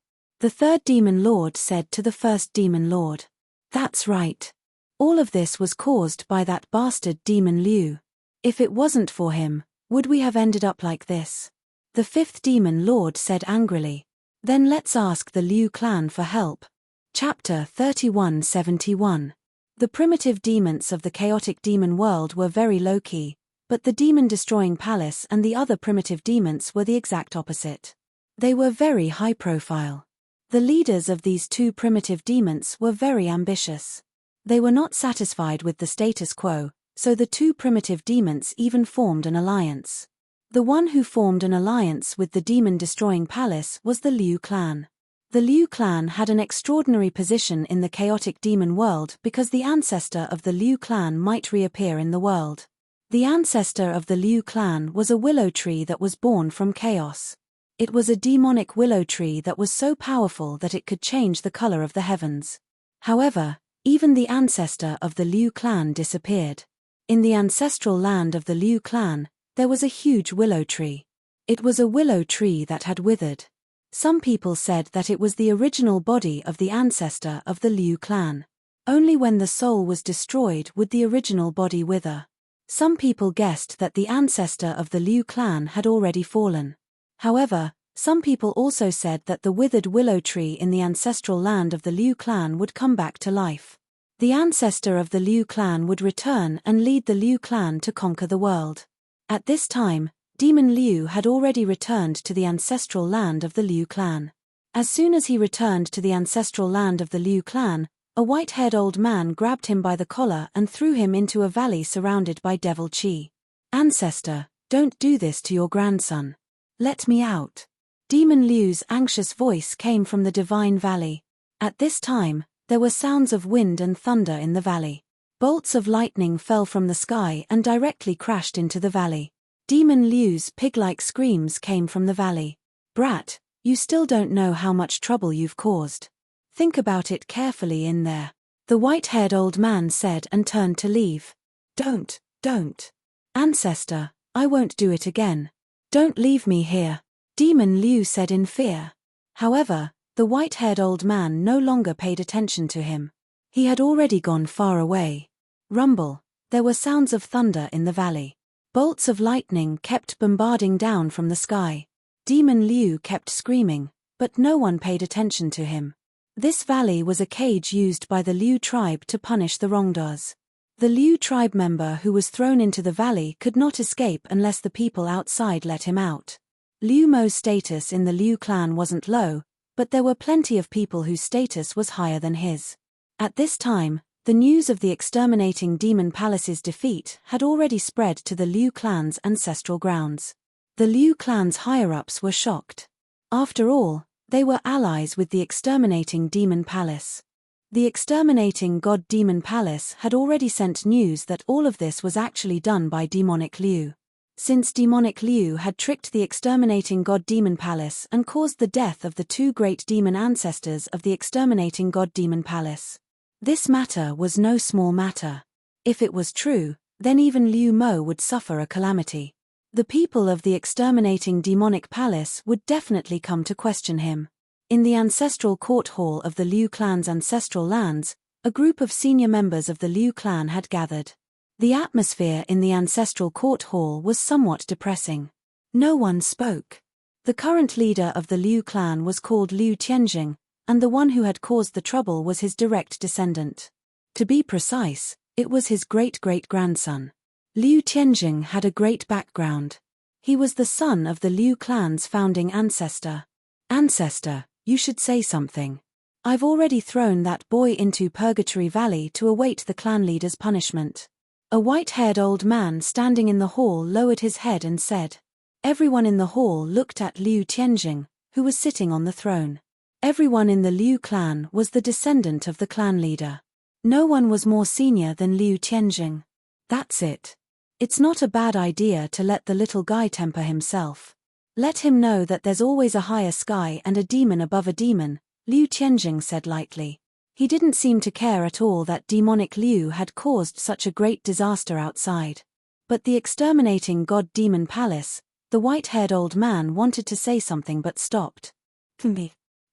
The third demon lord said to the first demon lord. That's right. All of this was caused by that bastard demon Liu. If it wasn't for him, would we have ended up like this? The fifth demon lord said angrily. Then let's ask the Liu clan for help. Chapter 3171. The primitive demons of the chaotic demon world were very low-key, but the demon-destroying palace and the other primitive demons were the exact opposite. They were very high-profile. The leaders of these two primitive demons were very ambitious. They were not satisfied with the status quo, so the two primitive demons even formed an alliance. The one who formed an alliance with the demon-destroying palace was the Liu clan. The Liu clan had an extraordinary position in the chaotic demon world because the ancestor of the Liu clan might reappear in the world. The ancestor of the Liu clan was a willow tree that was born from chaos. It was a demonic willow tree that was so powerful that it could change the color of the heavens. However, even the ancestor of the Liu clan disappeared. In the ancestral land of the Liu clan, there was a huge willow tree. It was a willow tree that had withered. Some people said that it was the original body of the ancestor of the Liu clan. Only when the soul was destroyed would the original body wither. Some people guessed that the ancestor of the Liu clan had already fallen. However, some people also said that the withered willow tree in the ancestral land of the Liu clan would come back to life. The ancestor of the Liu clan would return and lead the Liu clan to conquer the world. At this time, Demon Liu had already returned to the ancestral land of the Liu clan. As soon as he returned to the ancestral land of the Liu clan, a white-haired old man grabbed him by the collar and threw him into a valley surrounded by devil chi. Ancestor, don't do this to your grandson. Let me out. Demon Liu's anxious voice came from the divine valley. At this time, there were sounds of wind and thunder in the valley. Bolts of lightning fell from the sky and directly crashed into the valley. Demon Liu's pig-like screams came from the valley. Brat, you still don't know how much trouble you've caused. Think about it carefully in there. The white-haired old man said and turned to leave. Don't. Ancestor, I won't do it again. Don't leave me here. Demon Liu said in fear. However, the white-haired old man no longer paid attention to him. He had already gone far away. Rumble. There were sounds of thunder in the valley. Bolts of lightning kept bombarding down from the sky. Demon Liu kept screaming, but no one paid attention to him. This valley was a cage used by the Liu tribe to punish the wrongdoers. The Liu tribe member who was thrown into the valley could not escape unless the people outside let him out. Liu Mo's status in the Liu clan wasn't low, but there were plenty of people whose status was higher than his. At this time, the news of the exterminating demon palace's defeat had already spread to the Liu clan's ancestral grounds. The Liu clan's higher-ups were shocked. After all, they were allies with the exterminating demon palace. The exterminating god demon palace had already sent news that all of this was actually done by demonic Liu. Since demonic Liu had tricked the exterminating god demon palace and caused the death of the two great demon ancestors of the exterminating god demon palace. This matter was no small matter. If it was true, then even Liu Mo would suffer a calamity. The people of the exterminating demonic palace would definitely come to question him. In the ancestral court hall of the Liu clan's ancestral lands, a group of senior members of the Liu clan had gathered. The atmosphere in the ancestral court hall was somewhat depressing. No one spoke. The current leader of the Liu clan was called Liu Tianjing, and the one who had caused the trouble was his direct descendant. To be precise, it was his great-great-grandson. Liu Tianjing had a great background. He was the son of the Liu clan's founding ancestor. Ancestor, you should say something. I've already thrown that boy into Purgatory Valley to await the clan leader's punishment. A white-haired old man standing in the hall lowered his head and said. Everyone in the hall looked at Liu Tianjing, who was sitting on the throne. Everyone in the Liu clan was the descendant of the clan leader. No one was more senior than Liu Tianjing. That's it. It's not a bad idea to let the little guy temper himself. Let him know that there's always a higher sky and a demon above a demon, Liu Tianjing said lightly. He didn't seem to care at all that demonic Liu had caused such a great disaster outside. But the exterminating god demon palace, the white-haired old man wanted to say something but stopped.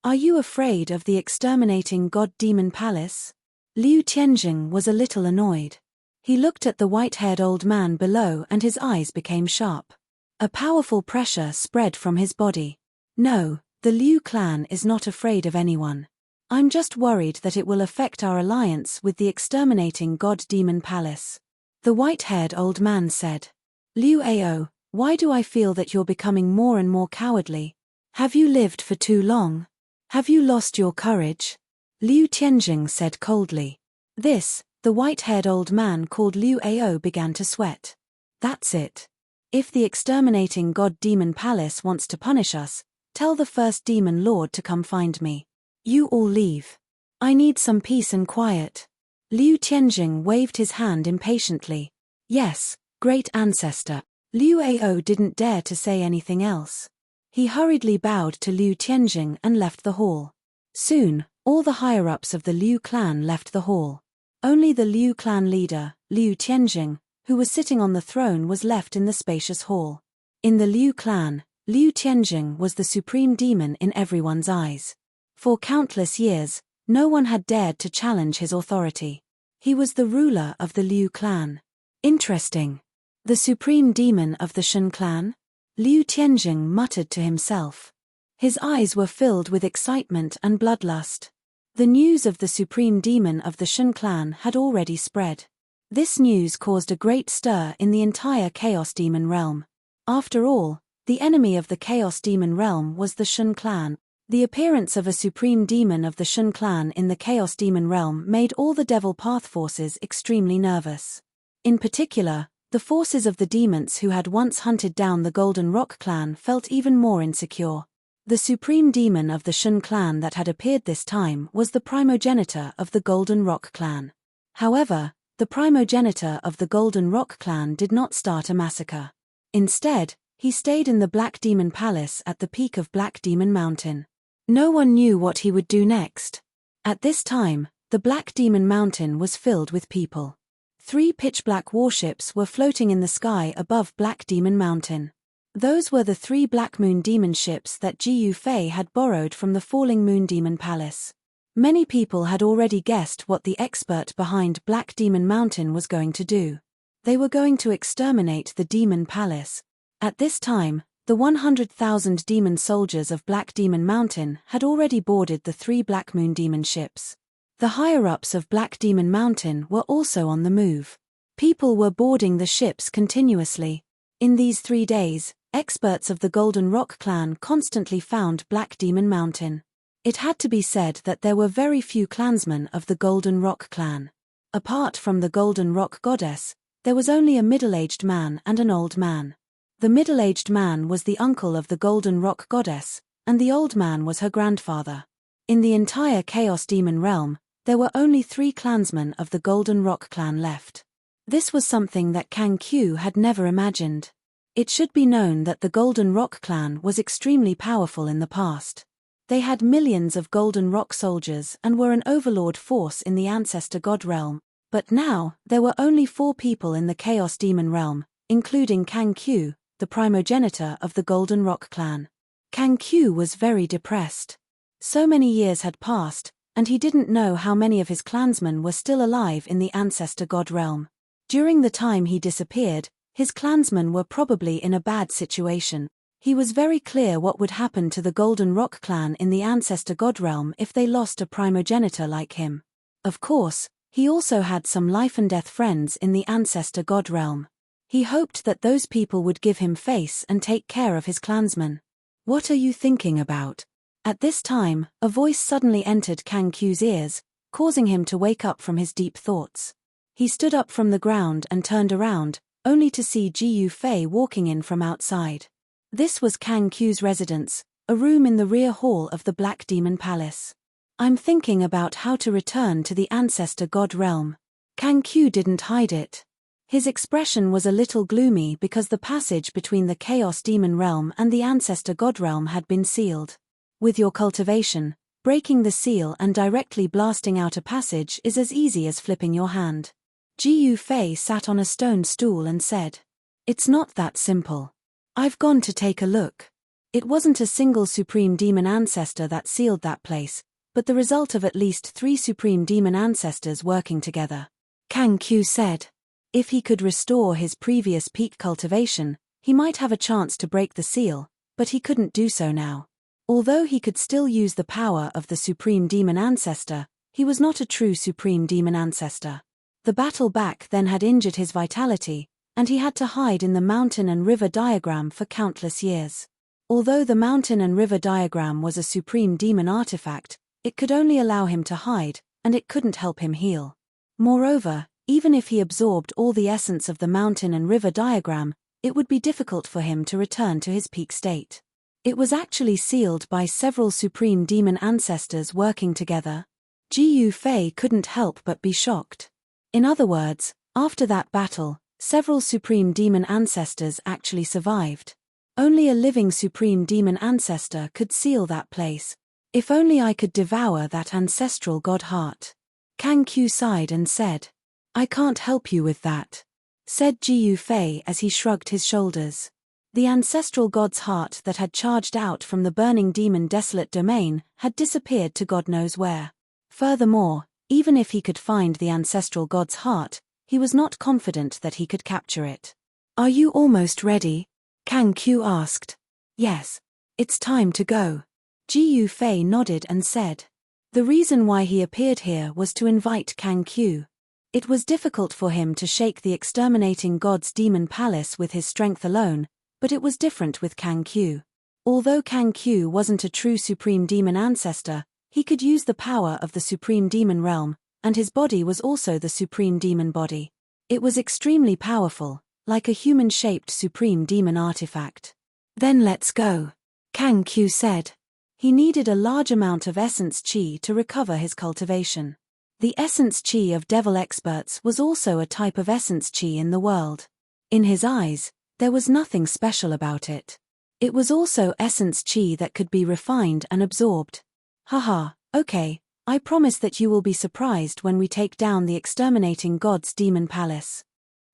Are you afraid of the exterminating god demon palace? Liu Tianjing was a little annoyed. He looked at the white-haired old man below and his eyes became sharp. A powerful pressure spread from his body. No, the Liu clan is not afraid of anyone. I'm just worried that it will affect our alliance with the exterminating god demon palace. The white-haired old man said. Liu Ao, why do I feel that you're becoming more and more cowardly? Have you lived for too long? Have you lost your courage? Liu Tianjing said coldly. The white-haired old man called Liu Ao began to sweat. That's it. If the exterminating god demon palace wants to punish us, tell the first demon lord to come find me. You all leave. I need some peace and quiet. Liu Tianjing waved his hand impatiently. Yes, great ancestor. Liu Ao didn't dare to say anything else. He hurriedly bowed to Liu Tianjing and left the hall. Soon, all the higher-ups of the Liu clan left the hall. Only the Liu clan leader, Liu Tianjing, who was sitting on the throne, was left in the spacious hall. In the Liu clan, Liu Tianjing was the supreme demon in everyone's eyes. For countless years, no one had dared to challenge his authority. He was the ruler of the Liu clan. Interesting. The supreme demon of the Shen clan? Liu Tianjing muttered to himself. His eyes were filled with excitement and bloodlust. The news of the supreme demon of the Shen clan had already spread. This news caused a great stir in the entire Chaos Demon realm. After all, the enemy of the Chaos Demon realm was the Shen clan. The appearance of a supreme demon of the Shen clan in the Chaos Demon realm made all the Devil Path forces extremely nervous. In particular, the forces of the demons who had once hunted down the Golden Rock clan felt even more insecure. The supreme demon of the Shen clan that had appeared this time was the primogenitor of the Golden Rock clan. However, the primogenitor of the Golden Rock clan did not start a massacre. Instead, he stayed in the Black Demon Palace at the peak of Black Demon Mountain. No one knew what he would do next. At this time, the Black Demon Mountain was filled with people. 3 pitch-black warships were floating in the sky above Black Demon Mountain. Those were the 3 Black Moon Demon ships that Ji Yufei had borrowed from the Falling Moon Demon Palace. Many people had already guessed what the expert behind Black Demon Mountain was going to do. They were going to exterminate the Demon Palace. At this time, the 100,000 demon soldiers of Black Demon Mountain had already boarded the 3 Black Moon Demon ships. The higher-ups of Black Demon Mountain were also on the move. People were boarding the ships continuously. In these 3 days, experts of the Golden Rock clan constantly found Black Demon Mountain. It had to be said that there were very few clansmen of the Golden Rock clan. Apart from the Golden Rock goddess, there was only a middle-aged man and an old man. The middle-aged man was the uncle of the Golden Rock goddess, and the old man was her grandfather. In the entire Chaos Demon realm, there were only 3 clansmen of the Golden Rock clan left. This was something that Kang Q had never imagined. It should be known that the Golden Rock clan was extremely powerful in the past. They had millions of Golden Rock soldiers and were an overlord force in the Ancestor God realm, but now, there were only 4 people in the Chaos Demon realm, including Kang Q, the primogenitor of the Golden Rock clan. Kang Q was very depressed. So many years had passed, and he didn't know how many of his clansmen were still alive in the Ancestor God realm. During the time he disappeared, his clansmen were probably in a bad situation. He was very clear what would happen to the Golden Rock clan in the Ancestor God realm if they lost a primogenitor like him. Of course, he also had some life-and-death friends in the Ancestor God realm. He hoped that those people would give him face and take care of his clansmen. "What are you thinking about?" At this time, a voice suddenly entered Kang Q's ears, causing him to wake up from his deep thoughts. He stood up from the ground and turned around, only to see Ji Fei walking in from outside. This was Kang Q's residence, a room in the rear hall of the Black Demon Palace. "I'm thinking about how to return to the Ancestor God realm." Kang Q didn't hide it. His expression was a little gloomy because the passage between the Chaos Demon realm and the Ancestor God realm had been sealed. With your cultivation, breaking the seal and directly blasting out a passage is as easy as flipping your hand. Ji Fei sat on a stone stool and said, "It's not that simple. I've gone to take a look. It wasn't a single Supreme Demon Ancestor that sealed that place, but the result of at least 3 Supreme Demon Ancestors working together." Kang Q said. If he could restore his previous peak cultivation, he might have a chance to break the seal, but he couldn't do so now. Although he could still use the power of the Supreme Demon Ancestor, he was not a true Supreme Demon Ancestor. The battle back then had injured his vitality, and he had to hide in the mountain and river diagram for countless years. Although the mountain and river diagram was a Supreme Demon artifact, it could only allow him to hide, and it couldn't help him heal. Moreover, even if he absorbed all the essence of the mountain and river diagram, it would be difficult for him to return to his peak state. It was actually sealed by several Supreme Demon Ancestors working together. Ji Fei couldn't help but be shocked. In other words, after that battle, several Supreme Demon Ancestors actually survived. Only a living Supreme Demon Ancestor could seal that place. If only I could devour that ancestral god heart. Kang Q sighed and said, "I can't help you with that," said Ji Fei as he shrugged his shoulders. The ancestral god's heart that had charged out from the burning demon desolate domain had disappeared to God knows where. Furthermore, even if he could find the ancestral god's heart, he was not confident that he could capture it. "Are you almost ready?" Kang Q asked. "Yes. It's time to go." Ji Fei nodded and said. The reason why he appeared here was to invite Kang Q. It was difficult for him to shake the exterminating god's demon palace with his strength alone, but it was different with Kang Q. Although Kang Q wasn't a true Supreme Demon Ancestor, he could use the power of the Supreme Demon realm, and his body was also the Supreme Demon body. It was extremely powerful, like a human-shaped Supreme Demon artifact. "Then let's go," Kang Q said. He needed a large amount of Essence Chi to recover his cultivation. The Essence Chi of Devil Experts was also a type of Essence Chi in the world. In his eyes, there was nothing special about it. It was also Essence Chi that could be refined and absorbed. "Haha, okay, I promise that you will be surprised when we take down the exterminating god's demon palace."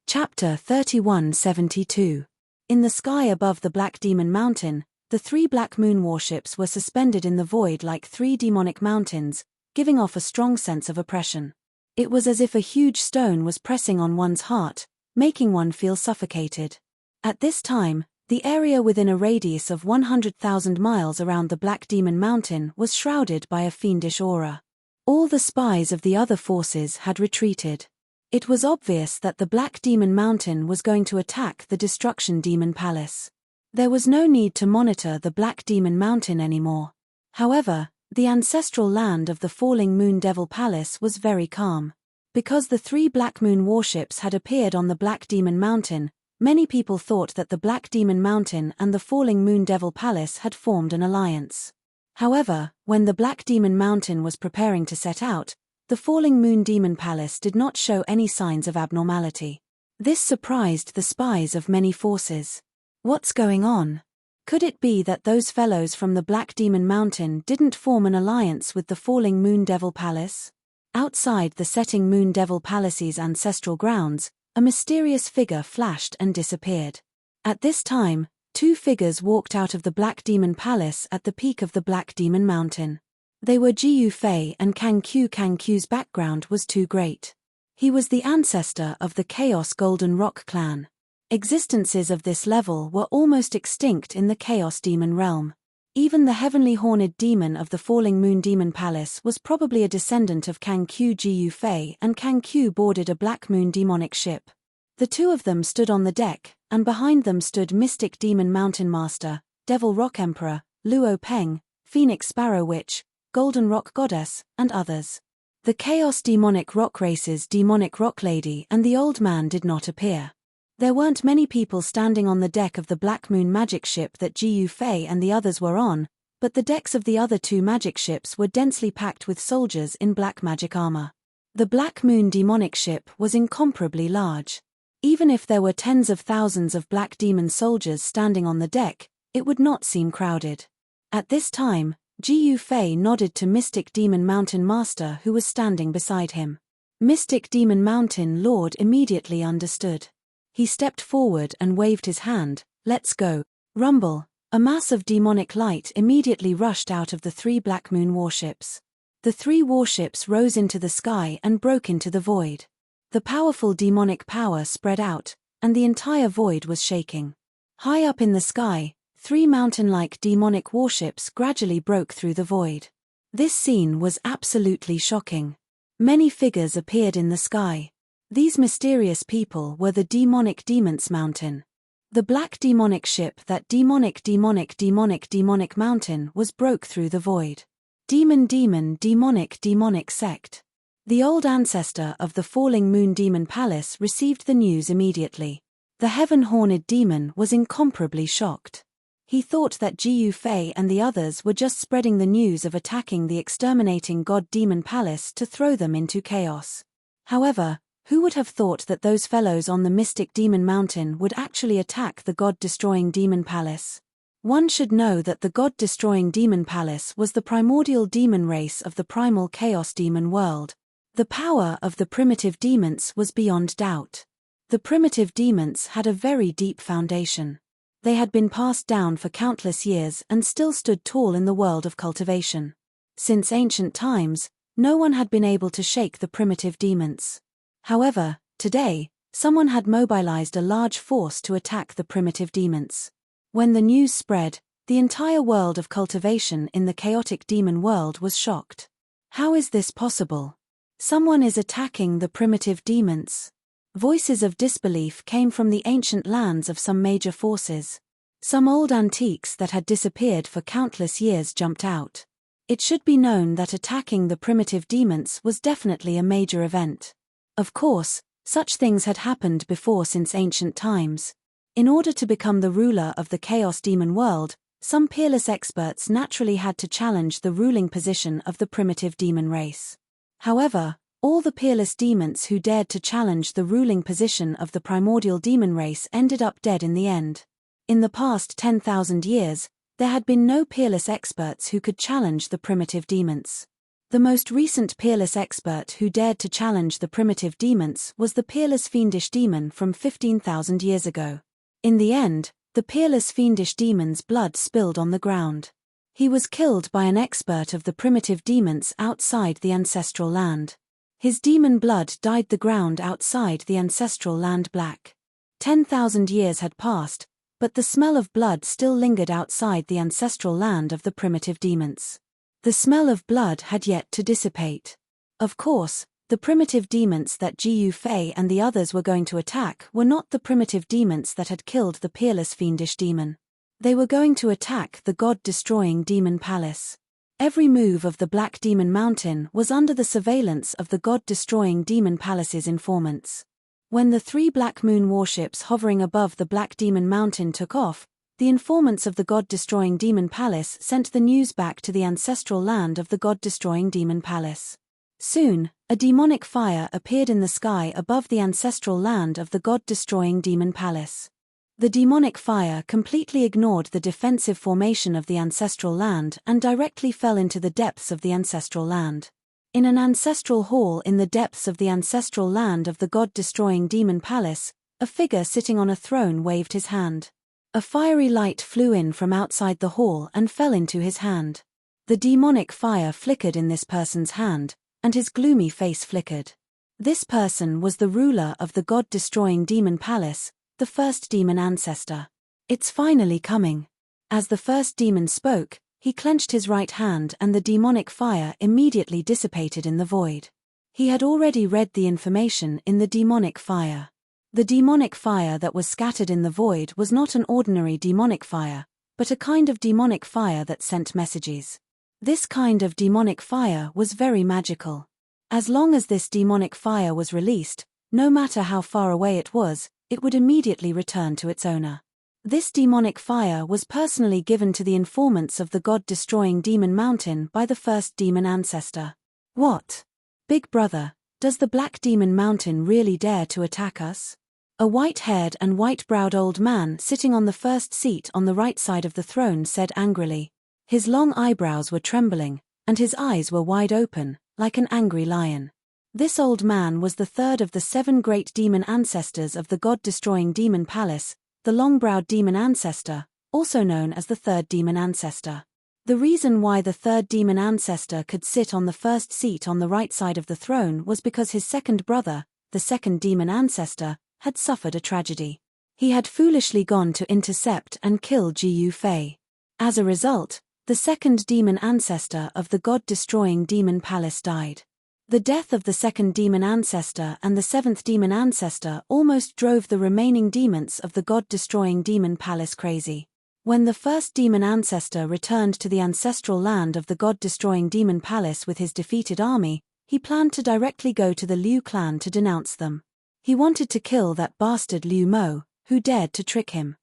Chapter 3172. In the sky above the Black Demon Mountain, the 3 Black Moon warships were suspended in the void like 3 demonic mountains, giving off a strong sense of oppression. It was as if a huge stone was pressing on one's heart, making one feel suffocated. At this time, the area within a radius of 100,000 miles around the Black Demon Mountain was shrouded by a fiendish aura. All the spies of the other forces had retreated. It was obvious that the Black Demon Mountain was going to attack the Destruction Demon Palace. There was no need to monitor the Black Demon Mountain anymore. However, The ancestral land of the falling Moon Devil Palace was very calm. Because the 3 Black Moon warships had appeared on the Black Demon Mountain, many people thought that the Black Demon Mountain and the falling Moon Devil Palace had formed an alliance. However, when the Black Demon Mountain was preparing to set out, the falling Moon Demon Palace did not show any signs of abnormality. This surprised the spies of many forces. What's going on? Could it be that those fellows from the Black Demon Mountain didn't form an alliance with the falling Moon Devil Palace? Outside the setting Moon Devil Palace's ancestral grounds, a mysterious figure flashed and disappeared. At this time, 2 figures walked out of the Black Demon Palace at the peak of the Black Demon Mountain. They were Ji Yufei and Kang Qiu. Kang Qiu's background was too great. He was the ancestor of the Chaos Golden Rock clan. Existences of this level were almost extinct in the Chaos Demon realm. Even the heavenly horned demon of the falling Moon Demon Palace was probably a descendant of Kang Qiu. Ji Yufei and Kang Qiu boarded a Black Moon demonic ship. The 2 of them stood on the deck, and behind them stood Mystic Demon Mountain Master, Devil Rock Emperor, Luo Peng, Phoenix Sparrow Witch, Golden Rock Goddess, and others. The Chaos Demonic Rock Race's Demonic Rock Lady and the Old Man did not appear. There weren't many people standing on the deck of the Black Moon magic ship that Ji Yufei and the others were on, but the decks of the other 2 magic ships were densely packed with soldiers in black magic armor. The Black Moon demonic ship was incomparably large. Even if there were tens of thousands of black demon soldiers standing on the deck, it would not seem crowded. At this time, Ji Yufei nodded to Mystic Demon Mountain Master who was standing beside him. Mystic Demon Mountain Lord immediately understood. He stepped forward and waved his hand. "Let's go." Rumble. A mass of demonic light immediately rushed out of the 3 Black Moon warships. The 3 warships rose into the sky and broke into the void. The powerful demonic power spread out, and the entire void was shaking. High up in the sky, 3 mountain-like demonic warships gradually broke through the void. This scene was absolutely shocking. Many figures appeared in the sky. These mysterious people were the Demonic Demons Mountain. The black demonic ship that demonic mountain was broke through the void. Demonic sect. The old ancestor of the falling Moon Demon Palace received the news immediately. The heaven-horned demon was incomparably shocked. He thought that Ji Yufei and the others were just spreading the news of attacking the exterminating God Demon Palace to throw them into chaos. However, who would have thought that those fellows on the Mystic Demon Mountain would actually attack the God-destroying Demon Palace? One should know that the God-destroying Demon Palace was the primordial demon race of the primal Chaos Demon world. The power of the primitive demons was beyond doubt. The primitive demons had a very deep foundation. They had been passed down for countless years and still stood tall in the world of cultivation. Since ancient times, no one had been able to shake the primitive demons. However, today, someone had mobilized a large force to attack the primitive demons. When the news spread, the entire world of cultivation in the chaotic demon world was shocked. How is this possible? Someone is attacking the primitive demons. Voices of disbelief came from the ancient lands of some major forces. Some old antiques that had disappeared for countless years jumped out. It should be known that attacking the primitive demons was definitely a major event. Of course, such things had happened before since ancient times. In order to become the ruler of the Chaos Demon world, some peerless experts naturally had to challenge the ruling position of the primitive demon race. However, all the peerless demons who dared to challenge the ruling position of the primordial demon race ended up dead in the end. In the past 10,000 years, there had been no peerless experts who could challenge the primitive demons. The most recent peerless expert who dared to challenge the primitive demons was the peerless fiendish demon from 15,000 years ago. In the end, the peerless fiendish demon's blood spilled on the ground. He was killed by an expert of the primitive demons outside the ancestral land. His demon blood dyed the ground outside the ancestral land black. 10,000 years had passed, but the smell of blood still lingered outside the ancestral land of the primitive demons. The smell of blood had yet to dissipate. Of course, the primitive demons that Ji Yufei and the others were going to attack were not the primitive demons that had killed the peerless fiendish demon. They were going to attack the god-destroying demon palace. Every move of the Black Demon Mountain was under the surveillance of the God-destroying Demon Palace's informants. When the 3 Black Moon warships hovering above the Black Demon Mountain took off, the informants of the God-destroying Demon Palace sent the news back to the ancestral land of the God-destroying Demon Palace. Soon, a demonic fire appeared in the sky above the ancestral land of the God-destroying Demon Palace. The demonic fire completely ignored the defensive formation of the ancestral land and directly fell into the depths of the ancestral land. In an ancestral hall in the depths of the ancestral land of the God-destroying Demon Palace, a figure sitting on a throne waved his hand. A fiery light flew in from outside the hall and fell into his hand. The demonic fire flickered in this person's hand, and his gloomy face flickered. This person was the ruler of the God-destroying Demon Palace, the first demon ancestor. It's finally coming. As the first demon spoke, he clenched his right hand and the demonic fire immediately dissipated in the void. He had already read the information in the demonic fire. The demonic fire that was scattered in the void was not an ordinary demonic fire, but a kind of demonic fire that sent messages. This kind of demonic fire was very magical. As long as this demonic fire was released, no matter how far away it would immediately return to its owner. This demonic fire was personally given to the informants of the God-destroying Demon Mountain by the first demon ancestor. What? Big brother, does the Black Demon Mountain really dare to attack us? A white-haired and white-browed old man sitting on the first seat on the right side of the throne said angrily. His long eyebrows were trembling, and his eyes were wide open, like an angry lion. This old man was the third of the 7 great demon ancestors of the God-destroying Demon Palace, the long-browed demon ancestor, also known as the third demon ancestor. The reason why the third demon ancestor could sit on the first seat on the right side of the throne was because his second brother, the second demon ancestor, had suffered a tragedy. He had foolishly gone to intercept and kill Jiu Fei. As a result, the second demon ancestor of the God-destroying Demon Palace died. The death of the second demon ancestor and the 7th demon ancestor almost drove the remaining demons of the God-destroying Demon Palace crazy. When the first demon ancestor returned to the ancestral land of the God-destroying Demon Palace with his defeated army, he planned to directly go to the Liu clan to denounce them. He wanted to kill that bastard Liu Mo, who dared to trick him.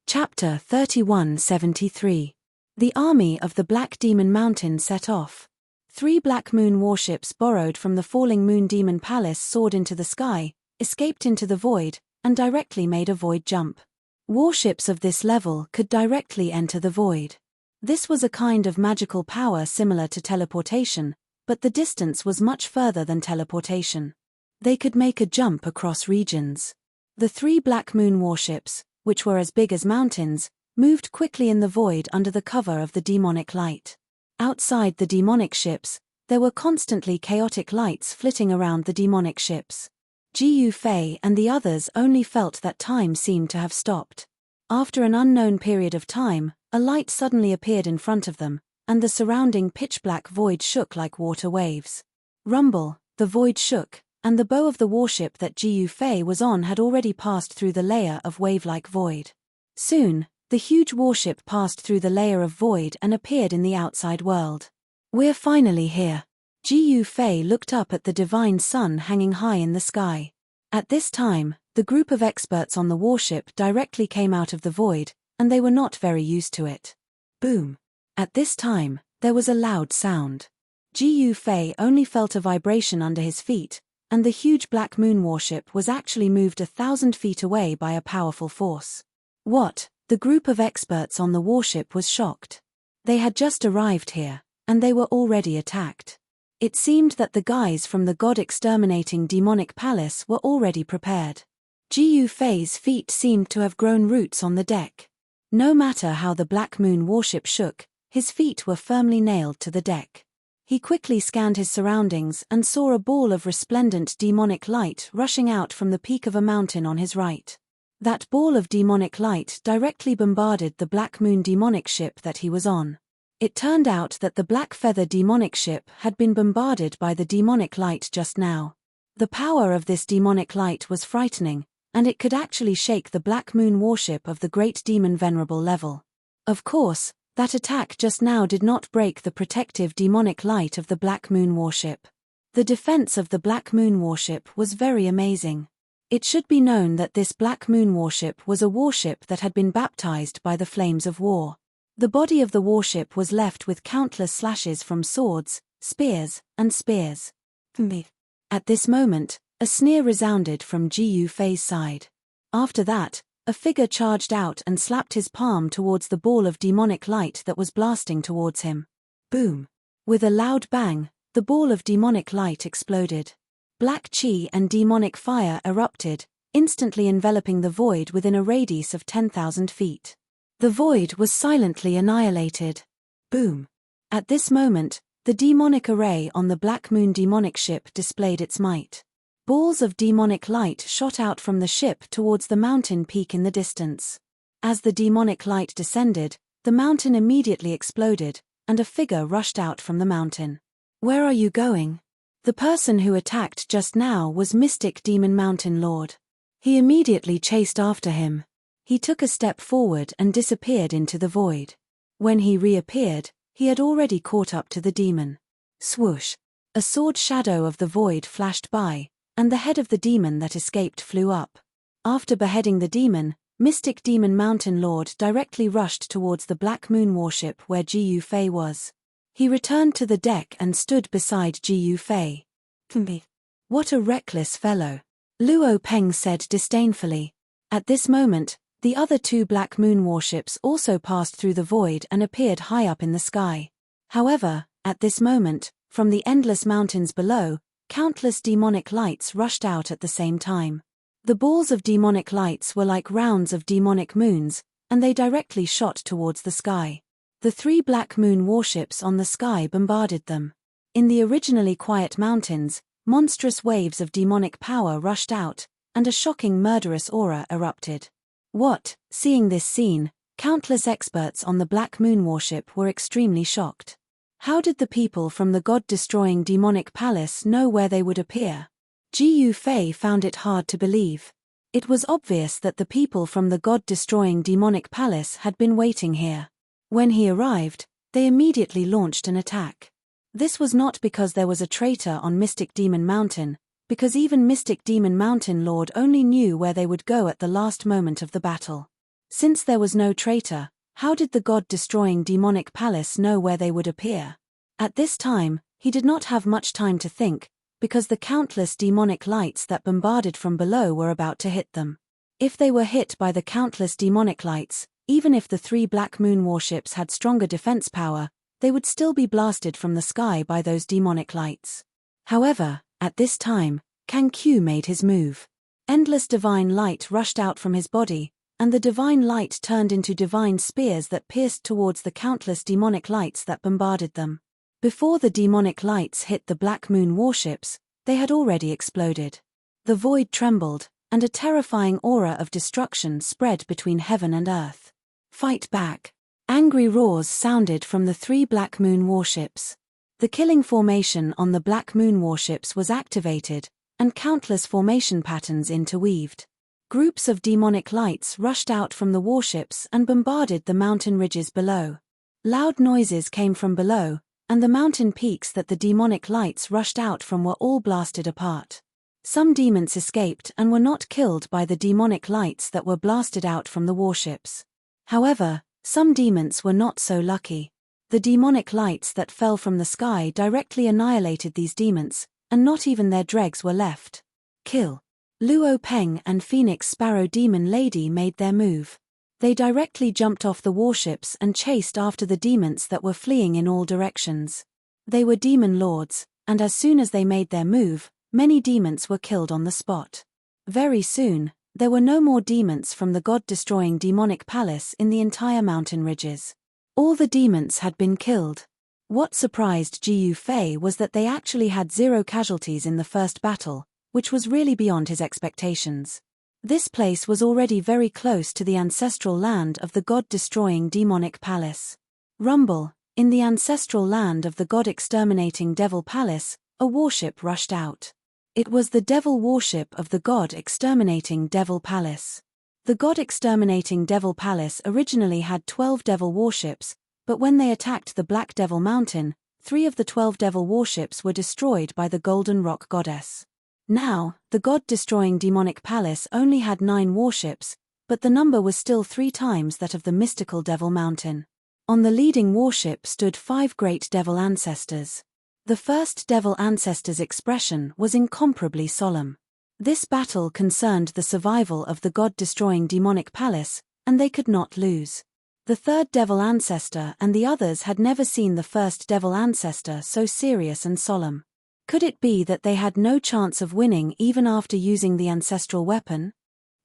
Chapter 3173. The army of the Black Demon Mountain set off. 3 Black Moon warships borrowed from the falling Moon Demon Palace soared into the sky, escaped into the void, and directly made a void jump. Warships of this level could directly enter the void. This was a kind of magical power similar to teleportation, but the distance was much further than teleportation. They could make a jump across regions. The 3 Black Moon warships, which were as big as mountains, moved quickly in the void under the cover of the demonic light. Outside the demonic ships, there were constantly chaotic lights flitting around the demonic ships. Jiu Fei and the others only felt that time seemed to have stopped. After an unknown period of time, a light suddenly appeared in front of them, and the surrounding pitch-black void shook like water waves. Rumble, the void shook, and the bow of the warship that Jiu Fei was on had already passed through the layer of wave-like void. Soon, the huge warship passed through the layer of void and appeared in the outside world. We're finally here. Jiu Fei looked up at the divine sun hanging high in the sky. At this time, the group of experts on the warship directly came out of the void, and they were not very used to it. Boom. At this time, there was a loud sound. Jiu Fei only felt a vibration under his feet, and the huge Black Moon warship was actually moved 1,000 feet away by a powerful force. What? The group of experts on the warship was shocked. They had just arrived here, and they were already attacked. It seemed that the guys from the god-exterminating demonic palace were already prepared. Jiu Fei's feet seemed to have grown roots on the deck. No matter how the Black Moon warship shook, his feet were firmly nailed to the deck. He quickly scanned his surroundings and saw a ball of resplendent demonic light rushing out from the peak of a mountain on his right. That ball of demonic light directly bombarded the Black Moon demonic ship that he was on. It turned out that the Black Feather demonic ship had been bombarded by the demonic light just now. The power of this demonic light was frightening, and it could actually shake the Black Moon warship of the Great Demon Venerable level. Of course, That attack just now did not break the protective demonic light of the Black Moon warship. The defense of the Black Moon warship was very amazing. It should be known that this Black Moon warship was a warship that had been baptized by the flames of war. The body of the warship was left with countless slashes from swords, spears, and spears. At this moment, a sneer resounded from Jiu Fei's side. After that, a figure charged out and slapped his palm towards the ball of demonic light that was blasting towards him. Boom! With a loud bang, the ball of demonic light exploded. Black chi and demonic fire erupted, instantly enveloping the void within a radius of 10,000 feet. The void was silently annihilated. Boom! At this moment, the demonic array on the Black Moon demonic ship displayed its might. Balls of demonic light shot out from the ship towards the mountain peak in the distance. As the demonic light descended, the mountain immediately exploded, and a figure rushed out from the mountain. Where are you going? The person who attacked just now was Mystic Demon Mountain Lord. He immediately chased after him. He took a step forward and disappeared into the void. When he reappeared, he had already caught up to the demon. Swoosh! A sword shadow of the void flashed by, and the head of the demon that escaped flew up. After beheading the demon, Mystic Demon Mountain Lord directly rushed towards the Black Moon warship where Jiu Fei was. He returned to the deck and stood beside Jiu Fei. What a reckless fellow, Luo Peng said disdainfully. At this moment, the other two Black Moon warships also passed through the void and appeared high up in the sky. However, at this moment, from the endless mountains below, countless demonic lights rushed out at the same time. The balls of demonic lights were like rounds of demonic moons, and they directly shot towards the sky. The three Black Moon warships on the sky bombarded them. In the originally quiet mountains, monstrous waves of demonic power rushed out, and a shocking murderous aura erupted. Seeing this scene, countless experts on the Black Moon warship were extremely shocked. How did the people from the god-destroying demonic palace know where they would appear? Jiu Fei found it hard to believe. It was obvious that the people from the god-destroying demonic palace had been waiting here. When he arrived, they immediately launched an attack. This was not because there was a traitor on Mystic Demon Mountain, because even Mystic Demon Mountain Lord only knew where they would go at the last moment of the battle. Since there was no traitor, how did the god-destroying demonic palace know where they would appear? At this time, he did not have much time to think, because the countless demonic lights that bombarded from below were about to hit them. If they were hit by the countless demonic lights, even if the three Black Moon warships had stronger defense power, they would still be blasted from the sky by those demonic lights. However, at this time, Kang Q made his move. Endless divine light rushed out from his body, and the divine light turned into divine spears that pierced towards the countless demonic lights that bombarded them. Before the demonic lights hit the Black Moon warships, they had already exploded. The void trembled, and a terrifying aura of destruction spread between heaven and earth. Fight back! Angry roars sounded from the three Black Moon warships. The killing formation on the Black Moon warships was activated, and countless formation patterns interweaved. Groups of demonic lights rushed out from the warships and bombarded the mountain ridges below. Loud noises came from below, and the mountain peaks that the demonic lights rushed out from were all blasted apart. Some demons escaped and were not killed by the demonic lights that were blasted out from the warships. However, some demons were not so lucky. The demonic lights that fell from the sky directly annihilated these demons, and not even their dregs were left. Kill! Luo Peng and Phoenix Sparrow Demon Lady made their move. They directly jumped off the warships and chased after the demons that were fleeing in all directions. They were demon lords, and as soon as they made their move, many demons were killed on the spot. Very soon, there were no more demons from the god-destroying demonic palace in the entire mountain ridges. All the demons had been killed. What surprised Jiu Fei was that they actually had 0 casualties in the first battle, which was really beyond his expectations. This place was already very close to the ancestral land of the god-destroying demonic palace. Rumble, in the ancestral land of the god-exterminating devil palace, a warship rushed out. It was the devil warship of the god-exterminating devil palace. The god-exterminating devil palace originally had 12 devil warships, but when they attacked the Black Devil Mountain, 3 of the 12 devil warships were destroyed by the Golden Rock Goddess. Now, the god-destroying demonic palace only had 9 warships, but the number was still 3 times that of the mystical Devil Mountain. On the leading warship stood 5 great devil ancestors. The first devil ancestor's expression was incomparably solemn. This battle concerned the survival of the god-destroying demonic palace, and they could not lose. The third devil ancestor and the others had never seen the first devil ancestor so serious and solemn. Could it be that they had no chance of winning even after using the ancestral weapon?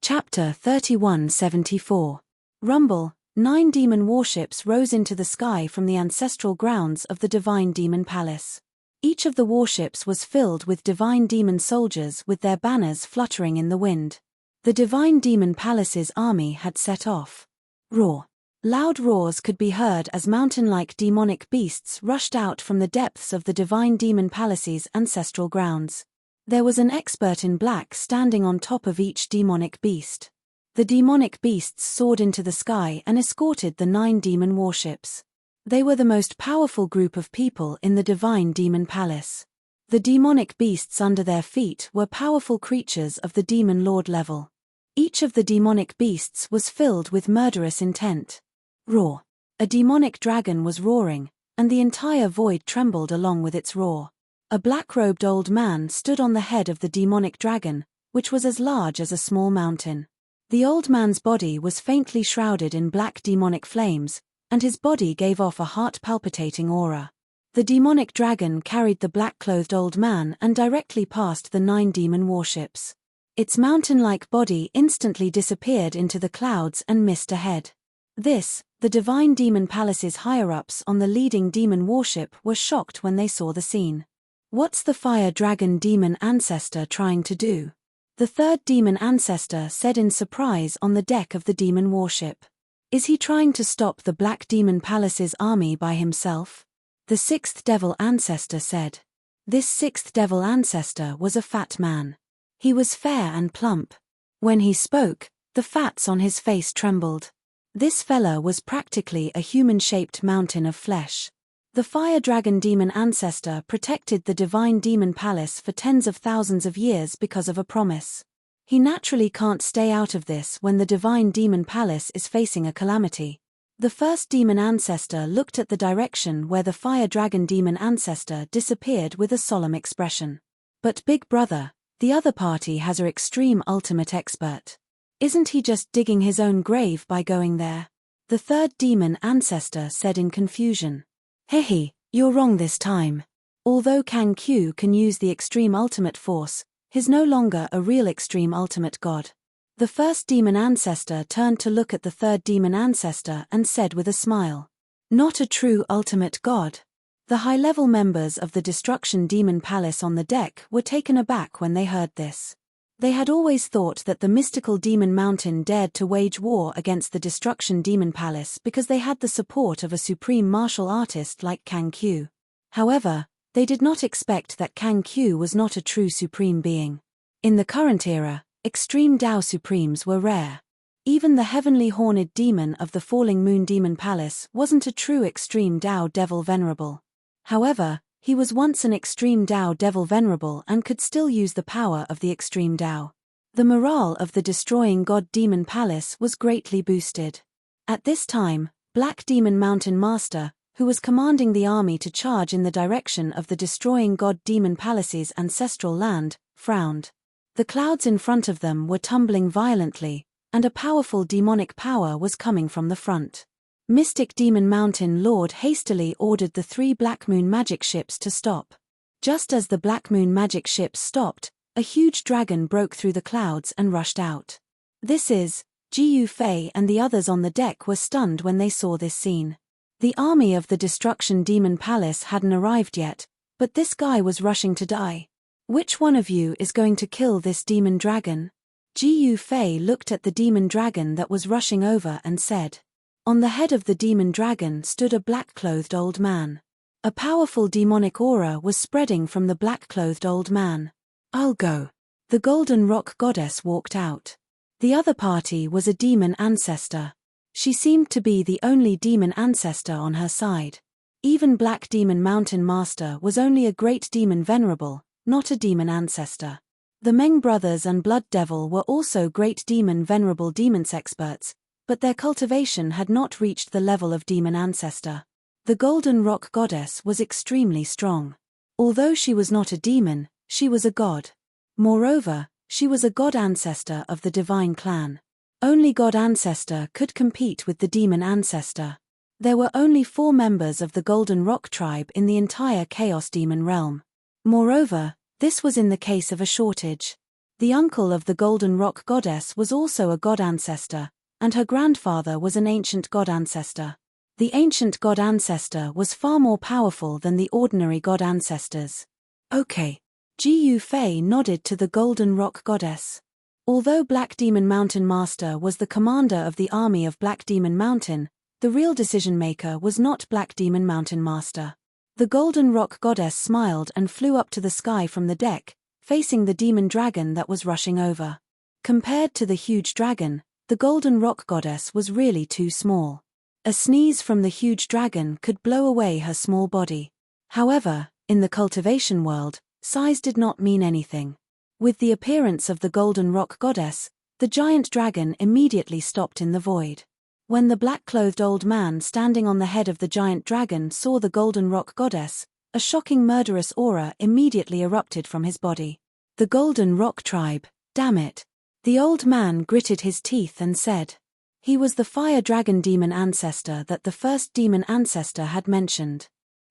Chapter 3174. Rumble. 9 demon warships rose into the sky from the ancestral grounds of the divine demon palace. Each of the warships was filled with divine demon soldiers with their banners fluttering in the wind. The divine demon palace's army had set off. Roar. Loud roars could be heard as mountain-like demonic beasts rushed out from the depths of the divine demon palace's ancestral grounds. There was an expert in black standing on top of each demonic beast. The demonic beasts soared into the sky and escorted the 9 demon warships. They were the most powerful group of people in the divine demon palace. The demonic beasts under their feet were powerful creatures of the demon lord level. Each of the demonic beasts was filled with murderous intent. Roar. A demonic dragon was roaring, and the entire void trembled along with its roar. A black-robed old man stood on the head of the demonic dragon, which was as large as a small mountain. The old man's body was faintly shrouded in black demonic flames, and his body gave off a heart-palpitating aura. The demonic dragon carried the black-clothed old man and directly past the 9 demon warships. Its mountain-like body instantly disappeared into the clouds and mist ahead. This, the divine demon palace's higher-ups on the leading demon warship were shocked when they saw the scene. What's the fire dragon demon ancestor trying to do? The third demon ancestor said in surprise on the deck of the demon warship. Is he trying to stop the Black Demon Palace's army by himself? The 6th devil ancestor said. This 6th devil ancestor was a fat man. He was fair and plump. When he spoke, the fats on his face trembled. This fella was practically a human-shaped mountain of flesh. The fire dragon demon ancestor protected the divine demon palace for tens of thousands of years because of a promise. He naturally can't stay out of this when the divine demon palace is facing a calamity. The first demon ancestor looked at the direction where the fire dragon demon ancestor disappeared with a solemn expression. But big brother, the other party has our extreme ultimate expert. Isn't he just digging his own grave by going there? The third demon ancestor said in confusion. Hehe, you're wrong this time. Although Kang Q can use the extreme ultimate force, he's no longer a real extreme ultimate god. The first demon ancestor turned to look at the third demon ancestor and said with a smile. Not a true ultimate god. The high-level members of the Destruction Demon Palace on the deck were taken aback when they heard this. They had always thought that the mystical demon mountain dared to wage war against the Destruction Demon Palace because they had the support of a supreme martial artist like Kang Q. However, they did not expect that Kang Q was not a true supreme being. In the current era, extreme Tao supremes were rare. Even the heavenly horned demon of the Falling Moon Demon Palace wasn't a true extreme Tao devil venerable. However, he was once an extreme Tao devil venerable and could still use the power of the extreme Tao. The morale of the destroying god demon palace was greatly boosted. At this time, Black Demon Mountain Master, who was commanding the army to charge in the direction of the destroying god demon palace's ancestral land, frowned. The clouds in front of them were tumbling violently, and a powerful demonic power was coming from the front. Mystic Demon Mountain Lord hastily ordered the 3 Black Moon magic ships to stop. Just as the Black Moon magic ships stopped, a huge dragon broke through the clouds and rushed out. This is, Jiu Fei and the others on the deck were stunned when they saw this scene. The army of the Destruction Demon Palace hadn't arrived yet, but this guy was rushing to die. Which one of you is going to kill this demon dragon? Jiu Fei looked at the demon dragon that was rushing over and said. On the head of the demon dragon stood a black-clothed old man. A powerful demonic aura was spreading from the black-clothed old man. I'll go. The Golden Rock Goddess walked out. The other party was a demon ancestor. She seemed to be the only demon ancestor on her side. Even Black Demon Mountain Master was only a great demon venerable, not a demon ancestor. The Meng brothers and Blood Devil were also great demon venerable demons experts, but their cultivation had not reached the level of demon ancestor. The Golden Rock Goddess was extremely strong. Although she was not a demon, she was a god. Moreover, she was a god ancestor of the divine clan. Only god ancestor could compete with the demon ancestor. There were only 4 members of the Golden Rock tribe in the entire Chaos Demon realm. Moreover, this was in the case of a shortage. The uncle of the Golden Rock Goddess was also a god ancestor, and her grandfather was an ancient god ancestor. The ancient god ancestor was far more powerful than the ordinary god ancestors. Okay. Jiu Fei nodded to the Golden Rock Goddess. Although Black Demon Mountain Master was the commander of the army of Black Demon Mountain, the real decision-maker was not Black Demon Mountain Master. The Golden Rock Goddess smiled and flew up to the sky from the deck, facing the demon dragon that was rushing over. Compared to the huge dragon, the Golden Rock Goddess was really too small. A sneeze from the huge dragon could blow away her small body. However, in the cultivation world, size did not mean anything. With the appearance of the Golden Rock Goddess, the giant dragon immediately stopped in the void. When the black-clothed old man standing on the head of the giant dragon saw the Golden Rock Goddess, a shocking murderous aura immediately erupted from his body. The Golden Rock tribe, damn it. The old man gritted his teeth and said. He was the fire dragon demon ancestor that the first demon ancestor had mentioned.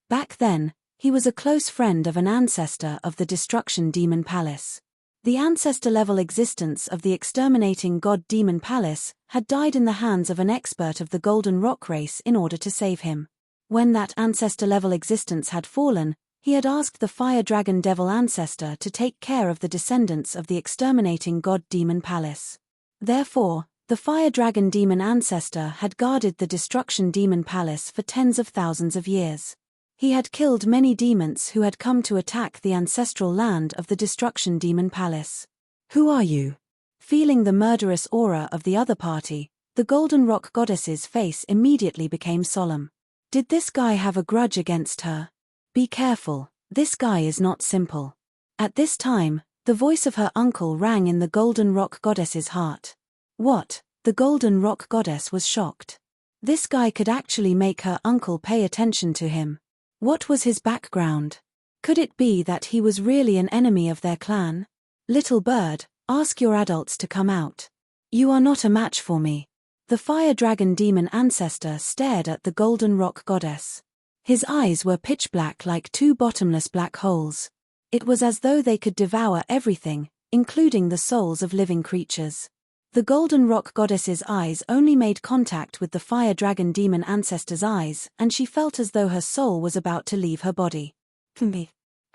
Back then, he was a close friend of an ancestor of the Destruction Demon Palace. The ancestor-level existence of the exterminating god Demon Palace had died in the hands of an expert of the Golden Rock race in order to save him. When that ancestor-level existence had fallen, he had asked the Fire Dragon Devil ancestor to take care of the descendants of the exterminating god Demon Palace. Therefore, the Fire Dragon Demon ancestor had guarded the Destruction Demon Palace for tens of thousands of years. He had killed many demons who had come to attack the ancestral land of the Destruction Demon Palace. Who are you? Feeling the murderous aura of the other party, the Golden Rock Goddess's face immediately became solemn. Did this guy have a grudge against her? Be careful, this guy is not simple. At this time, the voice of her uncle rang in the Golden Rock Goddess's heart. What? The Golden Rock Goddess was shocked. This guy could actually make her uncle pay attention to him. What was his background? Could it be that he was really an enemy of their clan? Little bird, ask your adults to come out. You are not a match for me. The Fire Dragon Demon ancestor stared at the Golden Rock Goddess. His eyes were pitch black like 2 bottomless black holes. It was as though they could devour everything, including the souls of living creatures. The Golden Rock Goddess's eyes only made contact with the Fire Dragon Demon ancestor's eyes, and she felt as though her soul was about to leave her body.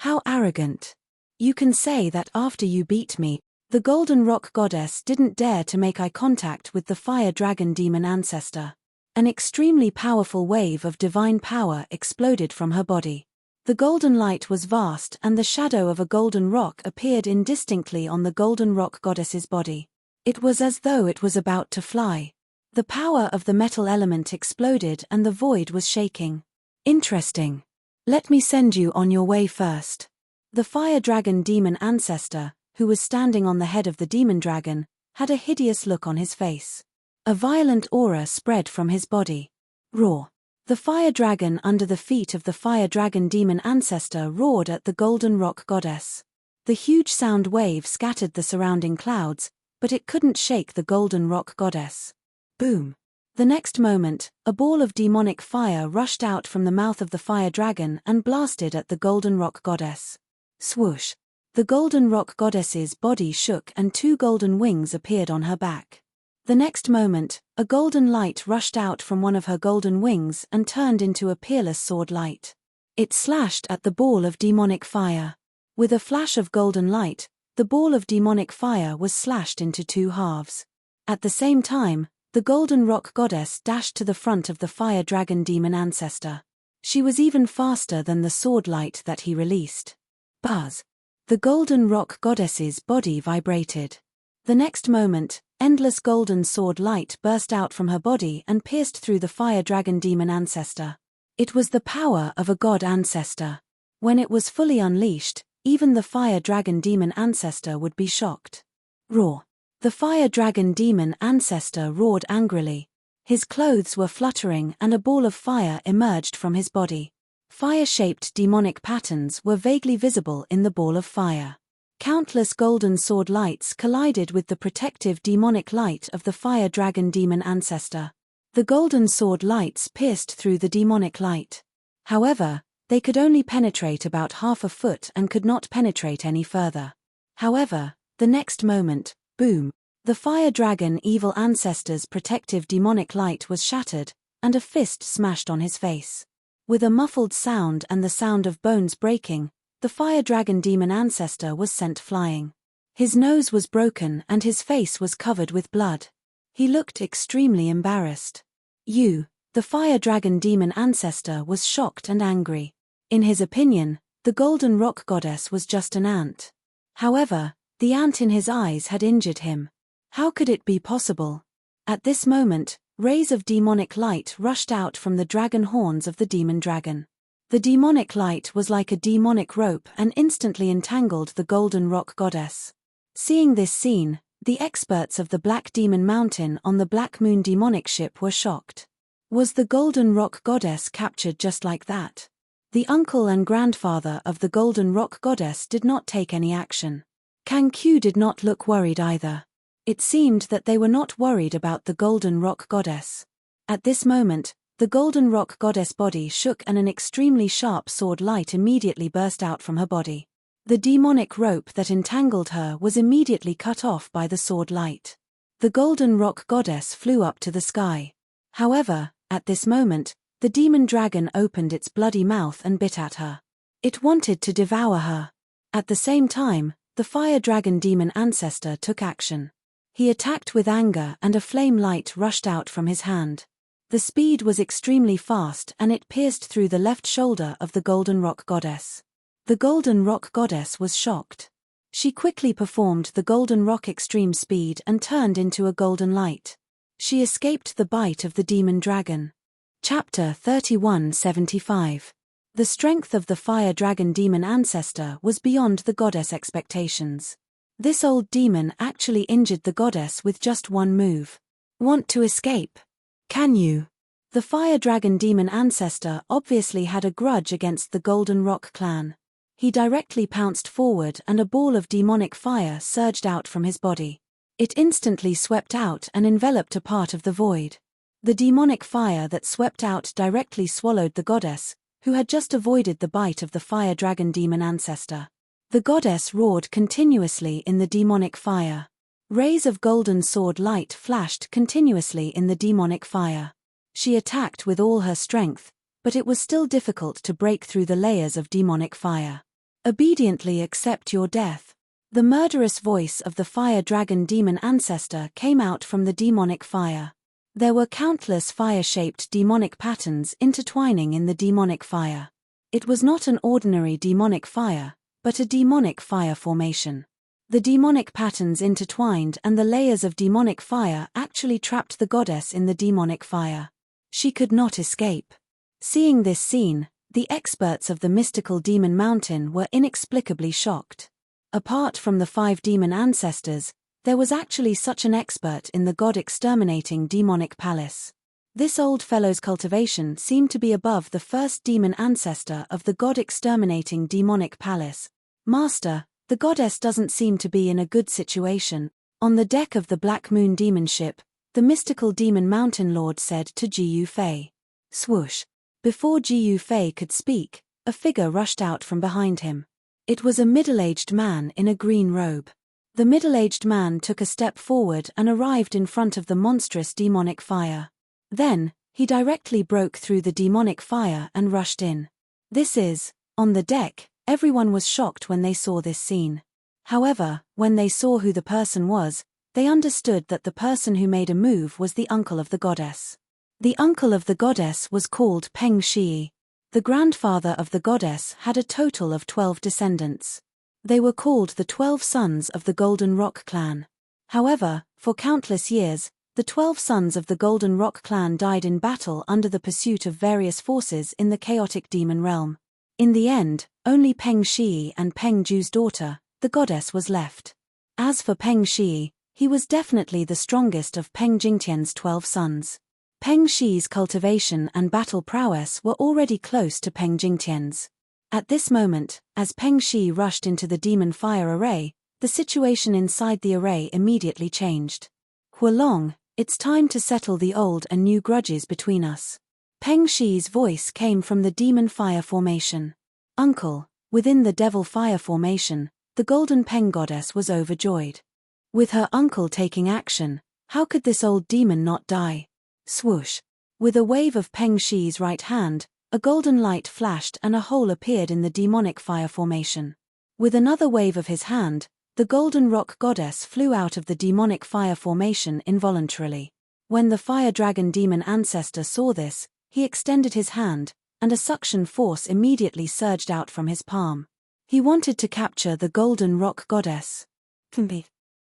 How arrogant. You can say that after you beat me. The Golden Rock Goddess didn't dare to make eye contact with the Fire Dragon Demon ancestor. An extremely powerful wave of divine power exploded from her body. The golden light was vast and the shadow of a golden rock appeared indistinctly on the Golden Rock Goddess's body. It was as though it was about to fly. The power of the metal element exploded and the void was shaking. Interesting. Let me send you on your way first. The Fire Dragon Demon ancestor, who was standing on the head of the demon dragon, had a hideous look on his face. A violent aura spread from his body. Roar. The fire dragon under the feet of the Fire Dragon Demon ancestor roared at the Golden Rock Goddess. The huge sound wave scattered the surrounding clouds, but it couldn't shake the Golden Rock Goddess. Boom. The next moment, a ball of demonic fire rushed out from the mouth of the fire dragon and blasted at the Golden Rock Goddess. Swoosh. The Golden Rock Goddess's body shook and 2 golden wings appeared on her back. The next moment, a golden light rushed out from one of her golden wings and turned into a peerless sword light. It slashed at the ball of demonic fire. With a flash of golden light, the ball of demonic fire was slashed into 2 halves. At the same time, the Golden Rock Goddess dashed to the front of the Fire Dragon Demon ancestor. She was even faster than the sword light that he released. Buzz. The Golden Rock Goddess's body vibrated. The next moment, Endless golden sword light burst out from her body and pierced through the fire dragon demon ancestor. It was the power of a god ancestor. When it was fully unleashed, even the fire dragon demon ancestor would be shocked. Roar. The fire dragon demon ancestor roared angrily. His clothes were fluttering and a ball of fire emerged from his body. Fire-shaped demonic patterns were vaguely visible in the ball of fire. Countless golden sword lights collided with the protective demonic light of the fire dragon demon ancestor. The golden sword lights pierced through the demonic light. However, they could only penetrate about half a foot and could not penetrate any further. However, the next moment, boom! The fire dragon evil ancestor's protective demonic light was shattered, and a fist smashed on his face. With a muffled sound and the sound of bones breaking, the fire dragon demon ancestor was sent flying. His nose was broken and his face was covered with blood. He looked extremely embarrassed. The fire dragon demon ancestor was shocked and angry. In his opinion, the golden rock goddess was just an ant. However, the ant in his eyes had injured him. How could it be possible? At this moment, rays of demonic light rushed out from the dragon horns of the demon dragon. The demonic light was like a demonic rope and instantly entangled the golden rock goddess. Seeing this scene, the experts of the Black Demon Mountain on the Black Moon demonic ship were shocked. Was the golden rock goddess captured just like that? The uncle and grandfather of the golden rock goddess did not take any action. Kang Q did not look worried either. It seemed that they were not worried about the golden rock goddess. At this moment, the golden rock goddess body shook and an extremely sharp sword light immediately burst out from her body. The demonic rope that entangled her was immediately cut off by the sword light. The golden rock goddess flew up to the sky. However, at this moment, the demon dragon opened its bloody mouth and bit at her. It wanted to devour her. At the same time, the fire dragon demon ancestor took action. He attacked with anger and a flame light rushed out from his hand. The speed was extremely fast and it pierced through the left shoulder of the golden rock goddess. The golden rock goddess was shocked. She quickly performed the golden rock extreme speed and turned into a golden light. She escaped the bite of the demon dragon. Chapter 3175. The strength of the fire dragon demon ancestor was beyond the goddess' expectations. This old demon actually injured the goddess with just one move. Want to escape? Can you? The fire dragon demon ancestor obviously had a grudge against the Golden Rock clan. He directly pounced forward and a ball of demonic fire surged out from his body. It instantly swept out and enveloped a part of the void. The demonic fire that swept out directly swallowed the goddess, who had just avoided the bite of the fire dragon demon ancestor. The goddess roared continuously in the demonic fire. Rays of golden sword light flashed continuously in the demonic fire. She attacked with all her strength, but it was still difficult to break through the layers of demonic fire. Obediently accept your death. The murderous voice of the fire dragon demon ancestor came out from the demonic fire. There were countless fire-shaped demonic patterns intertwining in the demonic fire. It was not an ordinary demonic fire, but a demonic fire formation. The demonic patterns intertwined and the layers of demonic fire actually trapped the goddess in the demonic fire. She could not escape. Seeing this scene, the experts of the mystical demon mountain were inexplicably shocked. Apart from the 5 demon ancestors, there was actually such an expert in the god-exterminating demonic palace. This old fellow's cultivation seemed to be above the first demon ancestor of the god-exterminating demonic palace. Master, the goddess doesn't seem to be in a good situation. On the deck of the Black Moon demon ship, the mystical demon mountain lord said to Jiu Fei. Swoosh. Before Jiu Fei could speak, a figure rushed out from behind him. It was a middle-aged man in a green robe. The middle-aged man took a step forward and arrived in front of the monstrous demonic fire. Then, he directly broke through the demonic fire and rushed in. On the deck, everyone was shocked when they saw this scene. However, when they saw who the person was, they understood that the person who made a move was the uncle of the goddess. The uncle of the goddess was called Peng Shi. The grandfather of the goddess had a total of 12 descendants. They were called the 12 sons of the Golden Rock clan. However, For countless years, the 12 sons of the Golden Rock clan died in battle under the pursuit of various forces in the chaotic demon realm. In the end, only Peng Shi and Peng Ju's daughter, the goddess, was left. As for Peng Shi, he was definitely the strongest of Peng Jingtian's 12 sons. Peng Shi's cultivation and battle prowess were already close to Peng Jingtian's. At this moment, as Peng Shi rushed into the demon fire array, the situation inside the array immediately changed. Huolong, it's time to settle the old and new grudges between us. Peng Shi's voice came from the demon fire formation. Uncle, within the devil fire formation, the golden Peng goddess was overjoyed. With her uncle taking action, how could this old demon not die? Swoosh! With a wave of Peng Shi's right hand, a golden light flashed and a hole appeared in the demonic fire formation. With another wave of his hand, the golden rock goddess flew out of the demonic fire formation involuntarily. When the fire dragon demon ancestor saw this, he extended his hand, and a suction force immediately surged out from his palm. He wanted to capture the golden rock goddess.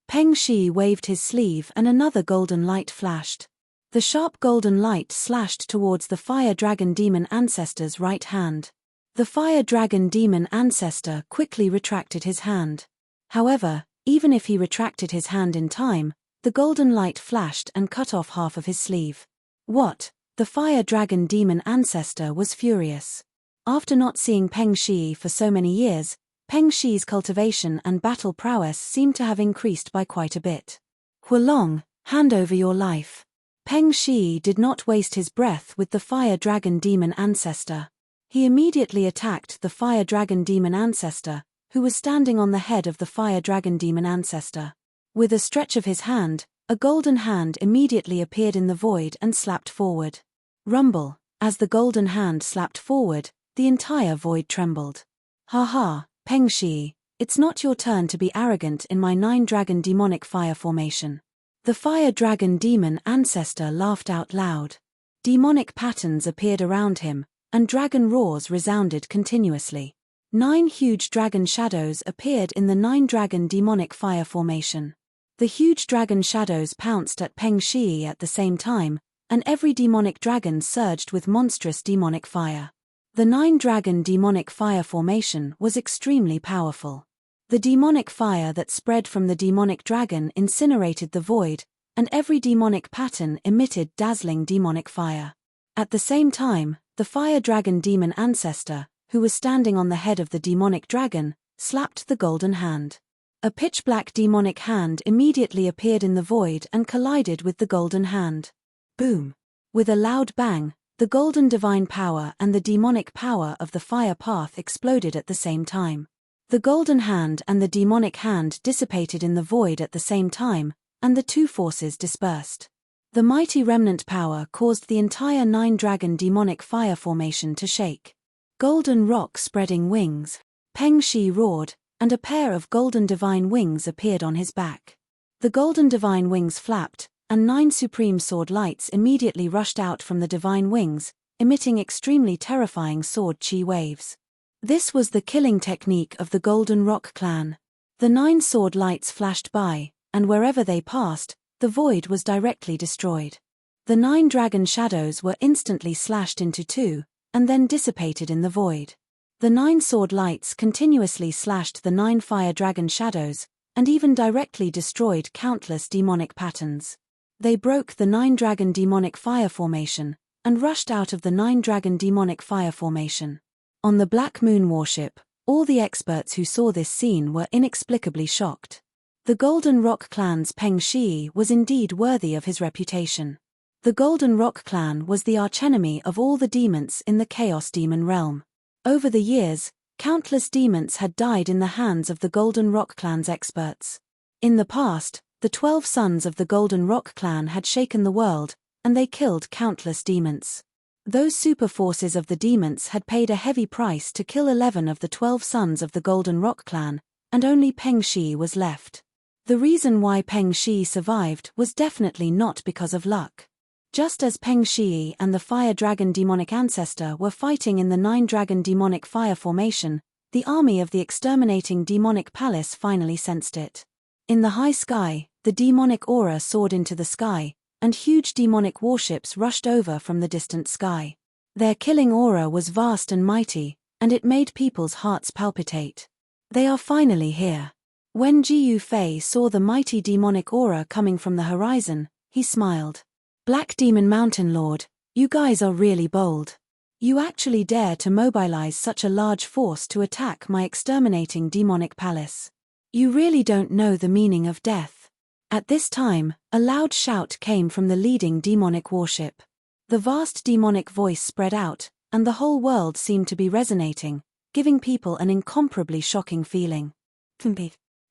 Peng Shi waved his sleeve and another golden light flashed. The sharp golden light slashed towards the fire dragon demon ancestor's right hand. The fire dragon demon ancestor quickly retracted his hand. However, even if he retracted his hand in time, the golden light flashed and cut off half of his sleeve. What? The fire dragon demon ancestor was furious. After not seeing Peng Shi for so many years, Peng Shi's cultivation and battle prowess seemed to have increased by quite a bit. Huolong, hand over your life. Peng Shi did not waste his breath with the fire dragon demon ancestor. He immediately attacked the fire dragon demon ancestor, who was standing on the head of the fire dragon demon ancestor. With a stretch of his hand, a golden hand immediately appeared in the void and slapped forward. Rumble, as the golden hand slapped forward, the entire void trembled. Ha ha, Peng Shi, it's not your turn to be arrogant in my 9-dragon demonic fire formation. The fire dragon demon ancestor laughed out loud. Demonic patterns appeared around him, and dragon roars resounded continuously. 9 huge dragon shadows appeared in the 9-dragon demonic fire formation. The huge dragon shadows pounced at Peng Shi at the same time, and every demonic dragon surged with monstrous demonic fire. The 9-dragon demonic fire formation was extremely powerful. The demonic fire that spread from the demonic dragon incinerated the void, and every demonic pattern emitted dazzling demonic fire. At the same time, the fire dragon demon ancestor, who was standing on the head of the demonic dragon, slapped the golden hand. A pitch-black demonic hand immediately appeared in the void and collided with the golden hand. Boom! With a loud bang, the golden divine power and the demonic power of the fire path exploded at the same time. The golden hand and the demonic hand dissipated in the void at the same time, and the two forces dispersed. The mighty remnant power caused the entire 9-dragon demonic fire formation to shake. Golden rock spreading wings. Peng Shi roared, and a pair of golden divine wings appeared on his back. The golden divine wings flapped, and 9 supreme sword lights immediately rushed out from the divine wings, emitting extremely terrifying sword chi waves. This was the killing technique of the Golden Rock clan. The 9 sword lights flashed by, and wherever they passed, the void was directly destroyed. The 9 dragon shadows were instantly slashed into 2, and then dissipated in the void. The 9 sword lights continuously slashed the 9 fire dragon shadows, and even directly destroyed countless demonic patterns. They broke the 9-dragon demonic fire formation, and rushed out of the 9-dragon demonic fire formation. On the Black Moon warship, all the experts who saw this scene were inexplicably shocked. The Golden Rock clan's Peng Shi was indeed worthy of his reputation. The Golden Rock clan was the archenemy of all the demons in the Chaos Demon realm. Over the years, countless demons had died in the hands of the Golden Rock clan's experts. In the past, the 12 sons of the Golden Rock clan had shaken the world, and they killed countless demons. Those super forces of the demons had paid a heavy price to kill 11 of the 12 sons of the Golden Rock clan, and only Peng Shi was left. The reason why Peng Shi survived was definitely not because of luck. Just as Peng Shi and the Fire Dragon demonic ancestor were fighting in the 9-dragon demonic fire formation, the army of the exterminating demonic palace finally sensed it. In the high sky, the demonic aura soared into the sky, and huge demonic warships rushed over from the distant sky. Their killing aura was vast and mighty, and it made people's hearts palpitate. They are finally here. When Jiu Fei saw the mighty demonic aura coming from the horizon, he smiled. Black Demon Mountain Lord, you guys are really bold. You actually dare to mobilize such a large force to attack my exterminating demonic palace. You really don't know the meaning of death. At this time, a loud shout came from the leading demonic warship. The vast demonic voice spread out, and the whole world seemed to be resonating, giving people an incomparably shocking feeling.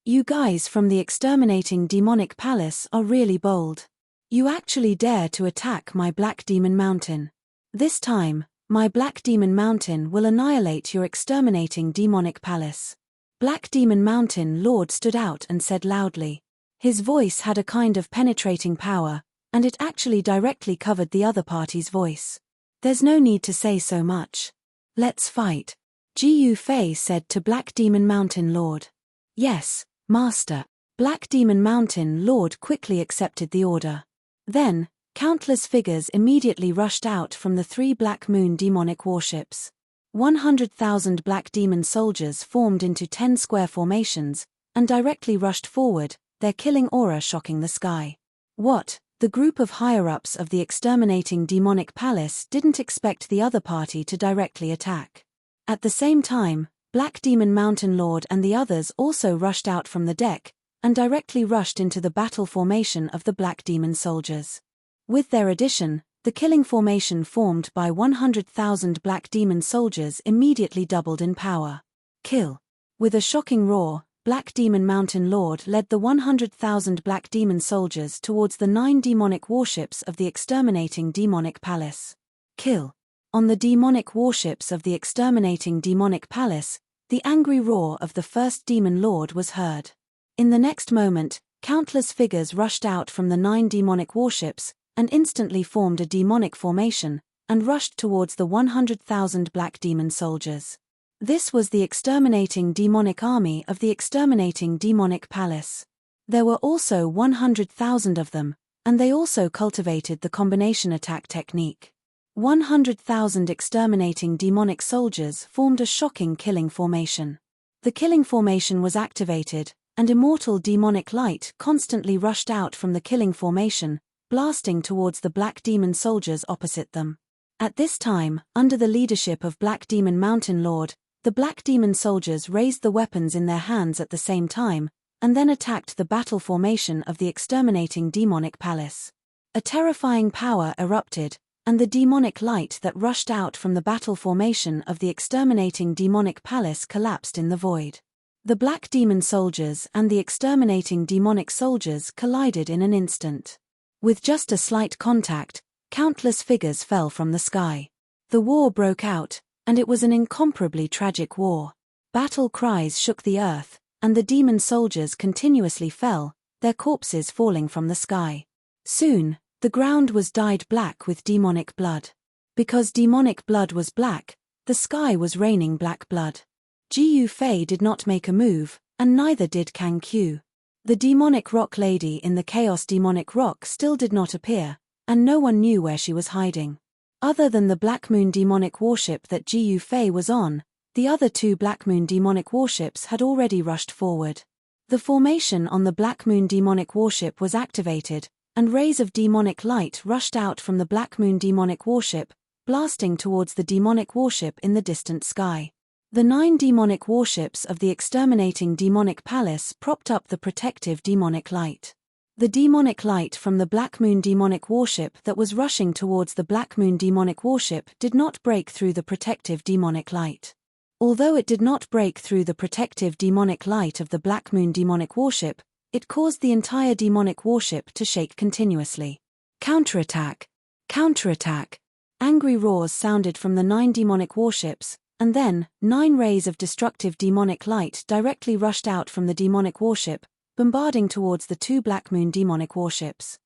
You guys from the exterminating demonic palace are really bold. You actually dare to attack my Black Demon Mountain. This time, my Black Demon Mountain will annihilate your exterminating demonic palace. Black Demon Mountain Lord stood out and said loudly. His voice had a kind of penetrating power, and it actually directly covered the other party's voice. There's no need to say so much. Let's fight. Jiu Fei said to Black Demon Mountain Lord. Yes, Master. Black Demon Mountain Lord quickly accepted the order. Then, countless figures immediately rushed out from the 3 Black Moon demonic warships. 100,000 Black Demon soldiers formed into 10 square formations, and directly rushed forward, their killing aura shocking the sky. What? The group of higher-ups of the exterminating demonic palace didn't expect the other party to directly attack. At the same time, Black Demon Mountain Lord and the others also rushed out from the deck, and directly rushed into the battle formation of the Black Demon soldiers. With their addition, the killing formation formed by 100,000 Black Demon soldiers immediately doubled in power. Kill. With a shocking roar, Black Demon Mountain Lord led the 100,000 Black Demon soldiers towards the 9 demonic warships of the exterminating demonic palace. Kill. On the demonic warships of the exterminating demonic palace, the angry roar of the first demon lord was heard. In the next moment, countless figures rushed out from the 9 demonic warships, and instantly formed a demonic formation, and rushed towards the 100,000 Black Demon soldiers. This was the exterminating demonic army of the exterminating demonic palace. There were also 100,000 of them, and they also cultivated the combination attack technique. 100,000 exterminating demonic soldiers formed a shocking killing formation. The killing formation was activated, and immortal demonic light constantly rushed out from the killing formation, blasting towards the Black Demon soldiers opposite them. At this time, under the leadership of Black Demon Mountain Lord, the Black Demon soldiers raised the weapons in their hands at the same time, and then attacked the battle formation of the exterminating demonic palace. A terrifying power erupted, and the demonic light that rushed out from the battle formation of the exterminating demonic palace collapsed in the void. The Black Demon soldiers and the exterminating demonic soldiers collided in an instant. With just a slight contact, countless figures fell from the sky. The war broke out, and it was an incomparably tragic war. Battle cries shook the earth, and the demon soldiers continuously fell, their corpses falling from the sky. Soon, the ground was dyed black with demonic blood. Because demonic blood was black, the sky was raining black blood. Jiu Fei did not make a move, and neither did Kang Q. The demonic rock lady in the chaos demonic rock still did not appear, and no one knew where she was hiding. Other than the Black Moon demonic warship that Jiu Fei was on, the other 2 Black Moon demonic warships had already rushed forward. The formation on the Black Moon demonic warship was activated, and rays of demonic light rushed out from the Black Moon demonic warship, blasting towards the demonic warship in the distant sky. The 9 demonic warships of the exterminating demonic palace propped up the protective demonic light. The demonic light from the Black Moon demonic warship that was rushing towards the Black Moon demonic warship did not break through the protective demonic light. Although it did not break through the protective demonic light of the Black Moon demonic warship, it caused the entire demonic warship to shake continuously. Counterattack! Counterattack! Angry roars sounded from the 9 demonic warships, and then, 9 rays of destructive demonic light directly rushed out from the demonic warship, bombarding towards the 2 Black Moon demonic warships.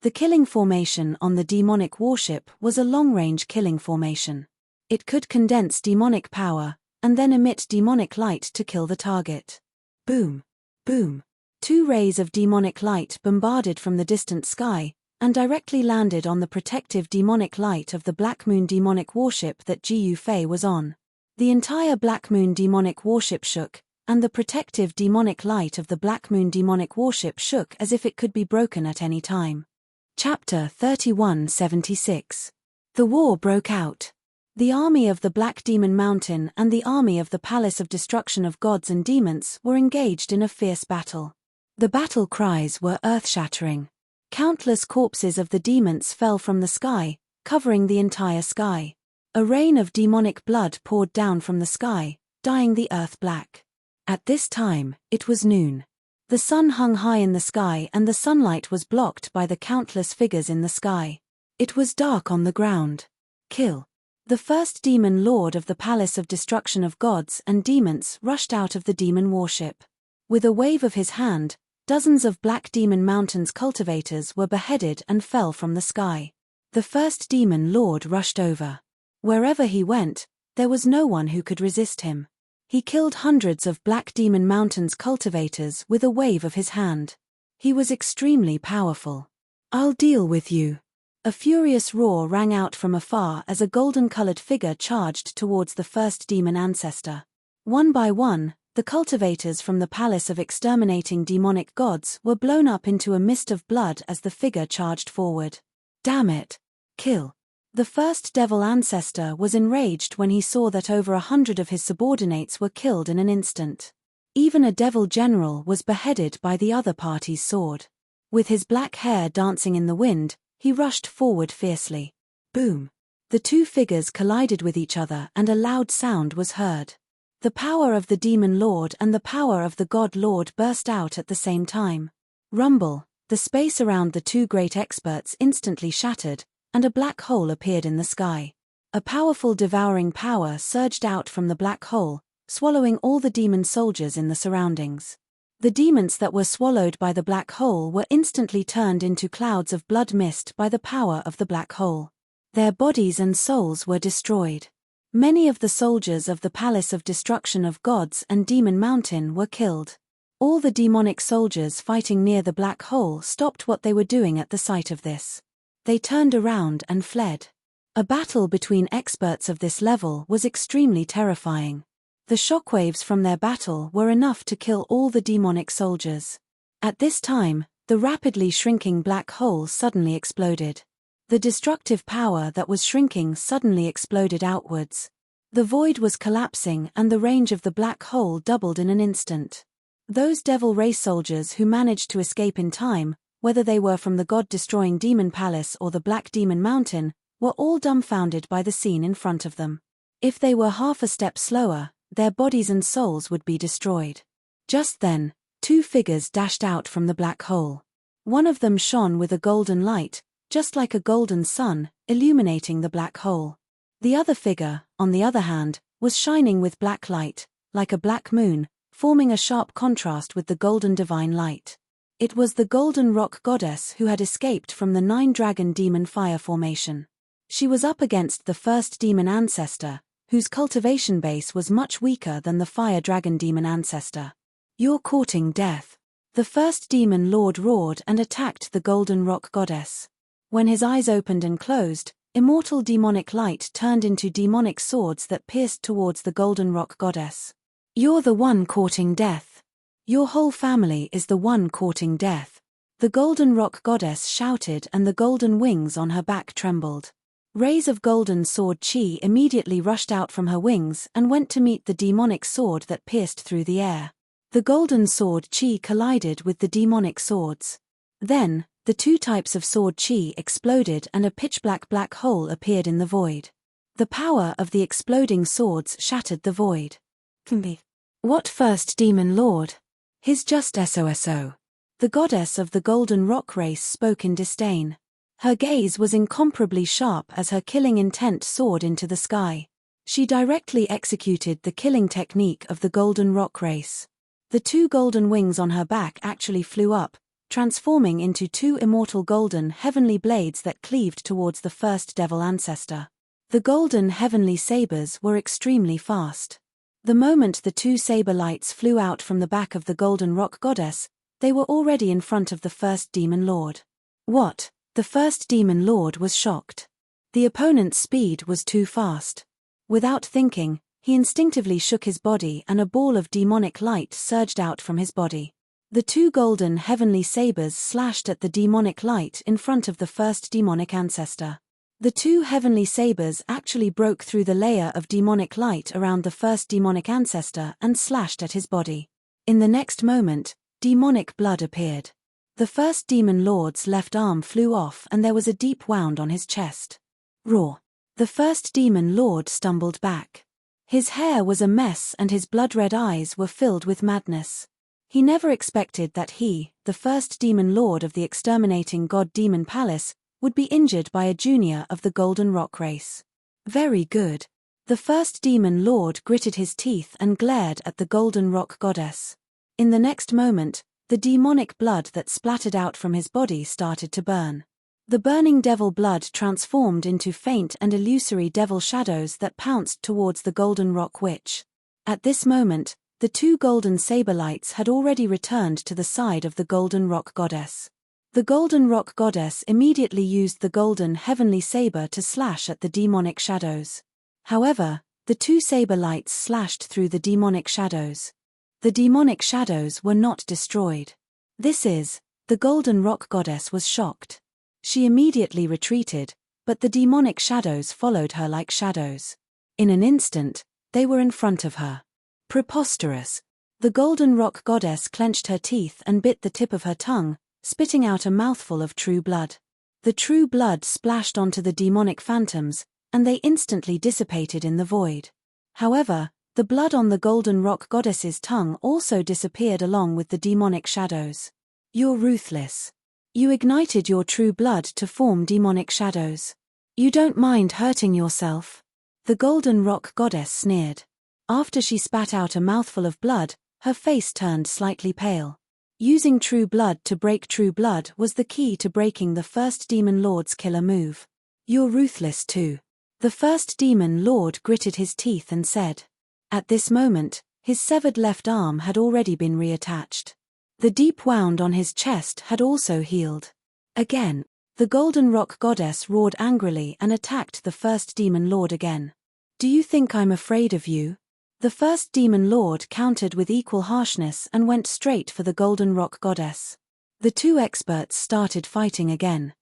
The killing formation on the demonic warship was a long-range killing formation. It could condense demonic power, and then emit demonic light to kill the target. Boom! Boom! Two rays of demonic light bombarded from the distant sky, and directly landed on the protective demonic light of the Black Moon demonic warship that Jiu Fei was on. The entire Black Moon demonic warship shook, and the protective demonic light of the Black Moon demonic warship shook as if it could be broken at any time. Chapter 3176. The war broke out. The army of the Black Demon Mountain and the army of the Palace of Destruction of Gods and Demons were engaged in a fierce battle. The battle cries were earth-shattering. Countless corpses of the demons fell from the sky, covering the entire sky. A rain of demonic blood poured down from the sky, dyeing the earth black. At this time, it was noon. The sun hung high in the sky and the sunlight was blocked by the countless figures in the sky. It was dark on the ground. Kill. The first demon lord of the Palace of Destruction of Gods and Demons rushed out of the demon warship. With a wave of his hand, dozens of Black Demon Mountain's cultivators were beheaded and fell from the sky. The first demon lord rushed over. Wherever he went, there was no one who could resist him. He killed hundreds of Black Demon Mountain's cultivators with a wave of his hand. He was extremely powerful. "I'll deal with you." A furious roar rang out from afar as a golden-colored figure charged towards the first demon ancestor. One by one, the cultivators from the Palace of Exterminating Demonic Gods were blown up into a mist of blood as the figure charged forward. "Damn it! Kill!" The first devil ancestor was enraged when he saw that over 100 of his subordinates were killed in an instant. Even a devil general was beheaded by the other party's sword. With his black hair dancing in the wind, he rushed forward fiercely. Boom! The two figures collided with each other and a loud sound was heard. The power of the Demon Lord and the power of the God Lord burst out at the same time. Rumble! The space around the two great experts instantly shattered, and a black hole appeared in the sky. A powerful devouring power surged out from the black hole, swallowing all the demon soldiers in the surroundings. The demons that were swallowed by the black hole were instantly turned into clouds of blood mist by the power of the black hole. Their bodies and souls were destroyed. Many of the soldiers of the Palace of Destruction of Gods and Demon Mountain were killed. All the demonic soldiers fighting near the black hole stopped what they were doing at the sight of this. They turned around and fled. A battle between experts of this level was extremely terrifying. The shockwaves from their battle were enough to kill all the demonic soldiers. At this time, the rapidly shrinking black hole suddenly exploded. The destructive power that was shrinking suddenly exploded outwards. The void was collapsing and the range of the black hole doubled in an instant. Those devil race soldiers who managed to escape in time, whether they were from the god-destroying demon palace or the Black Demon Mountain, were all dumbfounded by the scene in front of them. If they were half a step slower, their bodies and souls would be destroyed. Just then, two figures dashed out from the black hole. One of them shone with a golden light, just like a golden sun, illuminating the black hole. The other figure, on the other hand, was shining with black light, like a black moon, forming a sharp contrast with the golden divine light. It was the Golden Rock Goddess who had escaped from the 9-dragon demon fire formation. She was up against the first demon ancestor, whose cultivation base was much weaker than the fire dragon demon ancestor. "You're courting death." The first demon lord roared and attacked the Golden Rock Goddess. When his eyes opened and closed, immortal demonic light turned into demonic swords that pierced towards the Golden Rock Goddess. "You're the one courting death. Your whole family is the one courting death." The Golden Rock Goddess shouted and the golden wings on her back trembled. Rays of golden sword chi immediately rushed out from her wings and went to meet the demonic sword that pierced through the air. The golden sword chi collided with the demonic swords. Then, the two types of sword chi exploded and a pitch-black black hole appeared in the void. The power of the exploding swords shattered the void. "What first demon lord? His just SOSO." The goddess of the Golden Rock race spoke in disdain. Her gaze was incomparably sharp as her killing intent soared into the sky. She directly executed the killing technique of the Golden Rock race. The two golden wings on her back actually flew up, transforming into two immortal golden heavenly blades that cleaved towards the first devil ancestor. The golden heavenly sabers were extremely fast. The moment the two saber lights flew out from the back of the Golden Rock Goddess, They were already in front of the first demon lord. What? The first demon lord was shocked. The opponent's speed was too fast. Without thinking, he instinctively shook his body and a ball of demonic light surged out from his body. The two golden heavenly sabers slashed at the demonic light in front of the first demonic ancestor. The two heavenly sabers actually broke through the layer of demonic light around the first demonic ancestor and slashed at his body. In the next moment, demonic blood appeared. The first demon lord's left arm flew off and there was a deep wound on his chest. Roar! The first demon lord stumbled back. His hair was a mess and his blood-red eyes were filled with madness. He never expected that he, the first demon lord of the exterminating god demon palace, would be injured by a junior of the Golden Rock race. Very good. The first demon lord gritted his teeth and glared at the Golden Rock goddess. In the next moment, the demonic blood that splattered out from his body started to burn. The burning devil blood transformed into faint and illusory devil shadows that pounced towards the Golden Rock witch. At this moment, the two golden saber lights had already returned to the side of the Golden Rock goddess. The Golden Rock goddess immediately used the golden heavenly saber to slash at the demonic shadows. However, the two saber lights slashed through the demonic shadows. The demonic shadows were not destroyed. The Golden Rock goddess was shocked. She immediately retreated, but the demonic shadows followed her like shadows. In an instant, they were in front of her. Preposterous. The Golden Rock goddess clenched her teeth and bit the tip of her tongue, spitting out a mouthful of true blood. The true blood splashed onto the demonic phantoms, and they instantly dissipated in the void. However, the blood on the Golden Rock goddess's tongue also disappeared along with the demonic shadows. You're ruthless. You ignited your true blood to form demonic shadows. You don't mind hurting yourself? The Golden Rock goddess sneered. After she spat out a mouthful of blood, her face turned slightly pale. Using true blood to break true blood was the key to breaking the first demon lord's killer move. You're ruthless too. The first demon lord gritted his teeth and said. At this moment, his severed left arm had already been reattached. The deep wound on his chest had also healed. Again, the Golden Rock goddess roared angrily and attacked the first demon lord again. Do you think I'm afraid of you? The first demon lord countered with equal harshness and went straight for the Golden Rock goddess. The two experts started fighting again.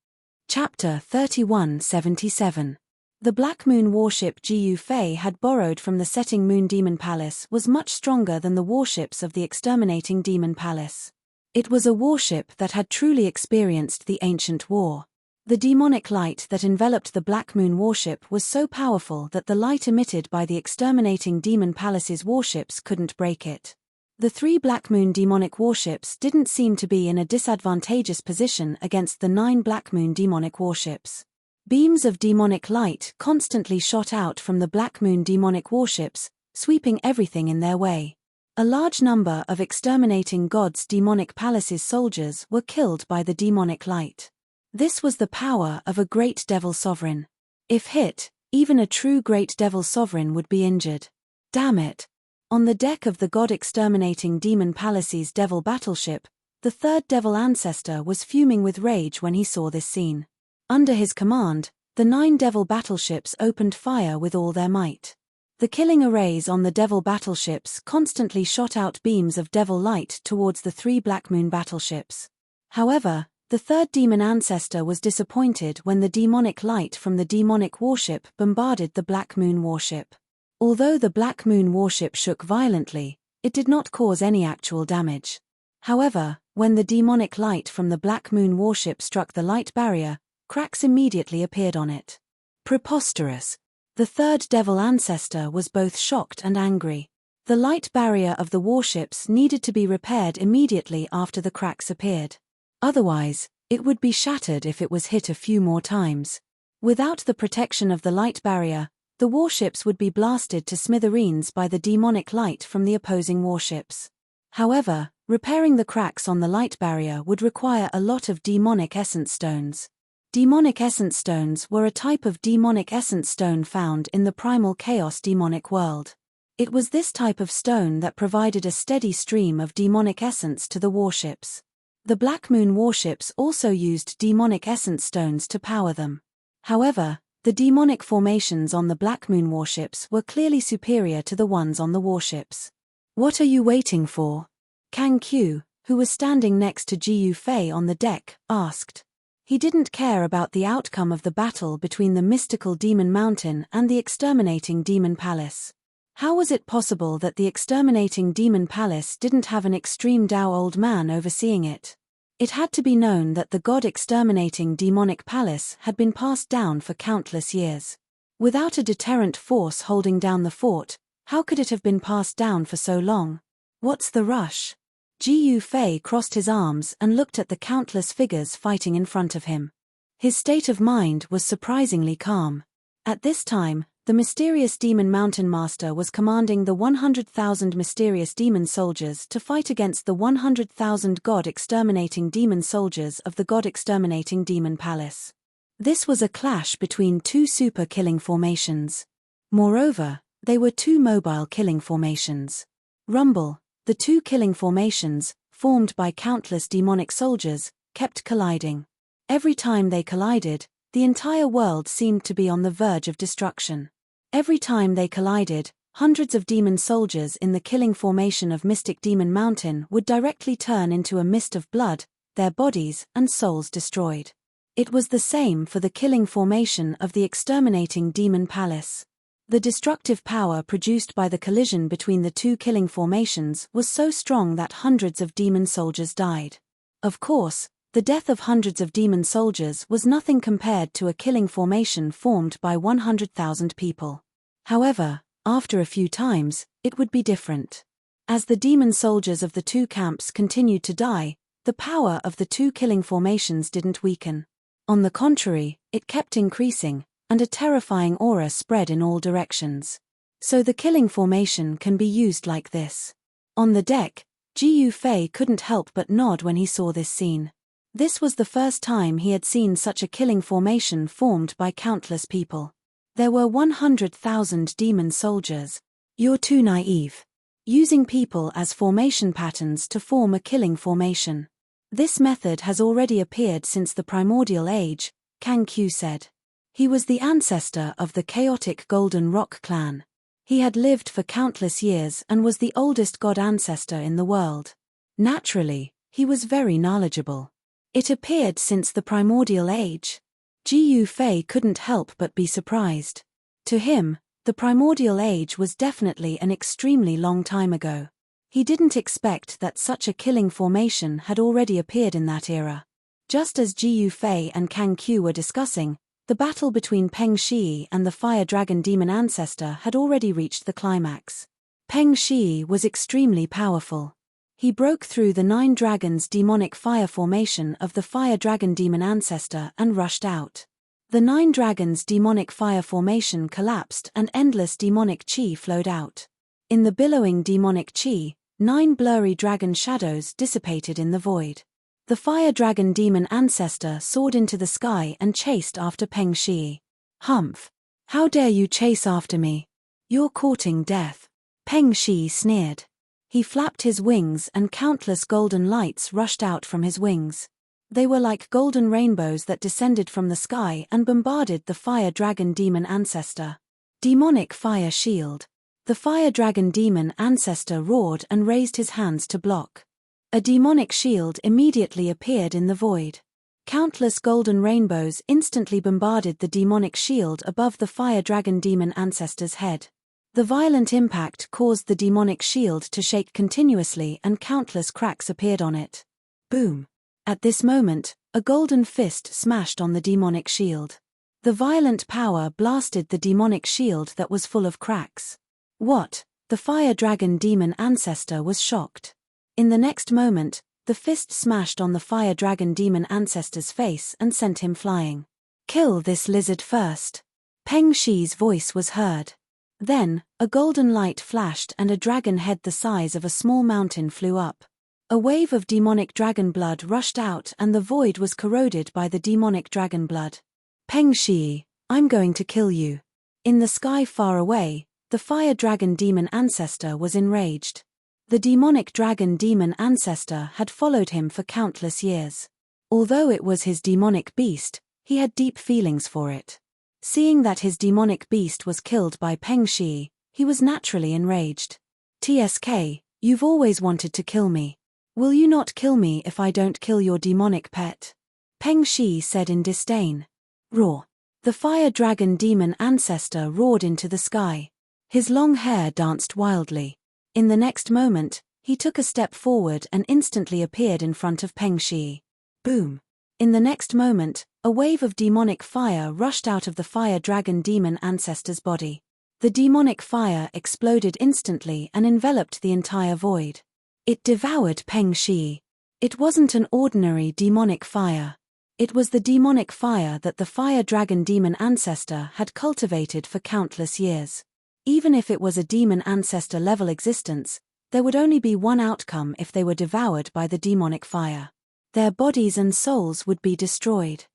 Chapter 3177. The Black Moon warship Gu Fei had borrowed from the Setting Moon Demon Palace was much stronger than the warships of the Exterminating Demon Palace. It was a warship that had truly experienced the ancient war. The demonic light that enveloped the Black Moon warship was so powerful that the light emitted by the Exterminating Demon Palace's warships couldn't break it. The three Black Moon demonic warships didn't seem to be in a disadvantageous position against the 9 Black Moon demonic warships. Beams of demonic light constantly shot out from the Black Moon demonic warships, sweeping everything in their way. A large number of Exterminating God's demonic palace's soldiers were killed by the demonic light. This was the power of a great devil sovereign. If hit, even a true great devil sovereign would be injured. Damn it! On the deck of the God Exterminating Demon Palace's devil battleship, the third devil ancestor was fuming with rage when he saw this scene. Under his command, the 9 devil battleships opened fire with all their might. The killing arrays on the devil battleships constantly shot out beams of devil light towards the 3 Black Moon battleships. However, the third demon ancestor was disappointed when the demonic light from the demonic warship bombarded the Black Moon warship. Although the Black Moon warship shook violently, it did not cause any actual damage. However, when the demonic light from the Black Moon warship struck the light barrier, cracks immediately appeared on it. Preposterous! The third devil ancestor was both shocked and angry. The light barrier of the warships needed to be repaired immediately after the cracks appeared. Otherwise, it would be shattered if it was hit a few more times. Without the protection of the light barrier, the warships would be blasted to smithereens by the demonic light from the opposing warships. However, repairing the cracks on the light barrier would require a lot of demonic essence stones. Demonic essence stones were a type of demonic essence stone found in the primal chaos demonic world. It was this type of stone that provided a steady stream of demonic essence to the warships. The Black Moon warships also used demonic essence stones to power them. However, the demonic formations on the Black Moon warships were clearly superior to the ones on the warships. "What are you waiting for?" Kang Q, who was standing next to Ji Yufei on the deck, asked. He didn't care about the outcome of the battle between the mystical Demon Mountain and the exterminating Demon Palace. How was it possible that the exterminating Demon Palace didn't have an extreme Dao old man overseeing it? It had to be known that the god-exterminating demonic palace had been passed down for countless years. Without a deterrent force holding down the fort, how could it have been passed down for so long? What's the rush? Ji Yufei crossed his arms and looked at the countless figures fighting in front of him. His state of mind was surprisingly calm. At this time, the mysterious Demon Mountain Master was commanding the 100,000 mysterious demon soldiers to fight against the 100,000 god-exterminating demon soldiers of the god-exterminating demon palace. This was a clash between two super-killing formations. Moreover, they were two mobile killing formations. Rumble, the two killing formations, formed by countless demonic soldiers, kept colliding. Every time they collided, the entire world seemed to be on the verge of destruction. Every time they collided, hundreds of demon soldiers in the killing formation of Mystic Demon Mountain would directly turn into a mist of blood, their bodies and souls destroyed. It was the same for the killing formation of the exterminating Demon Palace. The destructive power produced by the collision between the two killing formations was so strong that hundreds of demon soldiers died. Of course, the death of hundreds of demon soldiers was nothing compared to a killing formation formed by 100,000 people. However, after a few times, it would be different. As the demon soldiers of the two camps continued to die, the power of the two killing formations didn't weaken. On the contrary, it kept increasing, and a terrifying aura spread in all directions. So the killing formation can be used like this. On the deck, Ji Yufei couldn't help but nod when he saw this scene. This was the first time he had seen such a killing formation formed by countless people. There were 100,000 demon soldiers. You're too naive. Using people as formation patterns to form a killing formation. This method has already appeared since the primordial age, Kang Q said. He was the ancestor of the chaotic Golden Rock clan. He had lived for countless years and was the oldest god ancestor in the world. Naturally, he was very knowledgeable. It appeared since the primordial age. Ji Yufei couldn't help but be surprised. To him, the primordial age was definitely an extremely long time ago. He didn't expect that such a killing formation had already appeared in that era. Just as Ji Yufei and Kang Q were discussing, the battle between Peng Shi and the Fire Dragon Demon Ancestor had already reached the climax. Peng Shi was extremely powerful. He broke through the 9 dragons demonic fire formation of the Fire Dragon Demon Ancestor and rushed out. The 9 dragons demonic fire formation collapsed and endless demonic chi flowed out. In the billowing demonic chi, 9 blurry dragon shadows dissipated in the void. The Fire Dragon Demon Ancestor soared into the sky and chased after Peng Shi. "Humph! How dare you chase after me? You're courting death." Peng Shi sneered. He flapped his wings and countless golden lights rushed out from his wings. They were like golden rainbows that descended from the sky and bombarded the Fire Dragon Demon Ancestor. Demonic Fire Shield. The Fire Dragon Demon Ancestor roared and raised his hands to block. A demonic shield immediately appeared in the void. Countless golden rainbows instantly bombarded the demonic shield above the Fire Dragon Demon Ancestor's head. The violent impact caused the demonic shield to shake continuously and countless cracks appeared on it. Boom! At this moment, a golden fist smashed on the demonic shield. The violent power blasted the demonic shield that was full of cracks. What? The Fire Dragon Demon Ancestor was shocked. In the next moment, the fist smashed on the Fire Dragon Demon Ancestor's face and sent him flying. "Kill this lizard first." Peng Shi's voice was heard. Then, a golden light flashed and a dragon head the size of a small mountain flew up. A wave of demonic dragon blood rushed out and the void was corroded by the demonic dragon blood. "Peng Shi, I'm going to kill you." In the sky far away, the The fire dragon demon ancestor was enraged. The demonic dragon demon ancestor had followed him for countless years. Although it was his demonic beast, he had deep feelings for it. Seeing that his demonic beast was killed by Peng Shi, he was naturally enraged. "TSK, you've always wanted to kill me. Will you not kill me if I don't kill your demonic pet?" Peng Shi said in disdain. Roar. The fire dragon demon ancestor roared into the sky. His long hair danced wildly. In the next moment, he took a step forward and instantly appeared in front of Peng Shi. Boom. In the next moment, a wave of demonic fire rushed out of the fire dragon demon ancestor's body. The demonic fire exploded instantly and enveloped the entire void. It devoured Peng Shi. It wasn't an ordinary demonic fire. It was the demonic fire that the fire dragon demon ancestor had cultivated for countless years. Even if it was a demon ancestor level existence, there would only be one outcome if they were devoured by the demonic fire. Their bodies and souls would be destroyed.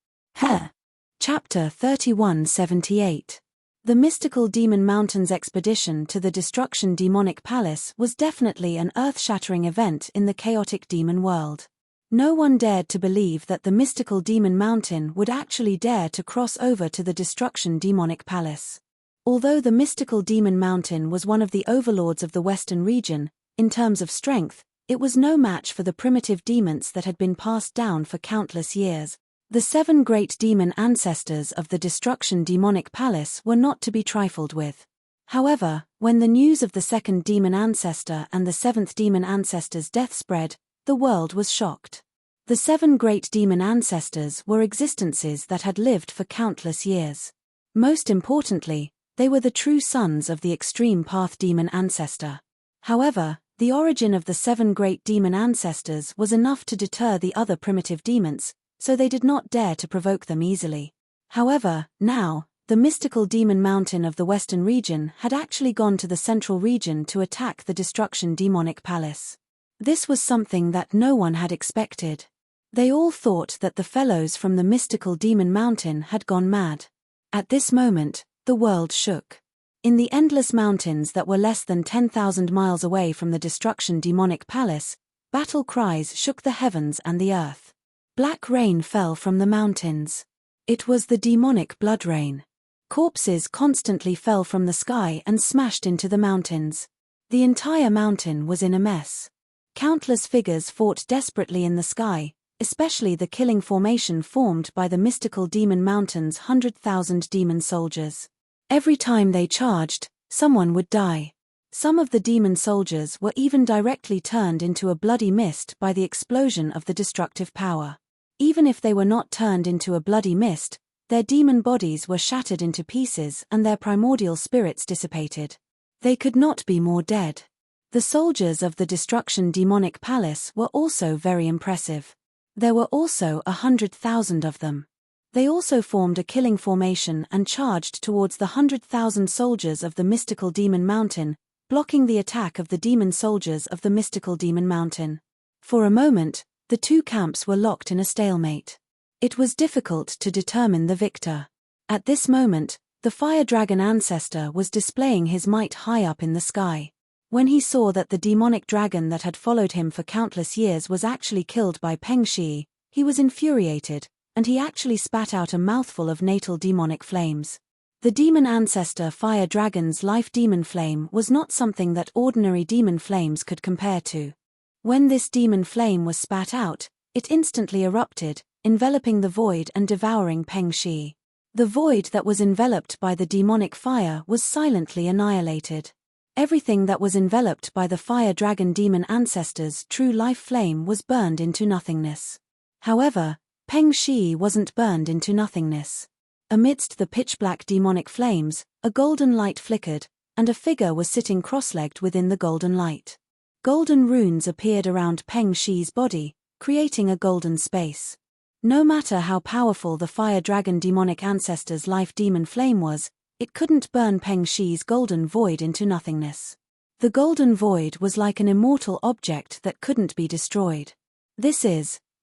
Chapter 3178. The mystical Demon Mountains expedition to the Destruction Demonic Palace was definitely an earth-shattering event in the chaotic demon world. No one dared to believe that the mystical Demon Mountain would actually dare to cross over to the Destruction Demonic Palace. Although the mystical Demon Mountain was one of the overlords of the Western region, in terms of strength, it was no match for the primitive demons that had been passed down for countless years. The 7 great demon ancestors of the Destruction Demonic Palace were not to be trifled with. However, when the news of the 2nd demon ancestor and the 7th demon ancestor's death spread, the world was shocked. The 7 great demon ancestors were existences that had lived for countless years. Most importantly, they were the true sons of the extreme path demon ancestor. However, the origin of the 7 great demon ancestors was enough to deter the other primitive demons, so they did not dare to provoke them easily. However, now, the mystical demon mountain of the Western region had actually gone to the central region to attack the Destruction Demonic Palace. This was something that no one had expected. They all thought that the fellows from the mystical demon mountain had gone mad. At this moment, the world shook. In the endless mountains that were less than 10,000 miles away from the Destruction Demonic Palace, battle cries shook the heavens and the earth. Black rain fell from the mountains. It was the demonic blood rain. Corpses constantly fell from the sky and smashed into the mountains. The entire mountain was in a mess. Countless figures fought desperately in the sky, especially the killing formation formed by the mystical demon mountain's 100,000 demon soldiers. Every time they charged, someone would die. Some of the demon soldiers were even directly turned into a bloody mist by the explosion of the destructive power. Even if they were not turned into a bloody mist, their demon bodies were shattered into pieces and their primordial spirits dissipated. They could not be more dead. The soldiers of the Destruction Demonic Palace were also very impressive. There were also 100,000 of them. They also formed a killing formation and charged towards the 100,000 soldiers of the mystical demon mountain, blocking the attack of the demon soldiers of the mystical demon mountain. For a moment, the two camps were locked in a stalemate. It was difficult to determine the victor. At this moment, the fire dragon ancestor was displaying his might high up in the sky. When he saw that the demonic dragon that had followed him for countless years was actually killed by Peng Shi, he was infuriated, and he actually spat out a mouthful of natal demonic flames. The demon ancestor fire dragon's life demon flame was not something that ordinary demon flames could compare to. When this demon flame was spat out, it instantly erupted, enveloping the void and devouring Peng Shi. The void that was enveloped by the demonic fire was silently annihilated. Everything that was enveloped by the fire dragon demon ancestor's true life flame was burned into nothingness. However, Peng Shi wasn't burned into nothingness. Amidst the pitch-black demonic flames, a golden light flickered, and a figure was sitting cross-legged within the golden light. Golden runes appeared around Peng Shi's body, creating a golden space. No matter how powerful the fire dragon demonic ancestor's life demon flame was, it couldn't burn Peng Shi's golden void into nothingness. The golden void was like an immortal object that couldn't be destroyed.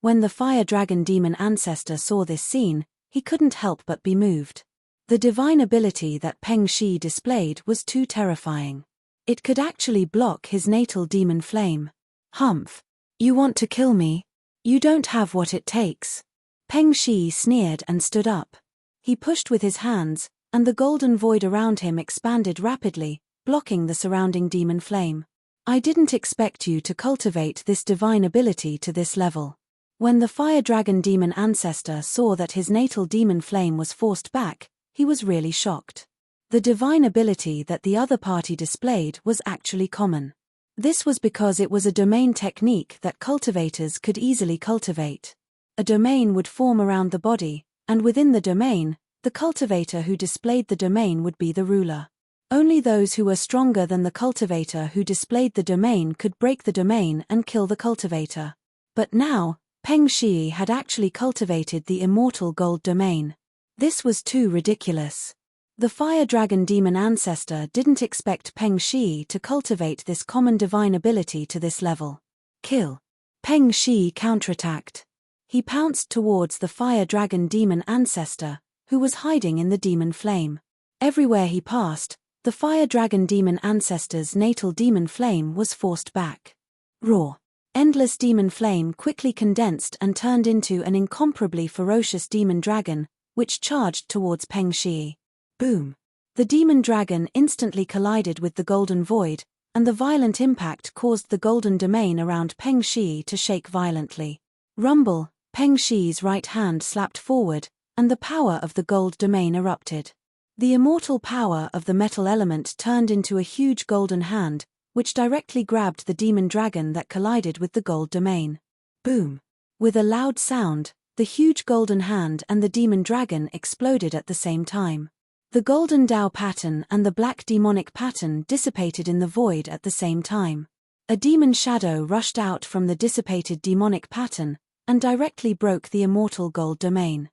When the fire dragon demon ancestor saw this scene, he couldn't help but be moved. The divine ability that Peng Shi displayed was too terrifying. It could actually block his natal demon flame. Humph! You want to kill me? You don't have what it takes. Peng Shi sneered and stood up. He pushed with his hands, and the golden void around him expanded rapidly, blocking the surrounding demon flame. I didn't expect you to cultivate this divine ability to this level. When the fire dragon demon ancestor saw that his natal demon flame was forced back, he was really shocked. The divine ability that the other party displayed was actually common. This was because it was a domain technique that cultivators could easily cultivate. A domain would form around the body, and within the domain, the cultivator who displayed the domain would be the ruler. Only those who were stronger than the cultivator who displayed the domain could break the domain and kill the cultivator. But now, Peng Shi had actually cultivated the immortal gold domain. This was too ridiculous. The fire dragon demon ancestor didn't expect Peng Shi to cultivate this common divine ability to this level. Kill. Peng Shi counterattacked. He pounced towards the fire dragon demon ancestor, who was hiding in the demon flame. Everywhere he passed, the fire dragon demon ancestor's natal demon flame was forced back. Roar. Endless demon flame quickly condensed and turned into an incomparably ferocious demon dragon, which charged towards Peng Shi. Boom. The demon dragon instantly collided with the golden void, and the violent impact caused the golden domain around Peng Shi to shake violently. Rumble. Peng Shi's right hand slapped forward, and the power of the gold domain erupted. The immortal power of the metal element turned into a huge golden hand, which directly grabbed the demon dragon that collided with the gold domain. Boom. With a loud sound, the huge golden hand and the demon dragon exploded at the same time. The golden Dao pattern and the black demonic pattern dissipated in the void at the same time. A demon shadow rushed out from the dissipated demonic pattern, and directly broke the immortal gold domain.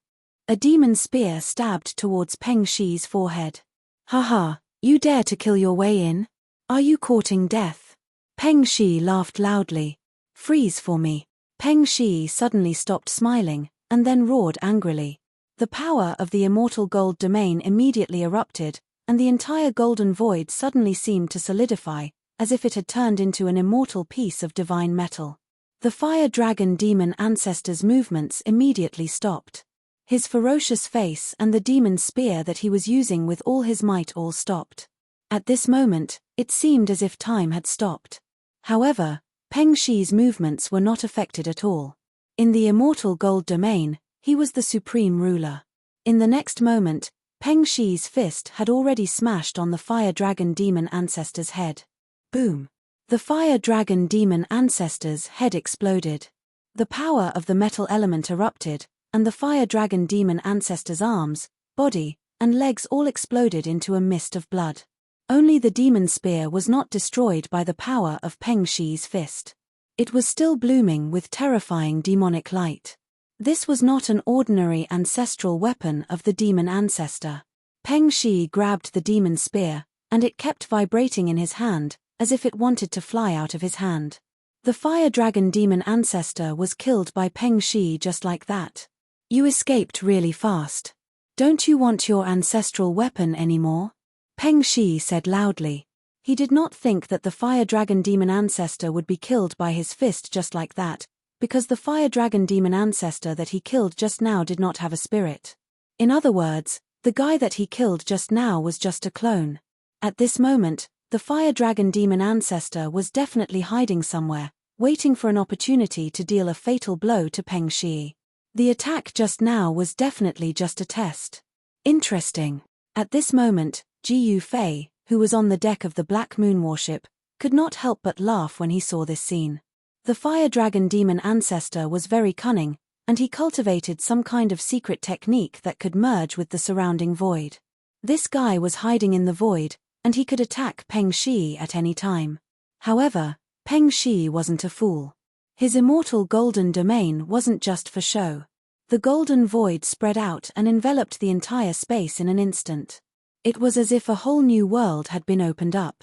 A demon spear stabbed towards Peng Shi's forehead. Haha, you dare to kill your way in? Are you courting death? Peng Shi laughed loudly. Freeze for me. Peng Shi suddenly stopped smiling, and then roared angrily. The power of the immortal gold domain immediately erupted, and the entire golden void suddenly seemed to solidify, as if it had turned into an immortal piece of divine metal. The fire dragon demon ancestor's movements immediately stopped. His ferocious face and the demon spear that he was using with all his might all stopped. At this moment, it seemed as if time had stopped. However, Peng Shi's movements were not affected at all. In the immortal gold domain, he was the supreme ruler. In the next moment, Peng Shi's fist had already smashed on the fire dragon demon ancestor's head. Boom. The fire dragon demon ancestor's head exploded. The power of the metal element erupted, and the fire dragon demon ancestor's arms, body, and legs all exploded into a mist of blood. Only the demon spear was not destroyed by the power of Peng Shi's fist. It was still blooming with terrifying demonic light. This was not an ordinary ancestral weapon of the demon ancestor. Peng Shi grabbed the demon spear, and it kept vibrating in his hand, as if it wanted to fly out of his hand. The fire dragon demon ancestor was killed by Peng Shi just like that. You escaped really fast. Don't you want your ancestral weapon anymore? Peng Shi said loudly. He did not think that the fire dragon demon ancestor would be killed by his fist just like that, because the fire dragon demon ancestor that he killed just now did not have a spirit. In other words, the guy that he killed just now was just a clone. At this moment, the fire dragon demon ancestor was definitely hiding somewhere, waiting for an opportunity to deal a fatal blow to Peng Shi. The attack just now was definitely just a test. Interesting. At this moment, Ji Yufei, who was on the deck of the Black Moon warship, could not help but laugh when he saw this scene. The fire dragon demon ancestor was very cunning, and he cultivated some kind of secret technique that could merge with the surrounding void. This guy was hiding in the void, and he could attack Peng Shi at any time. However, Peng Shi wasn't a fool. His immortal golden domain wasn't just for show. The golden void spread out and enveloped the entire space in an instant. It was as if a whole new world had been opened up.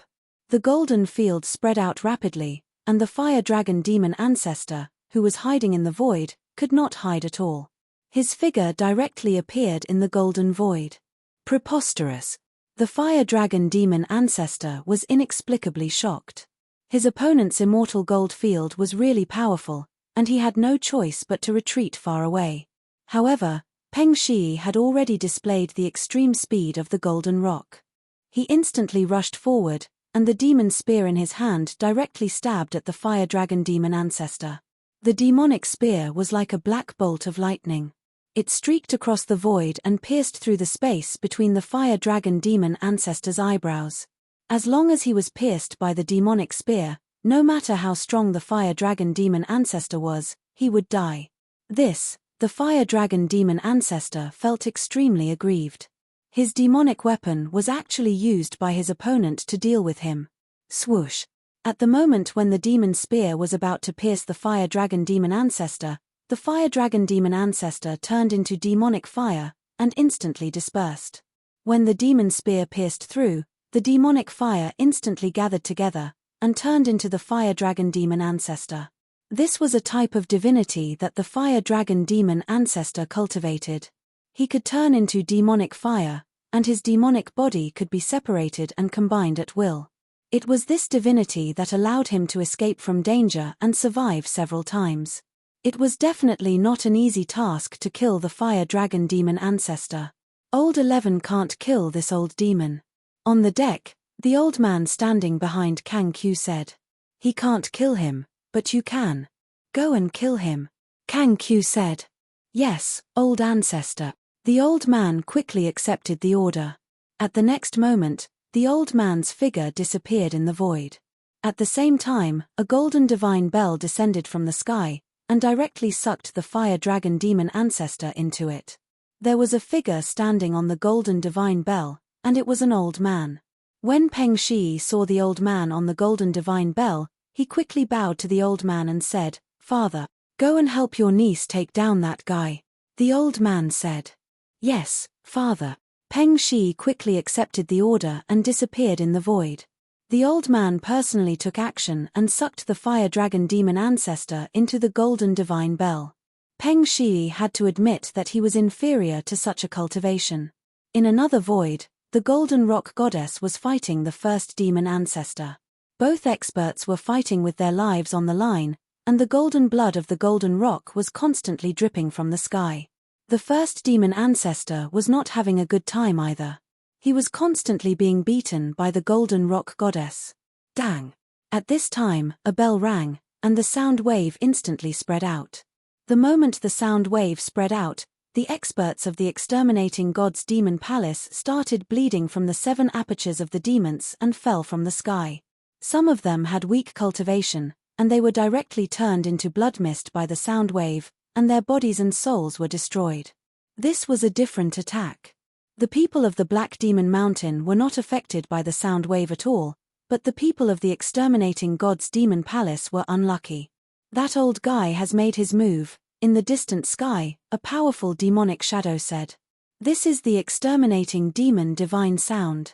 The golden field spread out rapidly, and the fire dragon demon ancestor, who was hiding in the void, could not hide at all. His figure directly appeared in the golden void. Preposterous. The fire dragon demon ancestor was inexplicably shocked. His opponent's immortal gold field was really powerful, and he had no choice but to retreat far away. However, Peng Shi had already displayed the extreme speed of the golden rock. He instantly rushed forward, and the demon spear in his hand directly stabbed at the fire dragon demon ancestor. The demonic spear was like a black bolt of lightning. It streaked across the void and pierced through the space between the fire dragon demon ancestor's eyebrows. As long as he was pierced by the demonic spear, no matter how strong the fire dragon demon ancestor was, he would die. This, the fire dragon demon ancestor felt extremely aggrieved. His demonic weapon was actually used by his opponent to deal with him. Swoosh. At the moment when the demon spear was about to pierce the fire dragon demon ancestor, the fire dragon demon ancestor turned into demonic fire, and instantly dispersed. When the demon spear pierced through, the demonic fire instantly gathered together, and turned into the fire dragon demon ancestor. This was a type of divinity that the fire dragon demon ancestor cultivated. He could turn into demonic fire, and his demonic body could be separated and combined at will. It was this divinity that allowed him to escape from danger and survive several times. It was definitely not an easy task to kill the fire dragon demon ancestor. Old 11 can't kill this old demon. On the deck, the old man standing behind Kang Q said, "He can't kill him, but you can. Go and kill him." Kang Q said, "Yes, old ancestor." The old man quickly accepted the order. At the next moment, the old man's figure disappeared in the void. At the same time, a golden divine bell descended from the sky, and directly sucked the fire dragon demon ancestor into it. There was a figure standing on the golden divine bell, and it was an old man. When Peng Shi saw the old man on the golden divine bell, he quickly bowed to the old man and said, "Father, go and help your niece take down that guy." The old man said, "Yes, father." Peng Shi quickly accepted the order and disappeared in the void. The old man personally took action and sucked the fire dragon demon ancestor into the golden divine bell. Peng Shi had to admit that he was inferior to such a cultivation. In another void, the golden rock goddess was fighting the first demon ancestor. Both experts were fighting with their lives on the line, and the golden blood of the golden rock was constantly dripping from the sky. The first demon ancestor was not having a good time either. He was constantly being beaten by the golden rock goddess. Dang! At this time, a bell rang, and the sound wave instantly spread out. The moment the sound wave spread out, the experts of the exterminating god's demon palace started bleeding from the 7 apertures of the demons and fell from the sky. Some of them had weak cultivation, and they were directly turned into blood mist by the sound wave, and their bodies and souls were destroyed. This was a different attack. The people of the Black Demon Mountain were not affected by the sound wave at all, but the people of the exterminating god's demon palace were unlucky. "That old guy has made his move," in the distant sky, a powerful demonic shadow said. "This is the exterminating demon divine sound."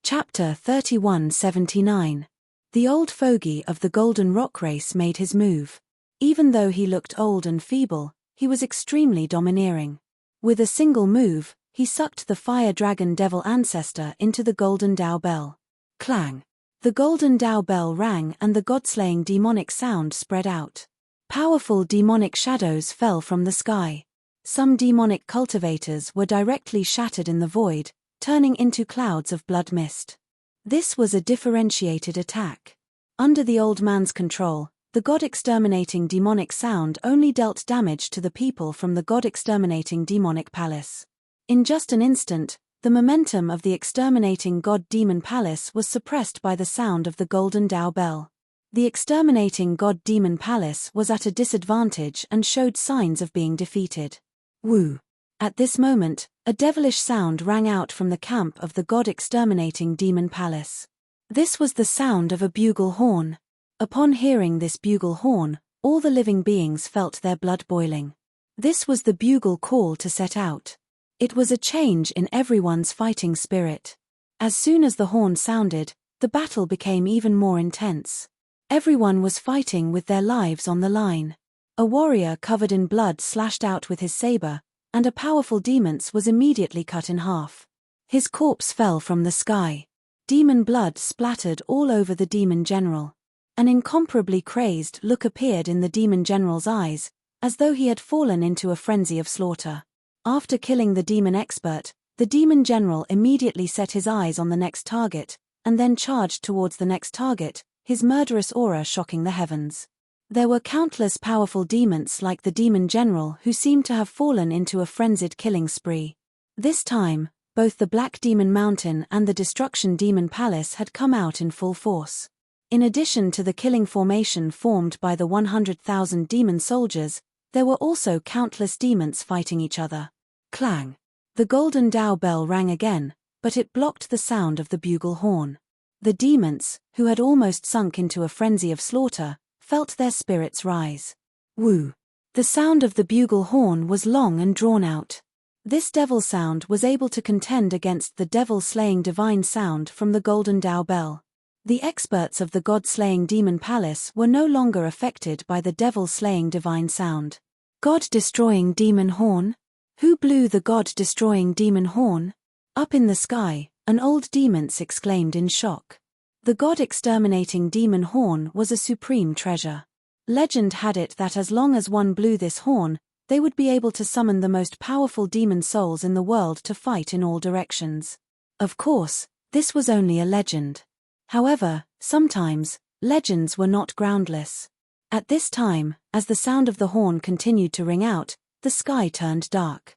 Chapter 3179. The old fogey of the Golden Rock race made his move. Even though he looked old and feeble, he was extremely domineering. With a single move, he sucked the fire dragon devil ancestor into the golden Dao bell. Clang! The golden Dao bell rang and the god-slaying demonic sound spread out. Powerful demonic shadows fell from the sky. Some demonic cultivators were directly shattered in the void, turning into clouds of blood mist. This was a differentiated attack. Under the old man's control, the god-exterminating demonic sound only dealt damage to the people from the god-exterminating demonic palace. In just an instant, the momentum of the exterminating god-demon palace was suppressed by the sound of the golden Dao bell. The exterminating god-demon palace was at a disadvantage and showed signs of being defeated. Woo! At this moment, a devilish sound rang out from the camp of the god-exterminating demon palace. This was the sound of a bugle horn. Upon hearing this bugle horn, all the living beings felt their blood boiling. This was the bugle call to set out. It was a change in everyone's fighting spirit. As soon as the horn sounded, the battle became even more intense. Everyone was fighting with their lives on the line. A warrior covered in blood slashed out with his saber, and a powerful demon was immediately cut in half. His corpse fell from the sky. Demon blood splattered all over the demon general. An incomparably crazed look appeared in the demon general's eyes, as though he had fallen into a frenzy of slaughter. After killing the demon expert, the demon general immediately set his eyes on the next target, and then charged towards the next target, his murderous aura shocking the heavens. There were countless powerful demons like the demon general who seemed to have fallen into a frenzied killing spree. This time, both the Black Demon Mountain and the Destruction Demon Palace had come out in full force. In addition to the killing formation formed by the 100,000 demon soldiers, there were also countless demons fighting each other. Clang! The golden Dao bell rang again, but it blocked the sound of the bugle horn. The demons, who had almost sunk into a frenzy of slaughter, felt their spirits rise. Woo! The sound of the bugle horn was long and drawn out. This devil sound was able to contend against the devil-slaying divine sound from the golden Dao bell. The experts of the god-slaying demon palace were no longer affected by the devil-slaying divine sound. God-destroying demon horn? Who blew the god-destroying demon horn? Up in the sky, an old demon exclaimed in shock. The god-exterminating demon horn was a supreme treasure. Legend had it that as long as one blew this horn, they would be able to summon the most powerful demon souls in the world to fight in all directions. Of course, this was only a legend. However, sometimes, legends were not groundless. At this time, as the sound of the horn continued to ring out, the sky turned dark.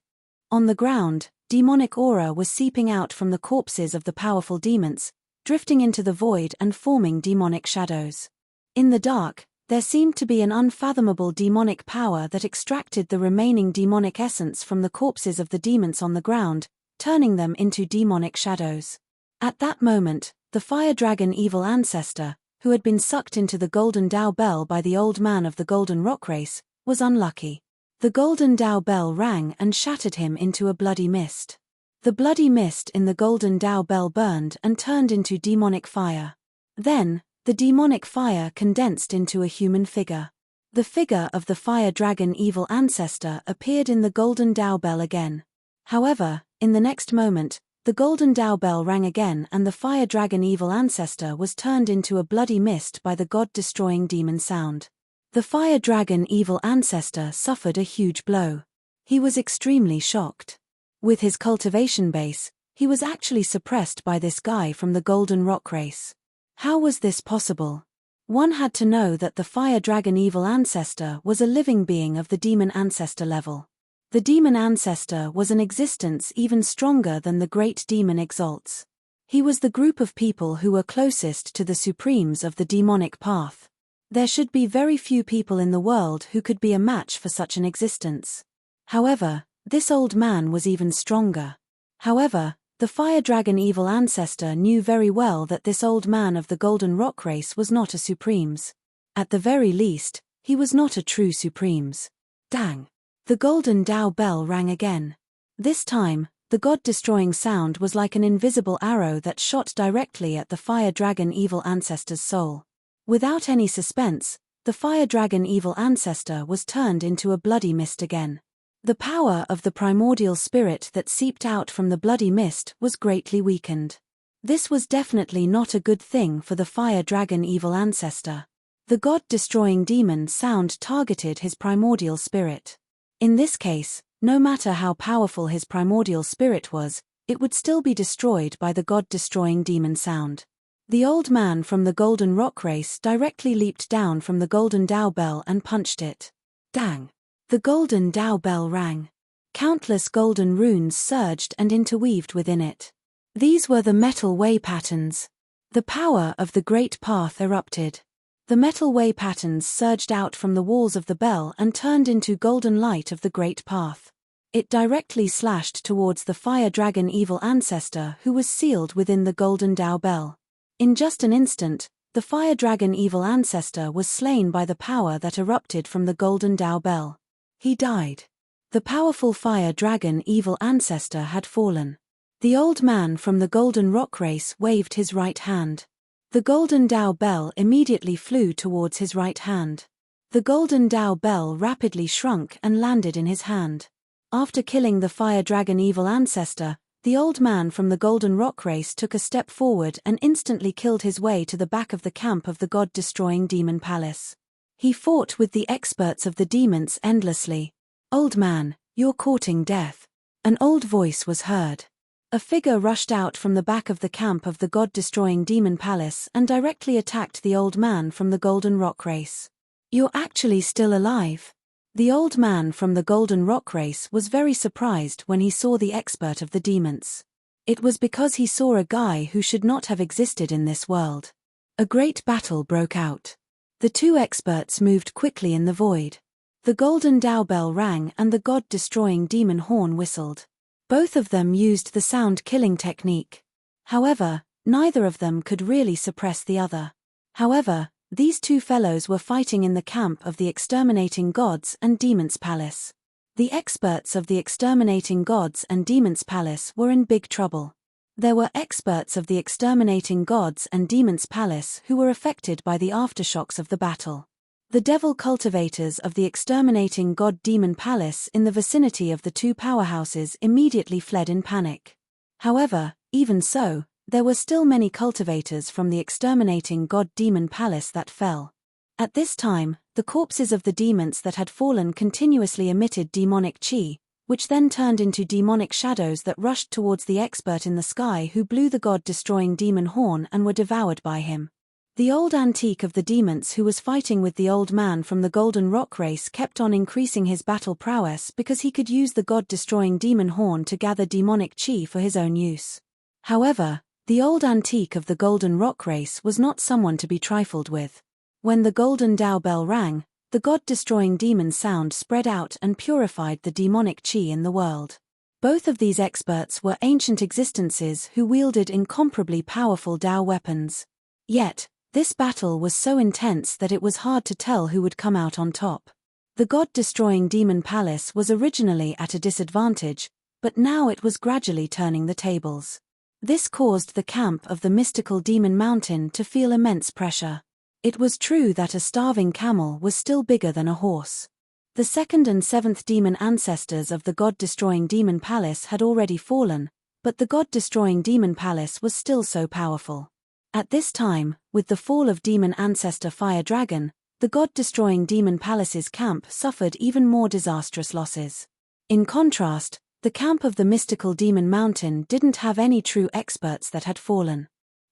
On the ground, demonic aura was seeping out from the corpses of the powerful demons, drifting into the void and forming demonic shadows. In the dark, there seemed to be an unfathomable demonic power that extracted the remaining demonic essence from the corpses of the demons on the ground, turning them into demonic shadows. At that moment, the fire dragon evil ancestor, who had been sucked into the golden Dao bell by the old man of the golden rock race, was unlucky. The golden Dao bell rang and shattered him into a bloody mist. The bloody mist in the golden Dao bell burned and turned into demonic fire. Then, the demonic fire condensed into a human figure. The figure of the fire dragon evil ancestor appeared in the golden Dao bell again. However, in the next moment, the golden Dao bell rang again and the fire dragon evil ancestor was turned into a bloody mist by the god-destroying demon sound. The fire dragon evil ancestor suffered a huge blow. He was extremely shocked. With his cultivation base, he was actually suppressed by this guy from the golden rock race. How was this possible? One had to know that the fire dragon evil ancestor was a living being of the demon ancestor level. The demon ancestor was an existence even stronger than the great demon exalts. He was the group of people who were closest to the supremes of the demonic path. There should be very few people in the world who could be a match for such an existence. However, this old man was even stronger. However, the fire dragon evil ancestor knew very well that this old man of the golden rock race was not a supremes. At the very least, he was not a true supremes. Dang! The golden Dao bell rang again. This time, the god-destroying sound was like an invisible arrow that shot directly at the fire dragon evil ancestor's soul. Without any suspense, the fire dragon evil ancestor was turned into a bloody mist again. The power of the primordial spirit that seeped out from the bloody mist was greatly weakened. This was definitely not a good thing for the fire dragon evil ancestor. The god-destroying demon sound targeted his primordial spirit. In this case, no matter how powerful his primordial spirit was, it would still be destroyed by the god-destroying demon sound. The old man from the golden rock race directly leaped down from the golden Dao bell and punched it. Dang! The golden Dao bell rang. Countless golden runes surged and interweaved within it. These were the metal way patterns. The power of the great path erupted. The metal way patterns surged out from the walls of the bell and turned into golden light of the great path. It directly slashed towards the fire dragon evil ancestor who was sealed within the golden Dao bell. In just an instant, the fire dragon evil ancestor was slain by the power that erupted from the golden Dao bell. He died. The powerful fire dragon evil ancestor had fallen. The old man from the golden rock race waved his right hand. The golden Dao bell immediately flew towards his right hand. The golden Dao bell rapidly shrunk and landed in his hand. After killing the fire dragon evil ancestor, The old man from the Golden Rock Race took a step forward and instantly killed his way to the back of the camp of the god-destroying demon palace. He fought with the experts of the demons endlessly. "Old man, you're courting death." An old voice was heard. A figure rushed out from the back of the camp of the god-destroying demon palace and directly attacked the old man from the Golden Rock Race. "You're actually still alive." The old man from the Golden Rock Race was very surprised when he saw the expert of the demons. It was because he saw a guy who should not have existed in this world. A great battle broke out. The two experts moved quickly in the void. The golden dowbell rang and the god-destroying demon horn whistled. Both of them used the sound-killing technique. However, neither of them could really suppress the other. However, these two fellows were fighting in the camp of the exterminating gods and demons palace. The experts of the exterminating gods and demons palace were in big trouble. There were experts of the exterminating gods and demons palace who were affected by the aftershocks of the battle. The devil cultivators of the exterminating god-demon palace in the vicinity of the two powerhouses immediately fled in panic. However, even so, there were still many cultivators from the exterminating god-demon palace that fell. At this time, the corpses of the demons that had fallen continuously emitted demonic chi, which then turned into demonic shadows that rushed towards the expert in the sky who blew the god-destroying demon horn and were devoured by him. The old antique of the demons who was fighting with the old man from the Golden Rock Race kept on increasing his battle prowess because he could use the god-destroying demon horn to gather demonic chi for his own use. However, the old antique of the Golden Rock Race was not someone to be trifled with. When the golden dowbell rang, the god-destroying demon sound spread out and purified the demonic chi in the world. Both of these experts were ancient existences who wielded incomparably powerful Dao weapons. Yet, this battle was so intense that it was hard to tell who would come out on top. The god-destroying demon palace was originally at a disadvantage, but now it was gradually turning the tables. This caused the camp of the mystical demon mountain to feel immense pressure. It was true that a starving camel was still bigger than a horse. The second and seventh demon ancestors of the god-destroying demon palace had already fallen, but the god-destroying demon palace was still so powerful. At this time, with the fall of demon ancestor Fire Dragon, the god-destroying demon palace's camp suffered even more disastrous losses. In contrast, the camp of the mystical demon mountain didn't have any true experts that had fallen.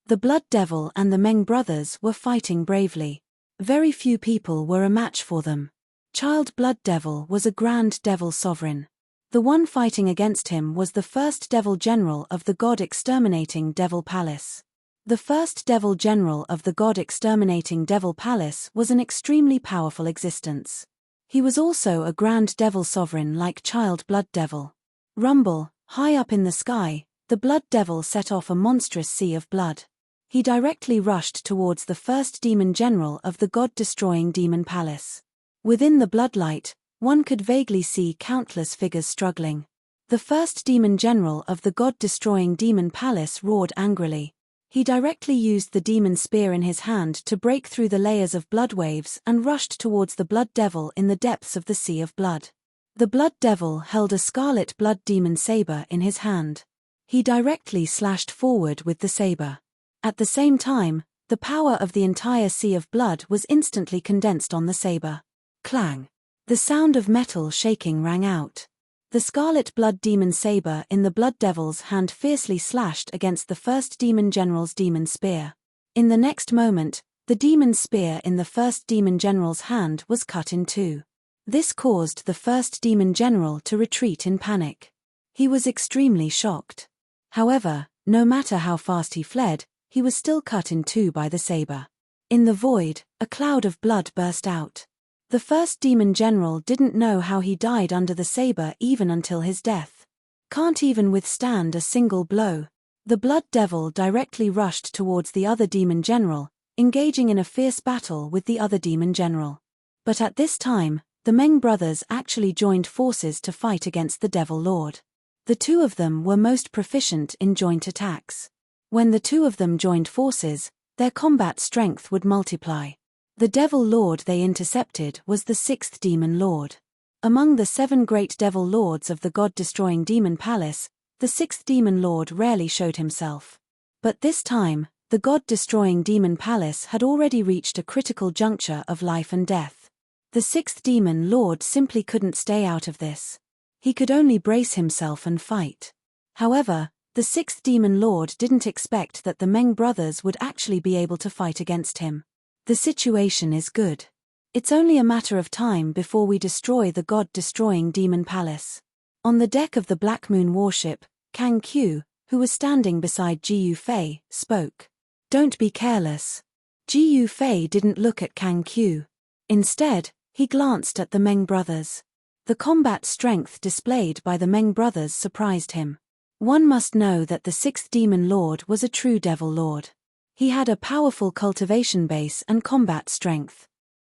The Blood Devil and the Meng brothers were fighting bravely. Very few people were a match for them. Child Blood Devil was a grand devil sovereign. The one fighting against him was the first devil general of the god-exterminating devil palace. The first devil general of the god-exterminating devil palace was an extremely powerful existence. He was also a grand devil sovereign like Child Blood Devil. Rumble, high up in the sky, the Blood Devil set off a monstrous sea of blood. He directly rushed towards the first demon general of the god-destroying demon palace. Within the bloodlight, one could vaguely see countless figures struggling. The first demon general of the god-destroying demon palace roared angrily. He directly used the demon spear in his hand to break through the layers of blood waves and rushed towards the Blood Devil in the depths of the sea of blood. The Blood Devil held a scarlet blood demon saber in his hand. He directly slashed forward with the saber. At the same time, the power of the entire sea of blood was instantly condensed on the saber. Clang! The sound of metal shaking rang out. The scarlet blood demon saber in the Blood Devil's hand fiercely slashed against the first demon general's demon spear. In the next moment, the demon spear in the first demon general's hand was cut in two. This caused the first demon general to retreat in panic. He was extremely shocked. However, no matter how fast he fled, he was still cut in two by the saber. In the void, a cloud of blood burst out. The first demon general didn't know how he died under the saber even until his death. Can't even withstand a single blow. The Blood Devil directly rushed towards the other demon general, engaging in a fierce battle with the other demon general. But at this time, the Meng brothers actually joined forces to fight against the Devil Lord. The two of them were most proficient in joint attacks. When the two of them joined forces, their combat strength would multiply. The Devil Lord they intercepted was the sixth Demon Lord. Among the 7 great Devil Lords of the god-destroying demon palace, the sixth demon lord rarely showed himself. But this time, the god-destroying demon palace had already reached a critical juncture of life and death. The sixth demon lord simply couldn't stay out of this. He could only brace himself and fight. However, the sixth demon lord didn't expect that the Meng brothers would actually be able to fight against him. The situation is good. It's only a matter of time before we destroy the god-destroying demon palace. On the deck of the Black Moon warship, Kang Q, who was standing beside Ji Yufei, spoke. "Don't be careless." Ji Yufei didn't look at Kang Q. Instead, he glanced at the Meng brothers. The combat strength displayed by the Meng brothers surprised him. One must know that the sixth demon lord was a true devil lord. He had a powerful cultivation base and combat strength.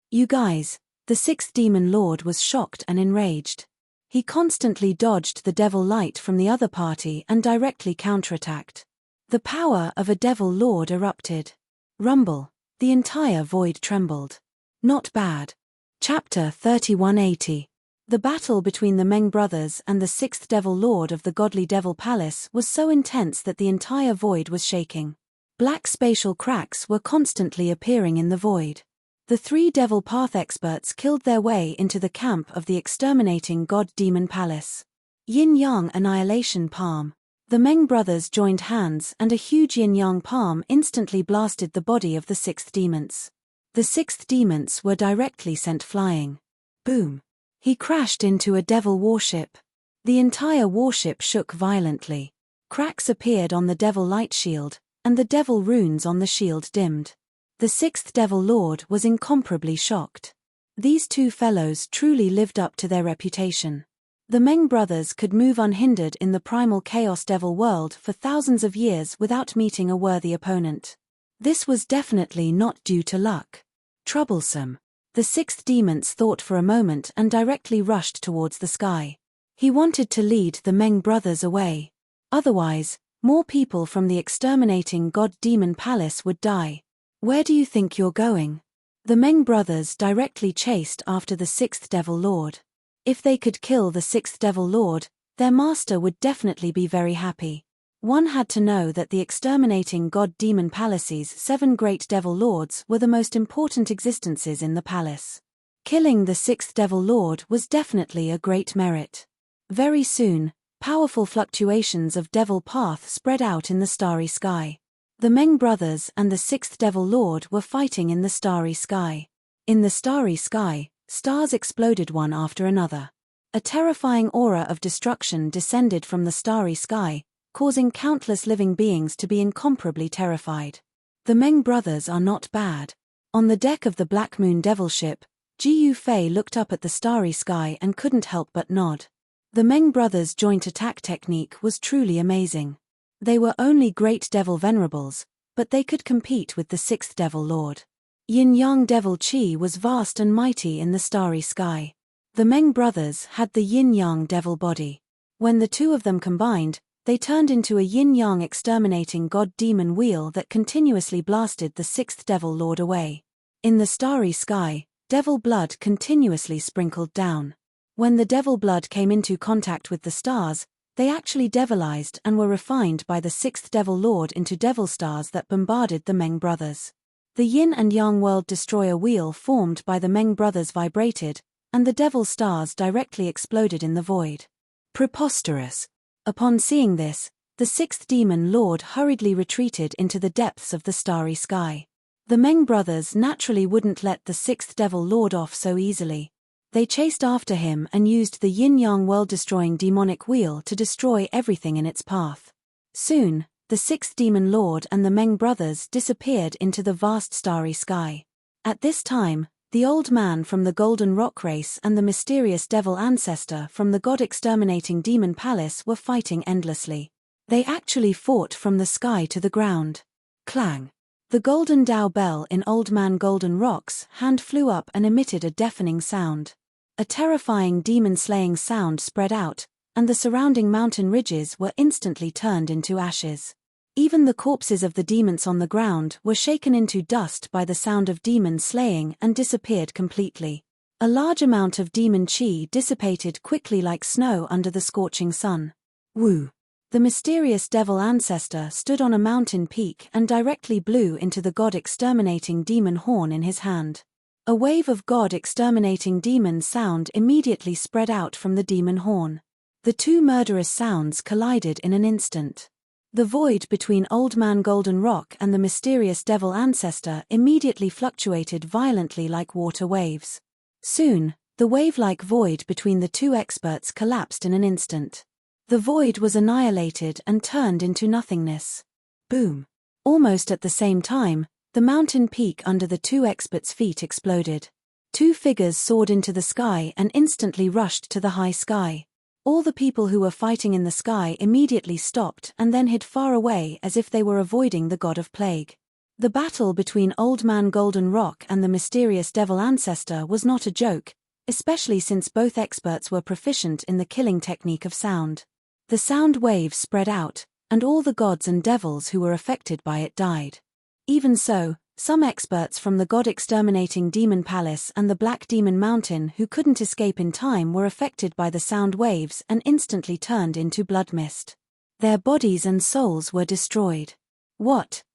"You guys," the sixth demon lord was shocked and enraged. He constantly dodged the devil light from the other party and directly counterattacked. The power of a devil lord erupted. Rumble. The entire void trembled. Not bad. Chapter 3180. The battle between the Meng brothers and the sixth devil lord of the godly devil palace was so intense that the entire void was shaking. Black spatial cracks were constantly appearing in the void. The three devil path experts killed their way into the camp of the exterminating god-demon palace. Yin-yang annihilation palm. The Meng brothers joined hands and a huge yin-yang palm instantly blasted the body of the sixth demons. The sixth demons were directly sent flying. Boom. He crashed into a devil warship. The entire warship shook violently. Cracks appeared on the devil light shield, and the devil runes on the shield dimmed. The sixth devil lord was incomparably shocked. These two fellows truly lived up to their reputation. The Meng brothers could move unhindered in the primal chaos devil world for thousands of years without meeting a worthy opponent. This was definitely not due to luck. Troublesome. The sixth demons thought for a moment and directly rushed towards the sky. He wanted to lead the Meng brothers away. Otherwise, more people from the exterminating god-demon palace would die. "Where do you think you're going?" The Meng brothers directly chased after the sixth devil lord. If they could kill the sixth devil lord, their master would definitely be very happy. One had to know that the exterminating god-demon palace's 7 great devil lords were the most important existences in the palace. Killing the sixth devil lord was definitely a great merit. Very soon, powerful fluctuations of devil path spread out in the starry sky. The Meng brothers and the sixth devil lord were fighting in the starry sky. In the starry sky, stars exploded one after another. A terrifying aura of destruction descended from the starry sky, causing countless living beings to be incomparably terrified. The Meng brothers are not bad. On the deck of the Black Moon devil ship, Ji Yufei looked up at the starry sky and couldn't help but nod. The Meng brothers' joint attack technique was truly amazing. They were only great devil venerables, but they could compete with the sixth devil lord. Yin-yang devil chi was vast and mighty in the starry sky. The Meng brothers had the yin-yang devil body. When the two of them combined, they turned into a yin-yang exterminating god-demon wheel that continuously blasted the sixth devil lord away. In the starry sky, devil blood continuously sprinkled down. When the devil blood came into contact with the stars, they actually devilized and were refined by the sixth devil lord into devil stars that bombarded the Meng brothers. The yin and yang world destroyer wheel formed by the Meng brothers vibrated, and the devil stars directly exploded in the void. Preposterous. Upon seeing this, the sixth demon lord hurriedly retreated into the depths of the starry sky. The Meng brothers naturally wouldn't let the sixth devil lord off so easily. They chased after him and used the yin-yang world-destroying demonic wheel to destroy everything in its path. Soon, the sixth demon lord and the Meng brothers disappeared into the vast starry sky. At this time, the old man from the Golden Rock race and the mysterious devil ancestor from the god-exterminating demon palace were fighting endlessly. They actually fought from the sky to the ground. Clang! The golden Dao bell in Old Man Golden Rock's hand flew up and emitted a deafening sound. A terrifying demon-slaying sound spread out, and the surrounding mountain ridges were instantly turned into ashes. Even the corpses of the demons on the ground were shaken into dust by the sound of demon slaying and disappeared completely. A large amount of demon chi dissipated quickly like snow under the scorching sun. Woo! The mysterious devil ancestor stood on a mountain peak and directly blew into the god-exterminating demon horn in his hand. A wave of god-exterminating demon sound immediately spread out from the demon horn. The two murderous sounds collided in an instant. The void between Old Man Golden Rock and the mysterious devil ancestor immediately fluctuated violently like water waves. Soon, the wave-like void between the two experts collapsed in an instant. The void was annihilated and turned into nothingness. Boom! Almost at the same time, the mountain peak under the two experts' feet exploded. Two figures soared into the sky and instantly rushed to the high sky. All the people who were fighting in the sky immediately stopped and then hid far away as if they were avoiding the god of plague. The battle between Old Man Golden Rock and the mysterious devil ancestor was not a joke, especially since both experts were proficient in the killing technique of sound. The sound waves spread out, and all the gods and devils who were affected by it died. Even so, some experts from the god-exterminating demon palace and the Black Demon Mountain who couldn't escape in time were affected by the sound waves and instantly turned into blood mist. Their bodies and souls were destroyed.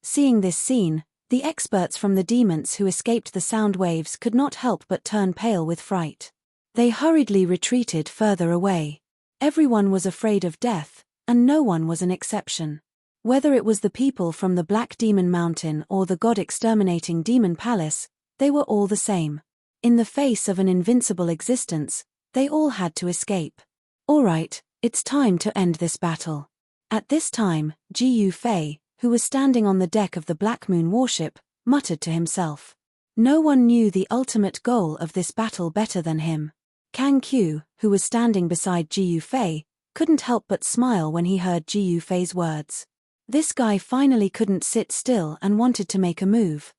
Seeing this scene, the experts from the demons who escaped the sound waves could not help but turn pale with fright. They hurriedly retreated further away. Everyone was afraid of death, and no one was an exception. Whether it was the people from the Black Demon Mountain or the god-exterminating demon palace, they were all the same. In the face of an invincible existence, they all had to escape. All right, it's time to end this battle. At this time, Jiu Fei, who was standing on the deck of the Black Moon warship, muttered to himself. No one knew the ultimate goal of this battle better than him. Kang Qiu, who was standing beside Jiu Fei, couldn't help but smile when he heard Jiu Fei's words. This guy finally couldn't sit still and wanted to make a move.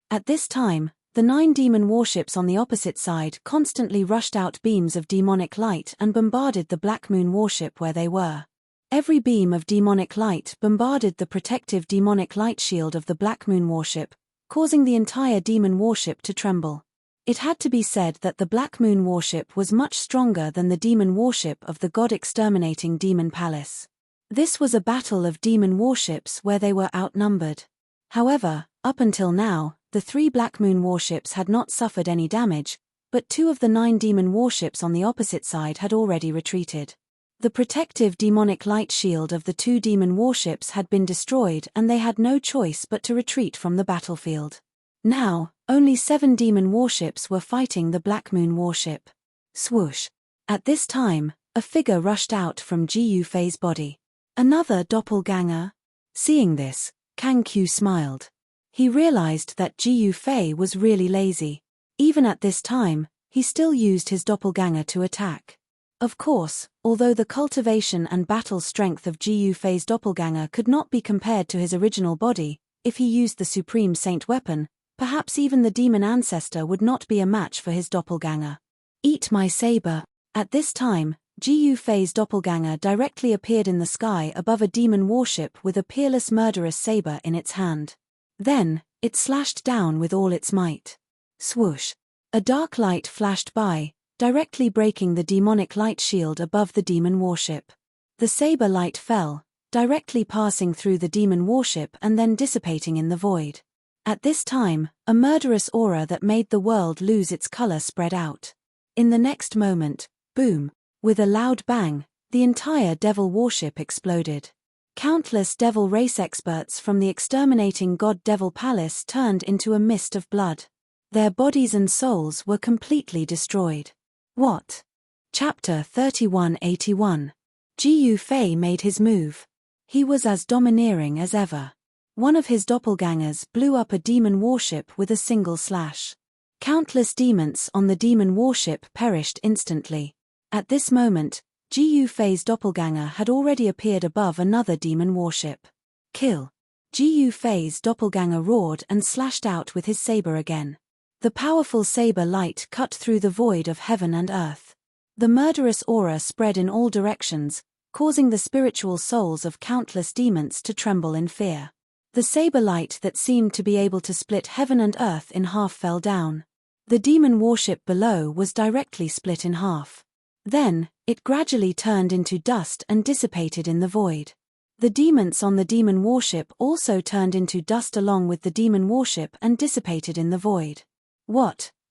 At this time, the 9 demon warships on the opposite side constantly rushed out beams of demonic light and bombarded the Black Moon warship where they were. Every beam of demonic light bombarded the protective demonic light shield of the Black Moon warship, causing the entire demon warship to tremble. It had to be said that the Black Moon warship was much stronger than the demon warship of the god-exterminating demon palace. This was a battle of demon warships where they were outnumbered. However, up until now, the 3 Black Moon warships had not suffered any damage, but 2 of the 9 demon warships on the opposite side had already retreated. The protective demonic light shield of the 2 demon warships had been destroyed and they had no choice but to retreat from the battlefield. Now, only 7 demon warships were fighting the Black Moon warship. Swoosh! At this time, a figure rushed out from Jiu Fei's body. Another doppelganger? Seeing this, Kang Qiu smiled. He realized that Jiu Fei was really lazy. Even at this time, he still used his doppelganger to attack. Of course, although the cultivation and battle strength of Jiu Fei's doppelganger could not be compared to his original body, if he used the Supreme Saint weapon, perhaps even the demon ancestor would not be a match for his doppelganger. Eat my saber. At this time, Jiu Fei's doppelganger directly appeared in the sky above a demon warship with a peerless murderous saber in its hand. Then, it slashed down with all its might. Swoosh! A dark light flashed by, directly breaking the demonic light shield above the demon warship. The saber light fell, directly passing through the demon warship and then dissipating in the void. At this time, a murderous aura that made the world lose its color spread out. In the next moment, boom! With a loud bang, the entire devil warship exploded. Countless devil race experts from the exterminating god-devil palace turned into a mist of blood. Their bodies and souls were completely destroyed. Chapter 3181. Jiu Fei made his move. He was as domineering as ever. One of his doppelgangers blew up a demon warship with a single slash. Countless demons on the demon warship perished instantly. At this moment, Jiu Fei's doppelganger had already appeared above another demon warship. Kill! Jiu Fei's doppelganger roared and slashed out with his saber again. The powerful saber light cut through the void of heaven and earth. The murderous aura spread in all directions, causing the spiritual souls of countless demons to tremble in fear. The saber light that seemed to be able to split heaven and earth in half fell down. The demon warship below was directly split in half. Then, it gradually turned into dust and dissipated in the void. The demons on the demon warship also turned into dust along with the demon warship and dissipated in the void.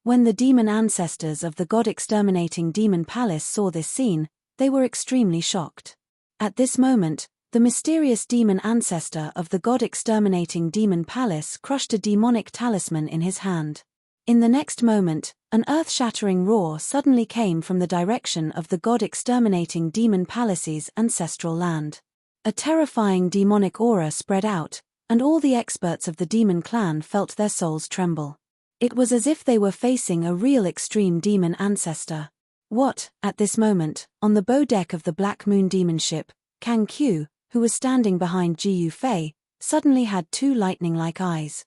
When the demon ancestors of the god-exterminating demon palace saw this scene, they were extremely shocked. At this moment, the mysterious demon ancestor of the god-exterminating demon palace crushed a demonic talisman in his hand. In the next moment, an earth-shattering roar suddenly came from the direction of the god-exterminating demon palace's ancestral land. A terrifying demonic aura spread out, and all the experts of the demon clan felt their souls tremble. It was as if they were facing a real extreme demon ancestor. At this moment, on the bow deck of the Black Moon demon ship, Kang Q, who was standing behind Ji Yufei, suddenly had two lightning-like eyes.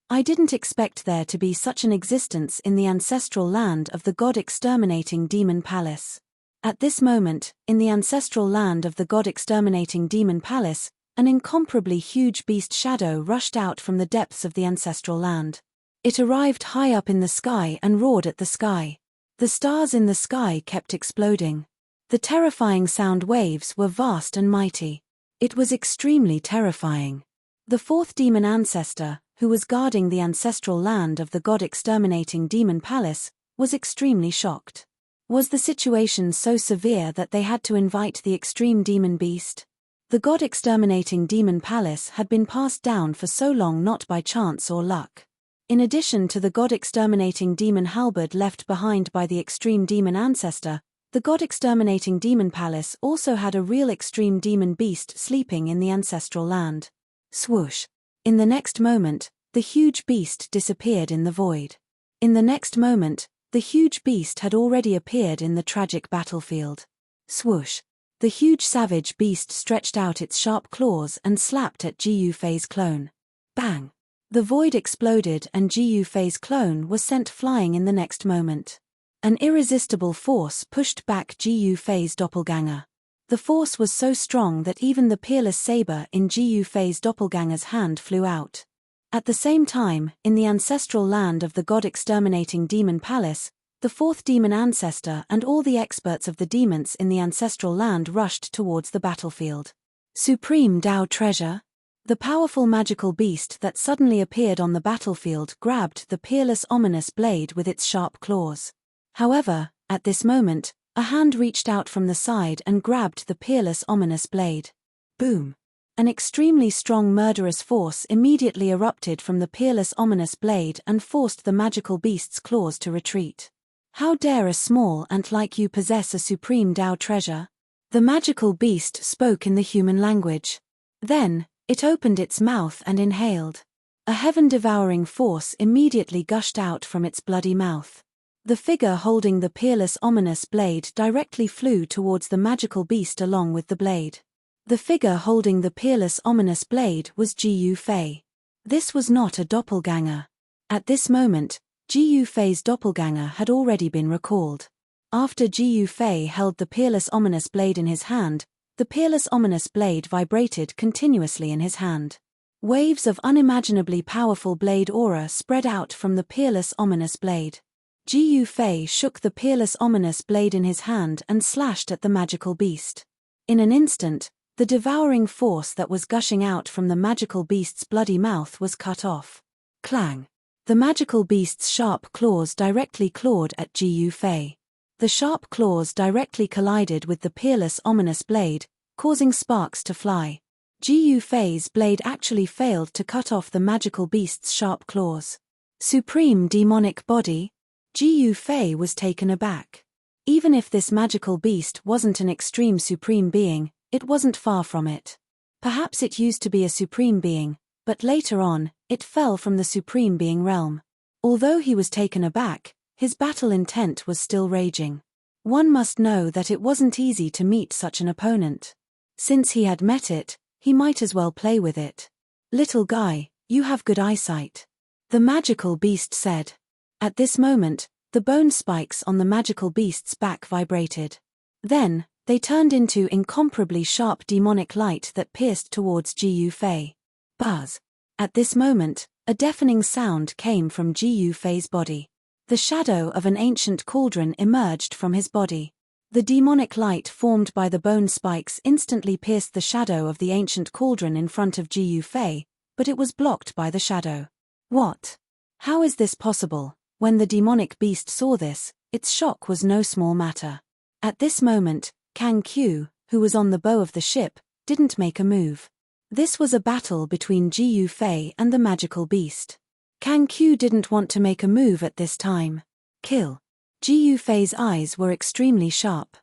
I didn't expect there to be such an existence in the ancestral land of the god-exterminating demon palace. At this moment, in the ancestral land of the god-exterminating demon palace, an incomparably huge beast shadow rushed out from the depths of the ancestral land. It arrived high up in the sky and roared at the sky. The stars in the sky kept exploding. The terrifying sound waves were vast and mighty. It was extremely terrifying. The fourth demon ancestor, who was guarding the ancestral land of the god-exterminating demon palace, was extremely shocked. Was the situation so severe that they had to invite the extreme demon beast? The god-exterminating demon palace had been passed down for so long not by chance or luck. In addition to the god-exterminating demon halberd left behind by the extreme demon ancestor, the god-exterminating demon palace also had a real extreme demon beast sleeping in the ancestral land. Swoosh! In the next moment, the huge beast disappeared in the void. In the next moment, the huge beast had already appeared in the tragic battlefield. Swoosh! The huge savage beast stretched out its sharp claws and slapped at Ji Yufei's clone. Bang! The void exploded and Ji Yufei's clone was sent flying in the next moment. An irresistible force pushed back Ji Yufei's doppelganger. The force was so strong that even the peerless saber in Ji Yufei's doppelganger's hand flew out. At the same time, in the ancestral land of the god-exterminating demon palace, the fourth demon ancestor and all the experts of the demons in the ancestral land rushed towards the battlefield. Supreme Tao treasure? The powerful magical beast that suddenly appeared on the battlefield grabbed the peerless ominous blade with its sharp claws. However, at this moment, a hand reached out from the side and grabbed the peerless ominous blade. Boom! An extremely strong murderous force immediately erupted from the peerless ominous blade and forced the magical beast's claws to retreat. How dare a small ant like you possess a supreme Tao treasure? The magical beast spoke in the human language. Then, it opened its mouth and inhaled. A heaven-devouring force immediately gushed out from its bloody mouth. The figure holding the peerless ominous blade directly flew towards the magical beast along with the blade. The figure holding the peerless ominous blade was Ji Yufei. This was not a doppelganger. At this moment, Ji Yufei's doppelganger had already been recalled. After Ji Yufei held the peerless ominous blade in his hand, the peerless ominous blade vibrated continuously in his hand. Waves of unimaginably powerful blade aura spread out from the peerless ominous blade. Ji Yufei shook the peerless ominous blade in his hand and slashed at the magical beast. In an instant, the devouring force that was gushing out from the magical beast's bloody mouth was cut off. Clang! The magical beast's sharp claws directly clawed at Ji Yufei. The sharp claws directly collided with the peerless ominous blade, causing sparks to fly. Ji Yufei's blade actually failed to cut off the magical beast's sharp claws. Supreme demonic body? Ji Yufei was taken aback. Even if this magical beast wasn't an extreme supreme being, it wasn't far from it. Perhaps it used to be a supreme being, but later on, it fell from the supreme being realm. Although he was taken aback, his battle intent was still raging. One must know that it wasn't easy to meet such an opponent. Since he had met it, he might as well play with it. Little guy, you have good eyesight. The magical beast said. At this moment, the bone spikes on the magical beast's back vibrated. Then, they turned into incomparably sharp demonic light that pierced towards Ji Yufei. Buzz! At this moment, a deafening sound came from Ji Yufei's body. The shadow of an ancient cauldron emerged from his body. The demonic light formed by the bone spikes instantly pierced the shadow of the ancient cauldron in front of Ji Yufei, but it was blocked by the shadow. What? How is this possible? When the demonic beast saw this, its shock was no small matter. At this moment, Kang Q, who was on the bow of the ship, didn't make a move. This was a battle between Ji Yufei and the magical beast. Kang Q didn't want to make a move at this time. Kill. Ji Yufei's eyes were extremely sharp.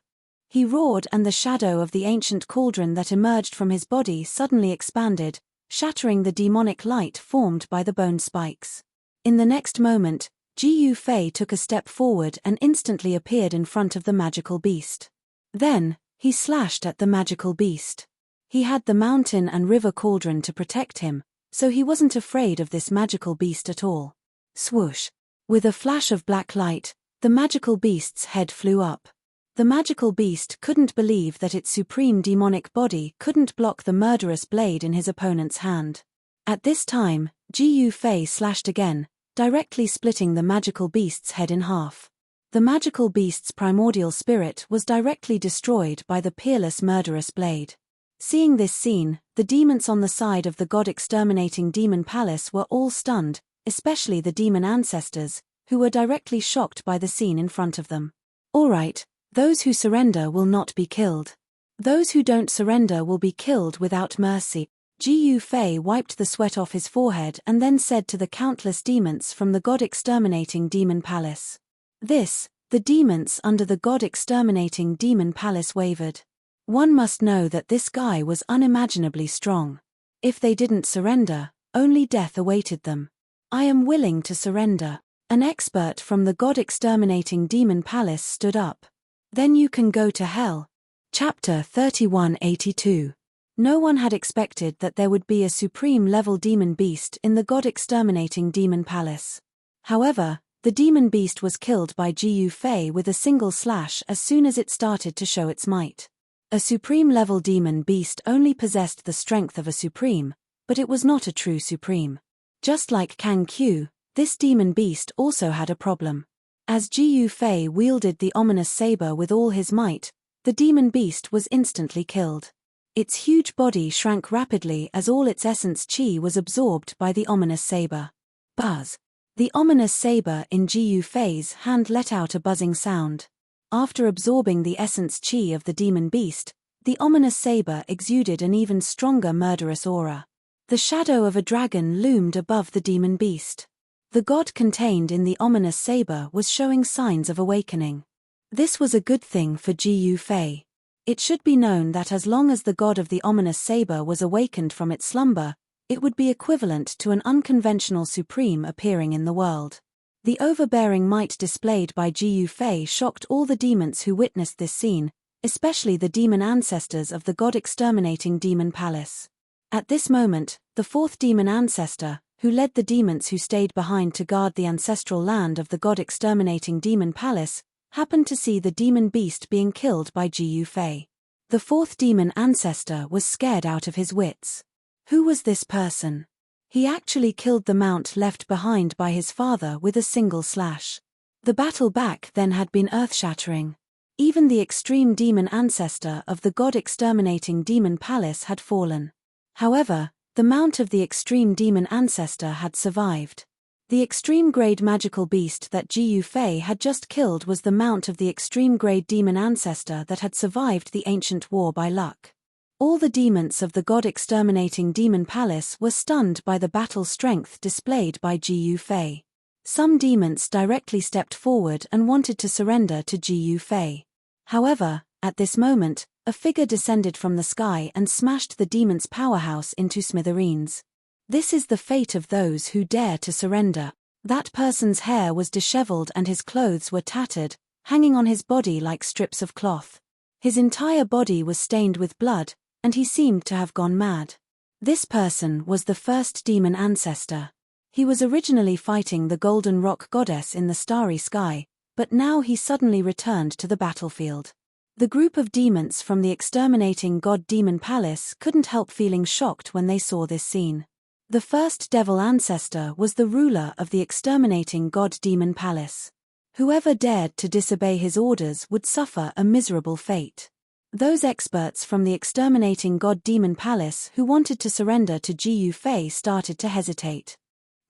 He roared, and the shadow of the ancient cauldron that emerged from his body suddenly expanded, shattering the demonic light formed by the bone spikes. In the next moment, Ji Yufei took a step forward and instantly appeared in front of the magical beast. Then, he slashed at the magical beast. He had the mountain and river cauldron to protect him, so he wasn't afraid of this magical beast at all. Swoosh! With a flash of black light, the magical beast's head flew up. The magical beast couldn't believe that its supreme demonic body couldn't block the murderous blade in his opponent's hand. At this time, Ji Yufei slashed again, directly splitting the magical beast's head in half. The magical beast's primordial spirit was directly destroyed by the peerless murderous blade. Seeing this scene, the demons on the side of the god-exterminating demon palace were all stunned, especially the demon ancestors, who were directly shocked by the scene in front of them. All right. Those who surrender will not be killed. Those who don't surrender will be killed without mercy. Ji Yufei wiped the sweat off his forehead and then said to the countless demons from the god-exterminating demon palace. The demons under the god-exterminating demon palace wavered. One must know that this guy was unimaginably strong. If they didn't surrender, only death awaited them. I am willing to surrender. An expert from the god-exterminating demon palace stood up. Then you can go to hell. Chapter 3182. No one had expected that there would be a supreme-level demon beast in the god-exterminating demon palace. However, the demon beast was killed by Ji Yufei with a single slash as soon as it started to show its might. A supreme-level demon beast only possessed the strength of a supreme, but it was not a true supreme. Just like Kang Q, this demon beast also had a problem. As Ji Yufei wielded the ominous saber with all his might, the demon beast was instantly killed. Its huge body shrank rapidly as all its essence chi was absorbed by the ominous saber. Buzz! The ominous saber in Ji Yufei's hand let out a buzzing sound. After absorbing the essence chi of the demon beast, the ominous saber exuded an even stronger murderous aura. The shadow of a dragon loomed above the demon beast. The god contained in the ominous saber was showing signs of awakening. This was a good thing for Ji Yufei. It should be known that as long as the god of the ominous saber was awakened from its slumber, it would be equivalent to an unconventional supreme appearing in the world. The overbearing might displayed by Ji Yufei shocked all the demons who witnessed this scene, especially the demon ancestors of the god-exterminating demon palace. At this moment, the fourth demon ancestor, who led the demons who stayed behind to guard the ancestral land of the god-exterminating demon palace, happened to see the demon beast being killed by Ji Yufei. The fourth demon ancestor was scared out of his wits. Who was this person? He actually killed the mount left behind by his father with a single slash. The battle back then had been earth-shattering. Even the extreme demon ancestor of the god-exterminating demon palace had fallen. However, the mount of the extreme demon ancestor had survived. The extreme-grade magical beast that Ji Yufei had just killed was the mount of the extreme-grade demon ancestor that had survived the ancient war by luck. All the demons of the god-exterminating demon palace were stunned by the battle strength displayed by Ji Yufei. Some demons directly stepped forward and wanted to surrender to Ji Yufei. However, at this moment, a figure descended from the sky and smashed the demon's powerhouse into smithereens. This is the fate of those who dare to surrender. That person's hair was disheveled and his clothes were tattered, hanging on his body like strips of cloth. His entire body was stained with blood, and he seemed to have gone mad. This person was the first demon ancestor. He was originally fighting the Golden Rock goddess in the starry sky, but now he suddenly returned to the battlefield. The group of demons from the exterminating god demon palace couldn't help feeling shocked when they saw this scene. The first devil ancestor was the ruler of the exterminating god demon palace. Whoever dared to disobey his orders would suffer a miserable fate. Those experts from the exterminating god-demon palace who wanted to surrender to Jiu Fei started to hesitate.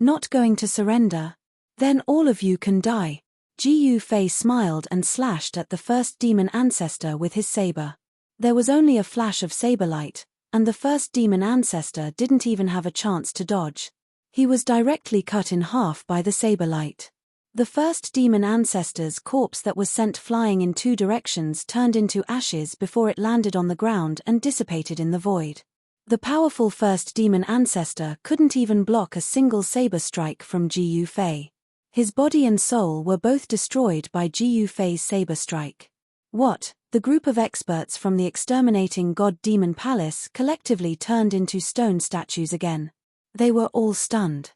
Not going to surrender? Then all of you can die. Jiu Fei smiled and slashed at the first demon ancestor with his saber. There was only a flash of saber light, and the first demon ancestor didn't even have a chance to dodge. He was directly cut in half by the saber light. The first demon ancestor's corpse that was sent flying in 2 directions turned into ashes before it landed on the ground and dissipated in the void. The powerful first demon ancestor couldn't even block a single saber strike from Jiu Fei. His body and soul were both destroyed by Jiu Fei's saber strike. What? The group of experts from the exterminating god-demon palace collectively turned into stone statues again. They were all stunned.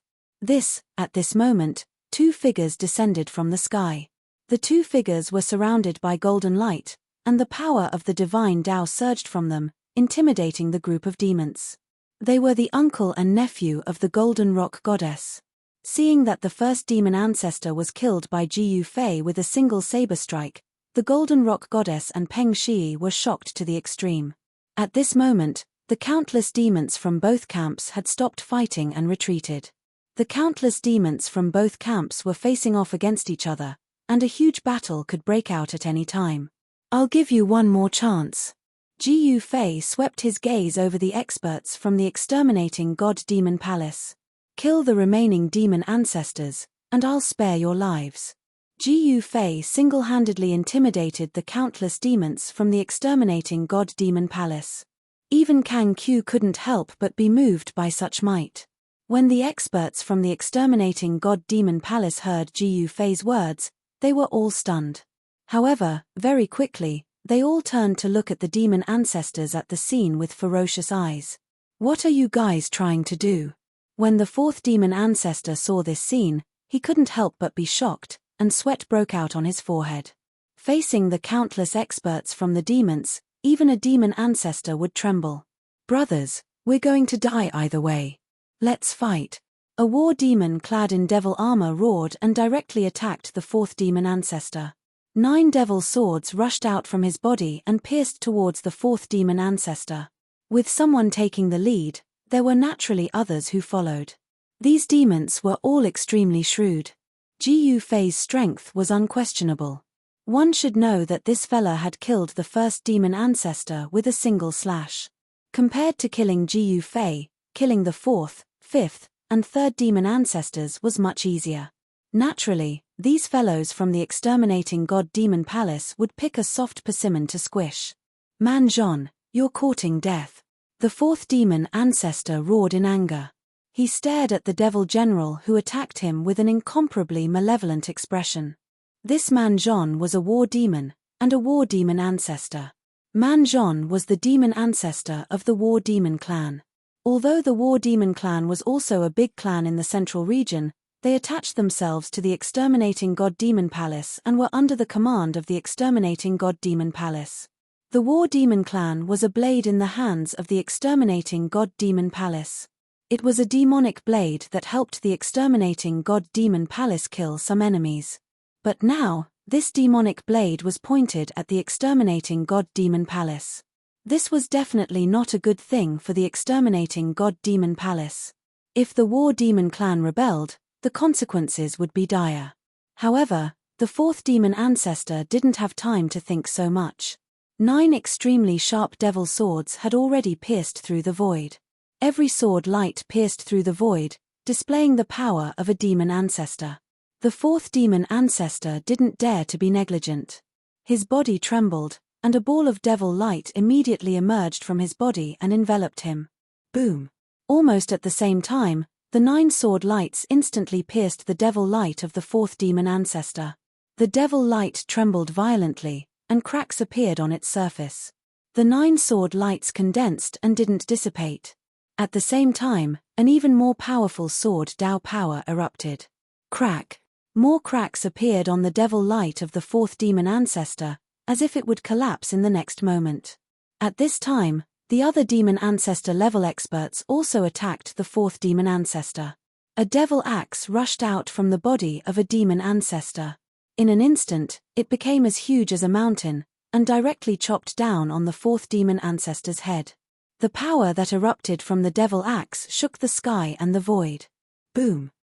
At this moment, 2 figures descended from the sky. The 2 figures were surrounded by golden light, and the power of the divine Tao surged from them, intimidating the group of demons. They were the uncle and nephew of the Golden Rock Goddess. Seeing that the first demon ancestor was killed by Jiu Fei with a single saber strike, the Golden Rock Goddess and Peng Shi were shocked to the extreme. At this moment, the countless demons from both camps had stopped fighting and retreated. The countless demons from both camps were facing off against each other, and a huge battle could break out at any time. I'll give you one more chance. Jiu Fei swept his gaze over the experts from the exterminating god-demon palace. Kill the remaining demon ancestors, and I'll spare your lives. Jiu Fei single-handedly intimidated the countless demons from the exterminating god-demon palace. Even Kang Qiu couldn't help but be moved by such might. When the experts from the exterminating god-demon palace heard Jiu Fei's words, they were all stunned. However, very quickly, they all turned to look at the demon ancestors at the scene with ferocious eyes. What are you guys trying to do? When the 4th demon ancestor saw this scene, he couldn't help but be shocked, and sweat broke out on his forehead. Facing the countless experts from the demons, even a demon ancestor would tremble. Brothers, we're going to die either way. Let's fight. A war demon clad in devil armor roared and directly attacked the 4th demon ancestor. 9 devil swords rushed out from his body and pierced towards the 4th demon ancestor. With someone taking the lead, there were naturally others who followed. These demons were all extremely shrewd. Jiu Fei's strength was unquestionable. One should know that this fella had killed the first demon ancestor with a single slash. Compared to killing Jiu Fei, killing the 4th, 5th, and 3rd demon ancestors was much easier. Naturally, these fellows from the exterminating god-demon palace would pick a soft persimmon to squish. Man Zhon, you're courting death. The 4th demon ancestor roared in anger. He stared at the devil general who attacked him with an incomparably malevolent expression. This Man Zhon was a war demon, and a war demon ancestor. Man Zhon was the demon ancestor of the war demon clan. Although the war demon clan was also a big clan in the central region, they attached themselves to the exterminating god-demon palace and were under the command of the exterminating god-demon palace. The war demon clan was a blade in the hands of the exterminating god-demon palace. It was a demonic blade that helped the exterminating god-demon palace kill some enemies. But now, this demonic blade was pointed at the exterminating god-demon palace. This was definitely not a good thing for the exterminating god-demon palace. If the war demon clan rebelled, the consequences would be dire. However, the 4th demon ancestor didn't have time to think so much. 9 extremely sharp devil swords had already pierced through the void. Every sword light pierced through the void, displaying the power of a demon ancestor. The 4th demon ancestor didn't dare to be negligent. His body trembled, and a ball of devil light immediately emerged from his body and enveloped him. Boom! Almost at the same time, the 9 sword lights instantly pierced the devil light of the 4th demon ancestor. The devil light trembled violently, and cracks appeared on its surface. The 9 sword lights condensed and didn't dissipate. At the same time, an even more powerful sword Dao power erupted. Crack! More cracks appeared on the devil light of the 4th demon ancestor, as if it would collapse in the next moment. At this time, the other demon ancestor level experts also attacked the 4th demon ancestor. A devil axe rushed out from the body of a demon ancestor. In an instant, it became as huge as a mountain, and directly chopped down on the fourth demon ancestor's head. The power that erupted from the devil axe shook the sky and the void. Boom!